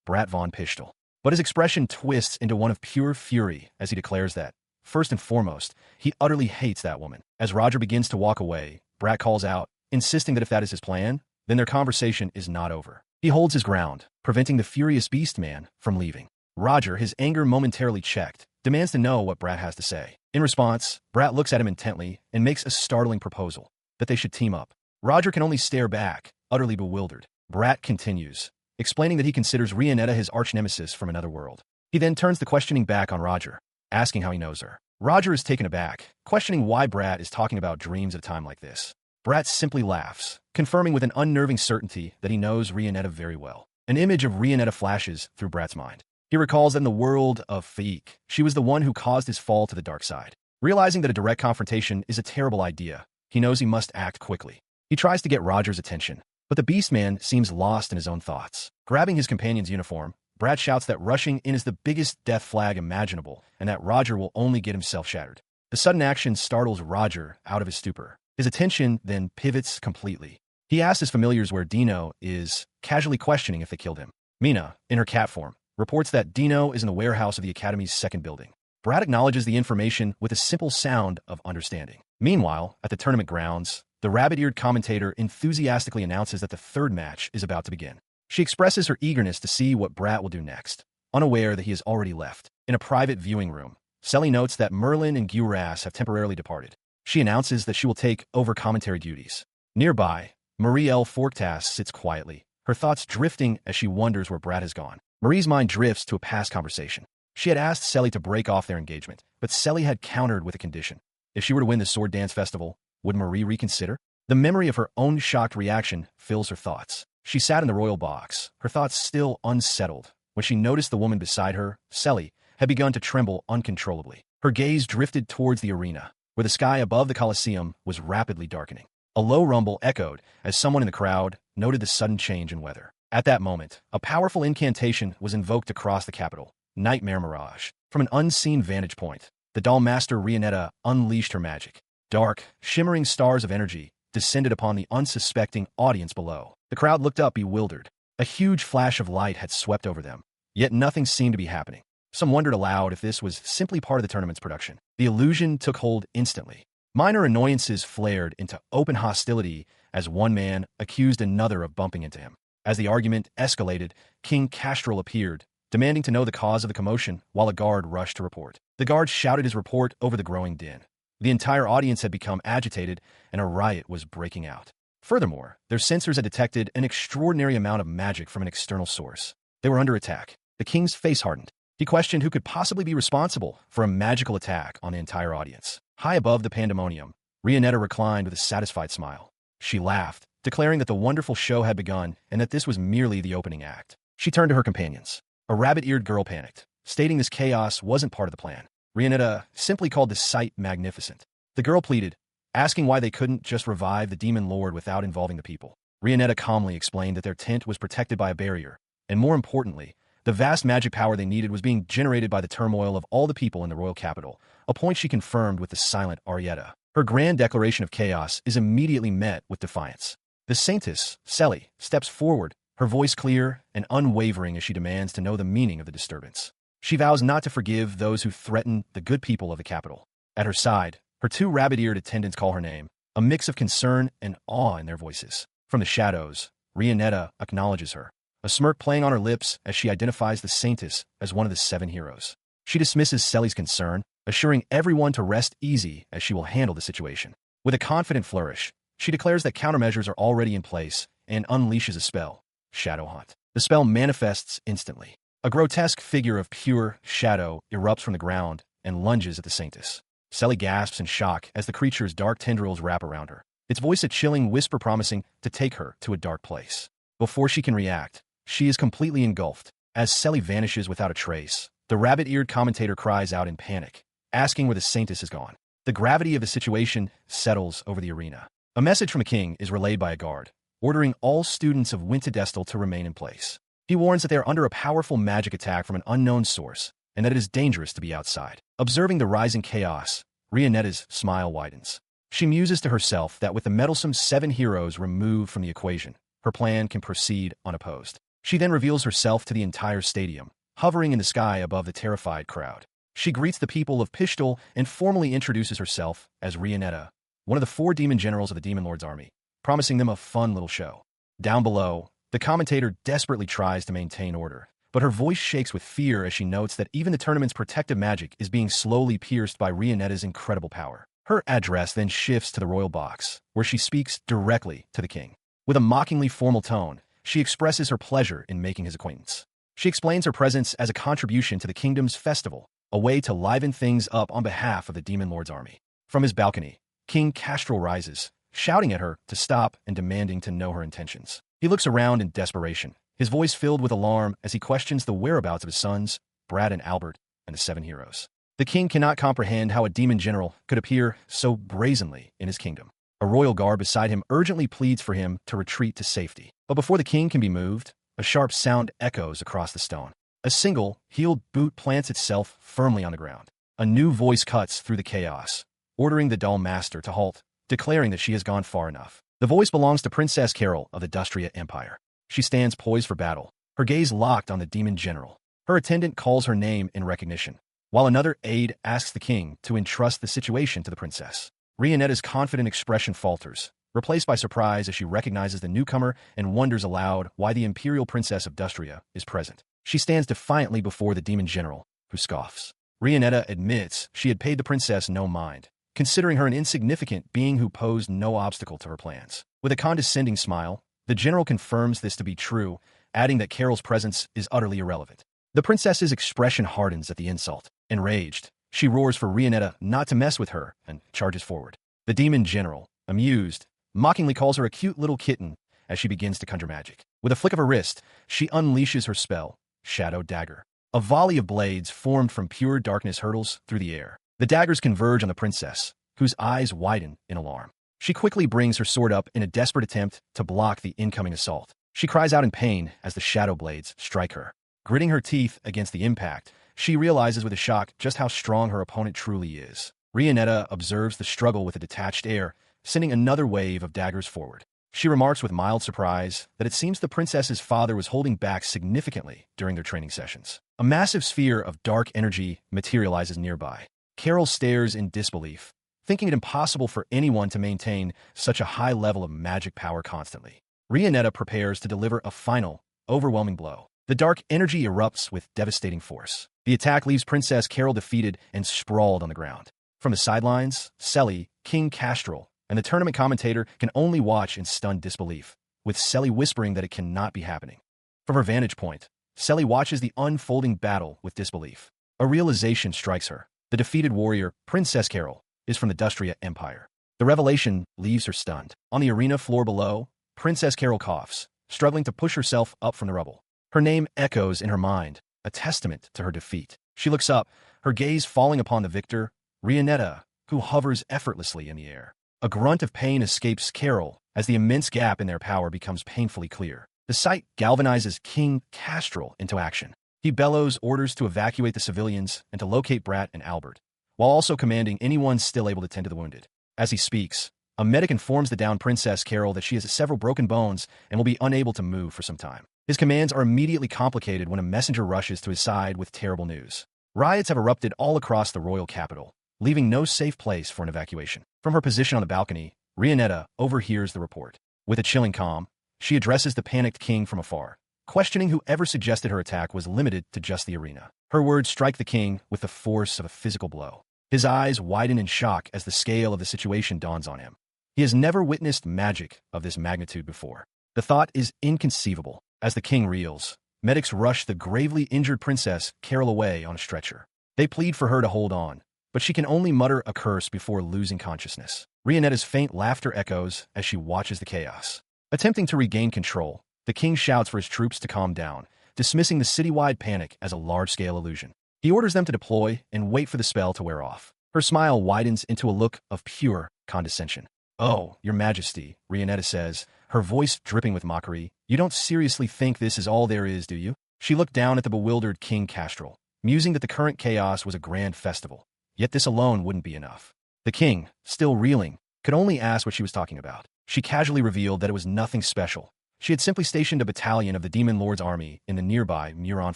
Brat von Pistol. But his expression twists into one of pure fury as he declares that, first and foremost, he utterly hates that woman. As Roger begins to walk away, Brat calls out, insisting that if that is his plan, then their conversation is not over. He holds his ground, preventing the furious beast man from leaving. Roger, his anger momentarily checked, demands to know what Brat has to say. In response, Brat looks at him intently and makes a startling proposal, that they should team up. Roger can only stare back, utterly bewildered. Brat continues, explaining that he considers Rionetta his arch-nemesis from another world. He then turns the questioning back on Roger, asking how he knows her. Roger is taken aback, questioning why Brat is talking about dreams at a time like this. Brat simply laughs, confirming with an unnerving certainty that he knows Rionetta very well. An image of Rionetta flashes through Brat's mind. He recalls that in the world of Faik, she was the one who caused his fall to the dark side. Realizing that a direct confrontation is a terrible idea, he knows he must act quickly. He tries to get Roger's attention, but the Beastman seems lost in his own thoughts. Grabbing his companion's uniform, Brat shouts that rushing in is the biggest death flag imaginable and that Roger will only get himself shattered. The sudden action startles Roger out of his stupor. His attention then pivots completely. He asks his familiars where Dino is, casually questioning if they killed him. Mina, in her cat form, reports that Dino is in the warehouse of the Academy's second building. Brat acknowledges the information with a simple sound of understanding. Meanwhile, at the tournament grounds, the rabbit-eared commentator enthusiastically announces that the third match is about to begin. She expresses her eagerness to see what Brat will do next, unaware that he has already left. In a private viewing room, Selly notes that Merlin and Guras have temporarily departed. She announces that she will take over commentary duties. Nearby, Marie L. Forktas sits quietly, her thoughts drifting as she wonders where Brat has gone. Marie's mind drifts to a past conversation. She had asked Selly to break off their engagement, but Selly had countered with a condition. If she were to win the Sword Dance Festival, would Marie reconsider? The memory of her own shocked reaction fills her thoughts. She sat in the royal box, her thoughts still unsettled, when she noticed the woman beside her, Selly, had begun to tremble uncontrollably. Her gaze drifted towards the arena, where the sky above the Colosseum was rapidly darkening. A low rumble echoed as someone in the crowd noted the sudden change in weather. At that moment, a powerful incantation was invoked across the capital, Nightmare Mirage. From an unseen vantage point, the doll master Rionetta unleashed her magic. Dark, shimmering stars of energy descended upon the unsuspecting audience below. The crowd looked up bewildered. A huge flash of light had swept over them, yet nothing seemed to be happening. Some wondered aloud if this was simply part of the tournament's production. The illusion took hold instantly. Minor annoyances flared into open hostility as one man accused another of bumping into him. As the argument escalated, King Castrol appeared, demanding to know the cause of the commotion while a guard rushed to report. The guard shouted his report over the growing din. The entire audience had become agitated, and a riot was breaking out. Furthermore, their sensors had detected an extraordinary amount of magic from an external source. They were under attack. The king's face hardened. He questioned who could possibly be responsible for a magical attack on the entire audience. High above the pandemonium, Rionetta reclined with a satisfied smile. She laughed, declaring that the wonderful show had begun and that this was merely the opening act. She turned to her companions. A rabbit-eared girl panicked, stating this chaos wasn't part of the plan. Rionetta simply called the sight magnificent. The girl pleaded, asking why they couldn't just revive the demon lord without involving the people. Rionetta calmly explained that their tent was protected by a barrier, and more importantly, the vast magic power they needed was being generated by the turmoil of all the people in the royal capital, a point she confirmed with the silent Arietta. Her grand declaration of chaos is immediately met with defiance. The saintess, Selly, steps forward, her voice clear and unwavering as she demands to know the meaning of the disturbance. She vows not to forgive those who threaten the good people of the capital. At her side, her two rabbit-eared attendants call her name, a mix of concern and awe in their voices. From the shadows, Rionetta acknowledges her, a smirk playing on her lips as she identifies the saintess as one of the 7 heroes. She dismisses Selly's concern, assuring everyone to rest easy as she will handle the situation. With a confident flourish, she declares that countermeasures are already in place and unleashes a spell, Shadow Hunt. The spell manifests instantly. A grotesque figure of pure shadow erupts from the ground and lunges at the saintess. Selly gasps in shock as the creature's dark tendrils wrap around her, its voice a chilling whisper promising to take her to a dark place. Before she can react, she is completely engulfed. As Selly vanishes without a trace, the rabbit-eared commentator cries out in panic, asking where the saintess has gone. The gravity of the situation settles over the arena. A message from the king is relayed by a guard, ordering all students of Wintedestal to remain in place. He warns that they are under a powerful magic attack from an unknown source, and that it is dangerous to be outside. Observing the rising chaos, Rionetta's smile widens. She muses to herself that with the meddlesome 7 heroes removed from the equation, her plan can proceed unopposed. She then reveals herself to the entire stadium, hovering in the sky above the terrified crowd. She greets the people of Pishtal and formally introduces herself as Rionetta, one of the 4 demon generals of the Demon Lord's army, promising them a fun little show. Down below, the commentator desperately tries to maintain order, but her voice shakes with fear as she notes that even the tournament's protective magic is being slowly pierced by Rionetta's incredible power. Her address then shifts to the royal box, where she speaks directly to the king. With a mockingly formal tone, she expresses her pleasure in making his acquaintance. She explains her presence as a contribution to the kingdom's festival, a way to liven things up on behalf of the Demon Lord's army. From his balcony, King Castrol rises, shouting at her to stop and demanding to know her intentions. He looks around in desperation, his voice filled with alarm as he questions the whereabouts of his sons, Brad and Albert, and the 7 heroes. The king cannot comprehend how a demon general could appear so brazenly in his kingdom. A royal guard beside him urgently pleads for him to retreat to safety. But before the king can be moved, a sharp sound echoes across the stone. A single, heeled boot plants itself firmly on the ground. A new voice cuts through the chaos, ordering the dull master to halt, declaring that she has gone far enough. The voice belongs to Princess Carol of the Dustria Empire. She stands poised for battle, her gaze locked on the demon general. Her attendant calls her name in recognition, while another aide asks the king to entrust the situation to the princess. Rionetta's confident expression falters, replaced by surprise as she recognizes the newcomer and wonders aloud why the imperial princess of Dustria is present. She stands defiantly before the demon general, who scoffs. Rionetta admits she had paid the princess no mind, considering her an insignificant being who posed no obstacle to her plans. With a condescending smile, the general confirms this to be true, adding that Carol's presence is utterly irrelevant. The princess's expression hardens at the insult. Enraged, she roars for Rionetta not to mess with her and charges forward. The demon general, amused, mockingly calls her a cute little kitten as she begins to conjure magic. With a flick of her wrist, she unleashes her spell, Shadow Dagger. A volley of blades formed from pure darkness hurtles through the air. The daggers converge on the princess, whose eyes widen in alarm. She quickly brings her sword up in a desperate attempt to block the incoming assault. She cries out in pain as the shadow blades strike her. Gritting her teeth against the impact, she realizes with a shock just how strong her opponent truly is. Rionetta observes the struggle with a detached air, sending another wave of daggers forward. She remarks with mild surprise that it seems the princess's father was holding back significantly during their training sessions. A massive sphere of dark energy materializes nearby. Carol stares in disbelief, thinking it impossible for anyone to maintain such a high level of magic power constantly. Rionetta prepares to deliver a final, overwhelming blow. The dark energy erupts with devastating force. The attack leaves Princess Carol defeated and sprawled on the ground. From the sidelines, Selly, King Castrol, and the tournament commentator can only watch in stunned disbelief, with Selly whispering that it cannot be happening. From her vantage point, Selly watches the unfolding battle with disbelief. A realization strikes her. The defeated warrior, Princess Carol, is from the Dustria Empire. The revelation leaves her stunned. On the arena floor below, Princess Carol coughs, struggling to push herself up from the rubble. Her name echoes in her mind, a testament to her defeat. She looks up, her gaze falling upon the victor, Rionetta, who hovers effortlessly in the air. A grunt of pain escapes Carol as the immense gap in their power becomes painfully clear. The sight galvanizes King Castrol into action. He bellows orders to evacuate the civilians and to locate Brat and Albert, while also commanding anyone still able to tend to the wounded. As he speaks, a medic informs the downed Princess Carol that she has several broken bones and will be unable to move for some time. His commands are immediately complicated when a messenger rushes to his side with terrible news. Riots have erupted all across the royal capital, leaving no safe place for an evacuation. From her position on the balcony, Rionetta overhears the report. With a chilling calm, she addresses the panicked king from afar, questioning whoever suggested her attack was limited to just the arena. Her words strike the king with the force of a physical blow. His eyes widen in shock as the scale of the situation dawns on him. He has never witnessed magic of this magnitude before. The thought is inconceivable. As the king reels, medics rush the gravely injured Princess Carol away on a stretcher. They plead for her to hold on, but she can only mutter a curse before losing consciousness. Rionetta's faint laughter echoes as she watches the chaos. Attempting to regain control, the king shouts for his troops to calm down, dismissing the citywide panic as a large-scale illusion. He orders them to deploy and wait for the spell to wear off. Her smile widens into a look of pure condescension. "Oh, your majesty," Rianetta says, her voice dripping with mockery. "You don't seriously think this is all there is, do you?" She looked down at the bewildered King Castrol, musing that the current chaos was a grand festival. Yet this alone wouldn't be enough. The king, still reeling, could only ask what she was talking about. She casually revealed that it was nothing special. She had simply stationed a battalion of the Demon Lord's army in the nearby Muron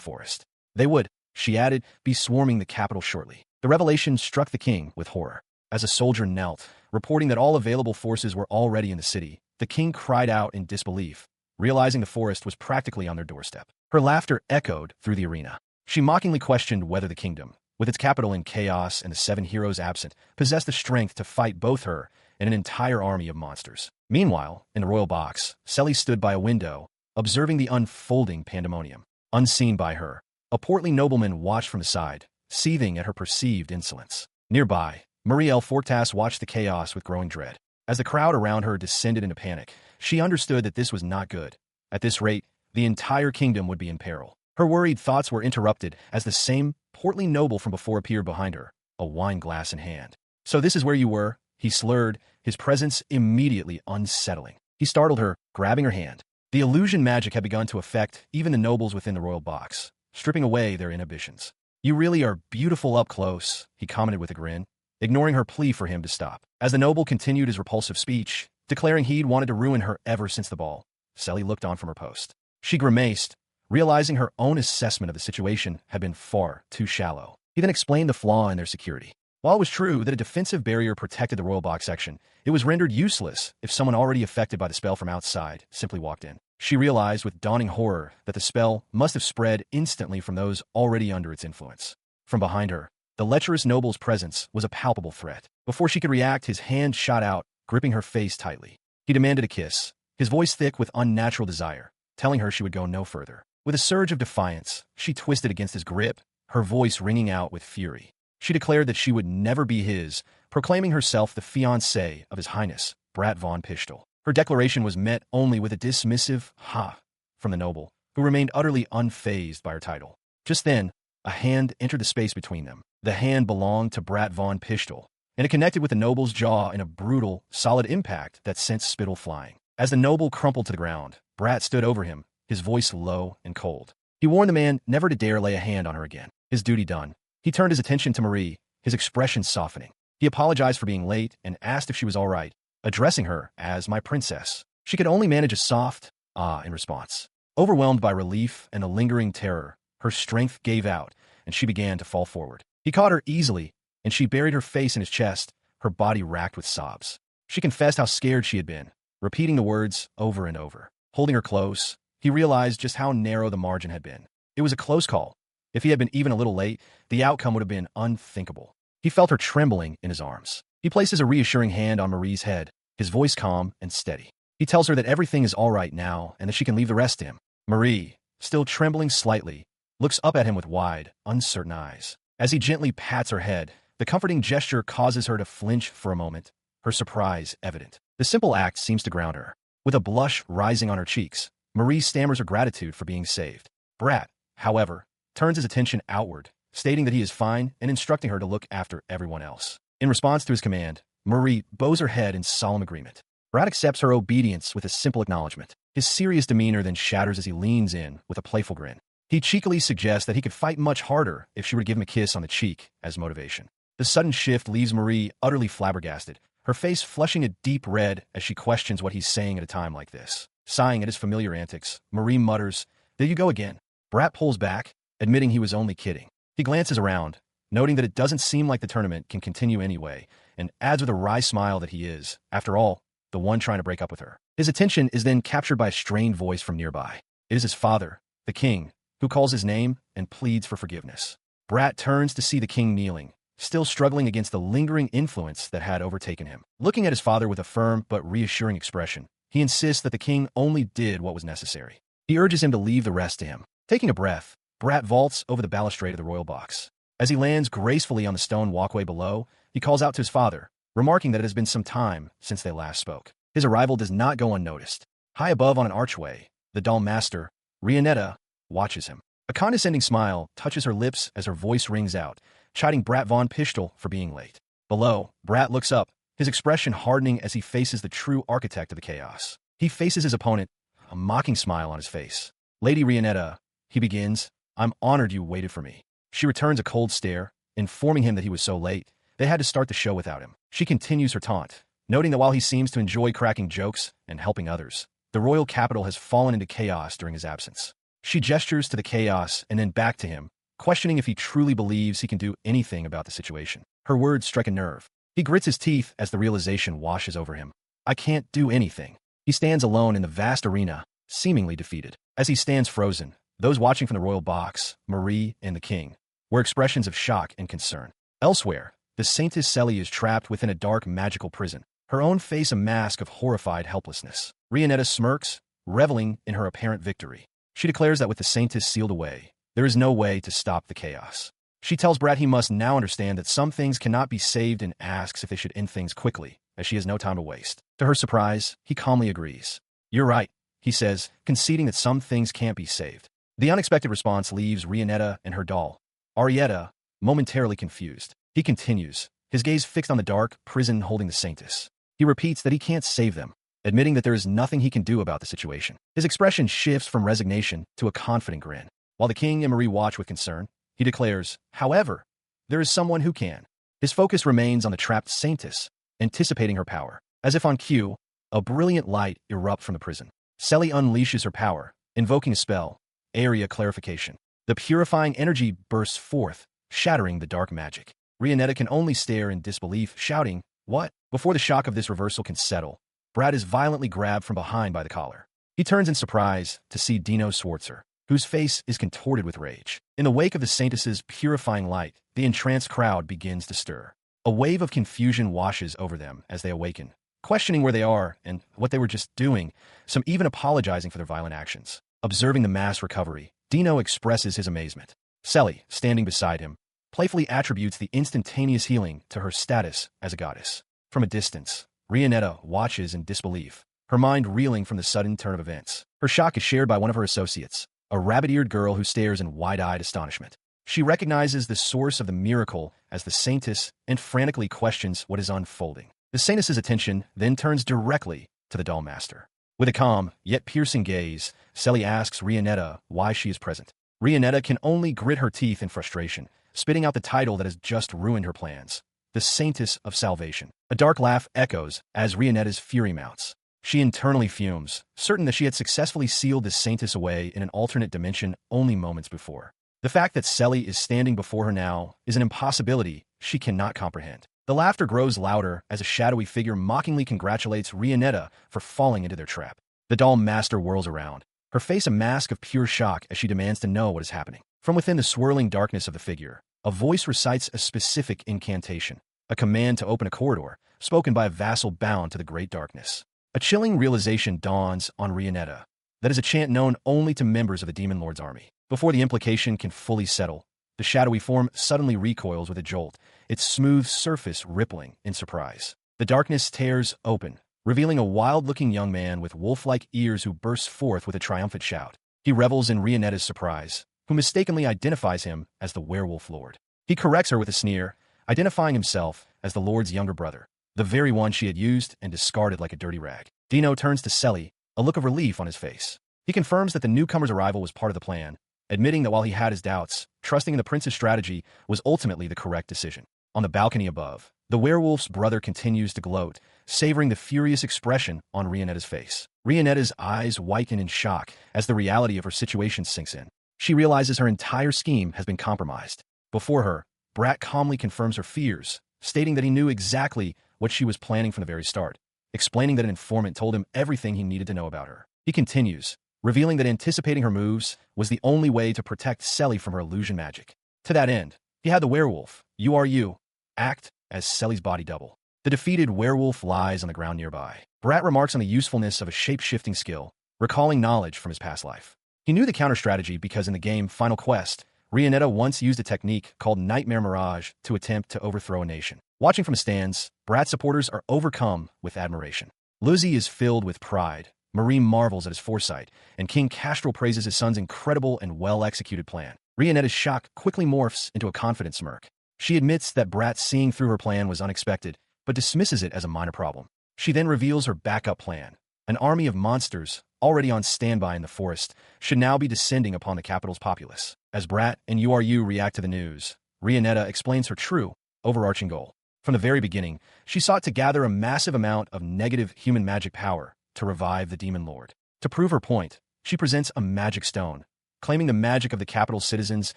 forest. They would, she added, be swarming the capital shortly. The revelation struck the king with horror. As a soldier knelt, reporting that all available forces were already in the city, the king cried out in disbelief, realizing the forest was practically on their doorstep. Her laughter echoed through the arena. She mockingly questioned whether the kingdom, with its capital in chaos and the 7 heroes absent, possessed the strength to fight both her and an entire army of monsters. Meanwhile, in the royal box, Selly stood by a window, observing the unfolding pandemonium. Unseen by her, a portly nobleman watched from the side, seething at her perceived insolence. Nearby, Marielle Fortas watched the chaos with growing dread. As the crowd around her descended into panic, she understood that this was not good. At this rate, the entire kingdom would be in peril. Her worried thoughts were interrupted as the same portly noble from before appeared behind her, a wine glass in hand. "So this is where you were," he slurred, his presence immediately unsettling. He startled her, grabbing her hand. The illusion magic had begun to affect even the nobles within the royal box, stripping away their inhibitions. "You really are beautiful up close," he commented with a grin, ignoring her plea for him to stop. As the noble continued his repulsive speech, declaring he'd wanted to ruin her ever since the ball, Selly looked on from her post. She grimaced, realizing her own assessment of the situation had been far too shallow. He then explained the flaw in their security. While it was true that a defensive barrier protected the royal box section, it was rendered useless if someone already affected by the spell from outside simply walked in. She realized with dawning horror that the spell must have spread instantly from those already under its influence. From behind her, the lecherous noble's presence was a palpable threat. Before she could react, his hand shot out, gripping her face tightly. He demanded a kiss, his voice thick with unnatural desire, telling her she would go no further. With a surge of defiance, she twisted against his grip, her voice ringing out with fury. She declared that she would never be his, proclaiming herself the fiancée of His Highness, Brat von Pistol. Her declaration was met only with a dismissive "ha" from the noble, who remained utterly unfazed by her title. Just then, a hand entered the space between them. The hand belonged to Brat von Pistol, and it connected with the noble's jaw in a brutal, solid impact that sent spittle flying. As the noble crumpled to the ground, Brat stood over him, his voice low and cold. He warned the man never to dare lay a hand on her again. His duty done, he turned his attention to Marie, his expression softening. He apologized for being late and asked if she was all right, addressing her as "my princess." She could only manage a soft "ah" in response. Overwhelmed by relief and the lingering terror, her strength gave out, and she began to fall forward. He caught her easily, and she buried her face in his chest, her body racked with sobs. She confessed how scared she had been, repeating the words over and over. Holding her close, he realized just how narrow the margin had been. It was a close call. If he had been even a little late, the outcome would have been unthinkable. He felt her trembling in his arms. He places a reassuring hand on Marie's head, his voice calm and steady. He tells her that everything is all right now and that she can leave the rest to him. Marie, still trembling slightly, looks up at him with wide, uncertain eyes. As he gently pats her head, the comforting gesture causes her to flinch for a moment, her surprise evident. The simple act seems to ground her. With a blush rising on her cheeks, Marie stammers her gratitude for being saved. Brat, however, turns his attention outward, stating that he is fine and instructing her to look after everyone else. In response to his command, Marie bows her head in solemn agreement. Brat accepts her obedience with a simple acknowledgement. His serious demeanor then shatters as he leans in with a playful grin. He cheekily suggests that he could fight much harder if she were to give him a kiss on the cheek as motivation. The sudden shift leaves Marie utterly flabbergasted, her face flushing a deep red as she questions what he's saying at a time like this. Sighing at his familiar antics, Marie mutters, "There you go again." Brat pulls back, admitting he was only kidding. He glances around, noting that it doesn't seem like the tournament can continue anyway, and adds with a wry smile that he is, after all, the one trying to break up with her. His attention is then captured by a strained voice from nearby. It is his father, the king, who calls his name and pleads for forgiveness. Brat turns to see the king kneeling, still struggling against the lingering influence that had overtaken him. Looking at his father with a firm but reassuring expression, he insists that the king only did what was necessary. He urges him to leave the rest to him. Taking a breath, Brat vaults over the balustrade of the royal box. As he lands gracefully on the stone walkway below, he calls out to his father, remarking that it has been some time since they last spoke. His arrival does not go unnoticed. High above on an archway, the dull master, Rianetta, watches him. A condescending smile touches her lips as her voice rings out, chiding Brat von Pistol for being late. Below, Brat looks up, his expression hardening as he faces the true architect of the chaos. He faces his opponent, a mocking smile on his face. "Lady Rionetta," he begins, "I'm honored you waited for me." She returns a cold stare, informing him that he was so late, they had to start the show without him. She continues her taunt, noting that while he seems to enjoy cracking jokes and helping others, the royal capital has fallen into chaos during his absence. She gestures to the chaos and then back to him, questioning if he truly believes he can do anything about the situation. Her words strike a nerve. He grits his teeth as the realization washes over him. I can't do anything. He stands alone in the vast arena, seemingly defeated. As he stands frozen, those watching from the royal box, Marie and the king, were expressions of shock and concern. Elsewhere, the Saintess Selly is trapped within a dark magical prison, her own face a mask of horrified helplessness. Rionetta smirks, reveling in her apparent victory. She declares that with the Saintess sealed away, there is no way to stop the chaos. She tells Brat he must now understand that some things cannot be saved and asks if they should end things quickly, as she has no time to waste. To her surprise, he calmly agrees. "You're right," he says, conceding that some things can't be saved. The unexpected response leaves Rionetta and her doll, Arietta, momentarily confused. He continues, his gaze fixed on the dark prison holding the Saintess. He repeats that he can't save them, admitting that there is nothing he can do about the situation. His expression shifts from resignation to a confident grin. While the king and Marie watch with concern, he declares, however, there is someone who can. His focus remains on the trapped Saintess, anticipating her power. As if on cue, a brilliant light erupts from the prison. Selly unleashes her power, invoking a spell, area clarification. The purifying energy bursts forth, shattering the dark magic. Rionetta can only stare in disbelief, shouting, "What?" Before the shock of this reversal can settle, Brad is violently grabbed from behind by the collar. He turns in surprise to see Dino Swartzer, whose face is contorted with rage. In the wake of the Saintess's purifying light, the entranced crowd begins to stir. A wave of confusion washes over them as they awaken, questioning where they are and what they were just doing, some even apologizing for their violent actions. Observing the mass recovery, Dino expresses his amazement. Selly, standing beside him, playfully attributes the instantaneous healing to her status as a goddess. From a distance, Rionetta watches in disbelief, her mind reeling from the sudden turn of events. Her shock is shared by one of her associates, a rabbit-eared girl who stares in wide-eyed astonishment. She recognizes the source of the miracle as the Saintess and frantically questions what is unfolding. The Saintess's attention then turns directly to the doll master. With a calm, yet piercing gaze, Selly asks Rionetta why she is present. Rionetta can only grit her teeth in frustration, spitting out the title that has just ruined her plans, the Saintess of Salvation. A dark laugh echoes as Rionetta's fury mounts. She internally fumes, certain that she had successfully sealed the Saintess away in an alternate dimension only moments before. The fact that Selly is standing before her now is an impossibility she cannot comprehend. The laughter grows louder as a shadowy figure mockingly congratulates Rionetta for falling into their trap. The doll master whirls around, her face a mask of pure shock as she demands to know what is happening. From within the swirling darkness of the figure, a voice recites a specific incantation, a command to open a corridor, spoken by a vassal bound to the great darkness. A chilling realization dawns on Rionetta. That is a chant known only to members of the Demon Lord's army. Before the implication can fully settle, the shadowy form suddenly recoils with a jolt, its smooth surface rippling in surprise. The darkness tears open, revealing a wild-looking young man with wolf-like ears who bursts forth with a triumphant shout. He revels in Rionetta's surprise, who mistakenly identifies him as the werewolf lord. He corrects her with a sneer, identifying himself as the lord's younger brother, the very one she had used and discarded like a dirty rag. Dino turns to Selly, a look of relief on his face. He confirms that the newcomer's arrival was part of the plan, admitting that while he had his doubts, trusting in the prince's strategy was ultimately the correct decision. On the balcony above, the werewolf's brother continues to gloat, savoring the furious expression on Rionetta's face. Rionetta's eyes whiten in shock as the reality of her situation sinks in. She realizes her entire scheme has been compromised. Before her, Brat calmly confirms her fears, stating that he knew exactly what she was planning from the very start, explaining that an informant told him everything he needed to know about her. He continues, revealing that anticipating her moves was the only way to protect Selly from her illusion magic. To that end, he had the werewolf, you, act as Selly's body double. The defeated werewolf lies on the ground nearby. Brat remarks on the usefulness of a shape-shifting skill, recalling knowledge from his past life. He knew the counter-strategy because in the game Final Quest, Rionetta once used a technique called Nightmare Mirage to attempt to overthrow a nation. Watching from the stands, Brat's supporters are overcome with admiration. Lizzie is filled with pride, Marie marvels at his foresight, and King Castrol praises his son's incredible and well-executed plan. Rionetta's shock quickly morphs into a confident smirk. She admits that Brat seeing through her plan was unexpected, but dismisses it as a minor problem. She then reveals her backup plan. An army of monsters, already on standby in the forest, should now be descending upon the capital's populace. As Brat and URU react to the news, Rionetta explains her true, overarching goal. From the very beginning, she sought to gather a massive amount of negative human magic power to revive the Demon Lord. To prove her point, she presents a magic stone, claiming the magic of the capital's citizens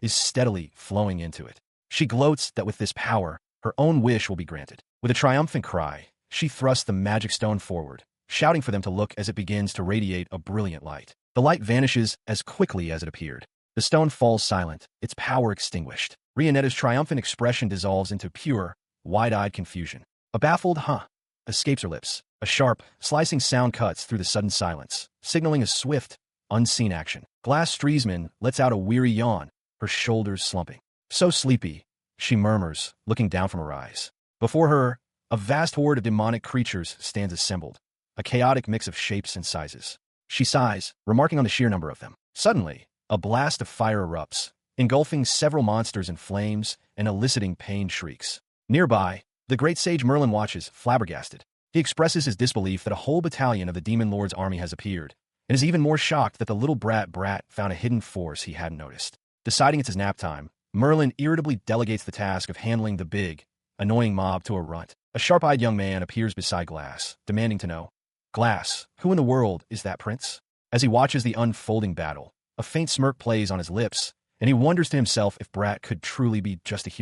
is steadily flowing into it. She gloats that with this power, her own wish will be granted. With a triumphant cry, she thrusts the magic stone forward, shouting for them to look as it begins to radiate a brilliant light. The light vanishes as quickly as it appeared. The stone falls silent, its power extinguished. Rionetta's triumphant expression dissolves into pure, wide-eyed confusion. A baffled "huh" escapes her lips. A sharp, slicing sound cuts through the sudden silence, signaling a swift, unseen action. Glass Streisman lets out a weary yawn, her shoulders slumping. So sleepy, she murmurs, looking down from her eyes. Before her, a vast horde of demonic creatures stands assembled, a chaotic mix of shapes and sizes. She sighs, remarking on the sheer number of them. Suddenly, a blast of fire erupts, engulfing several monsters in flames and eliciting pained shrieks. Nearby, the great sage Merlin watches, flabbergasted. He expresses his disbelief that a whole battalion of the Demon Lord's army has appeared, and is even more shocked that the little Brat found a hidden force he hadn't noticed. Deciding it's his nap time, Merlin irritably delegates the task of handling the big, annoying mob to a runt. A sharp-eyed young man appears beside Glass, demanding to know, "Glass, who in the world is that prince?" As he watches the unfolding battle, a faint smirk plays on his lips, and he wonders to himself if Brat could truly be just a human.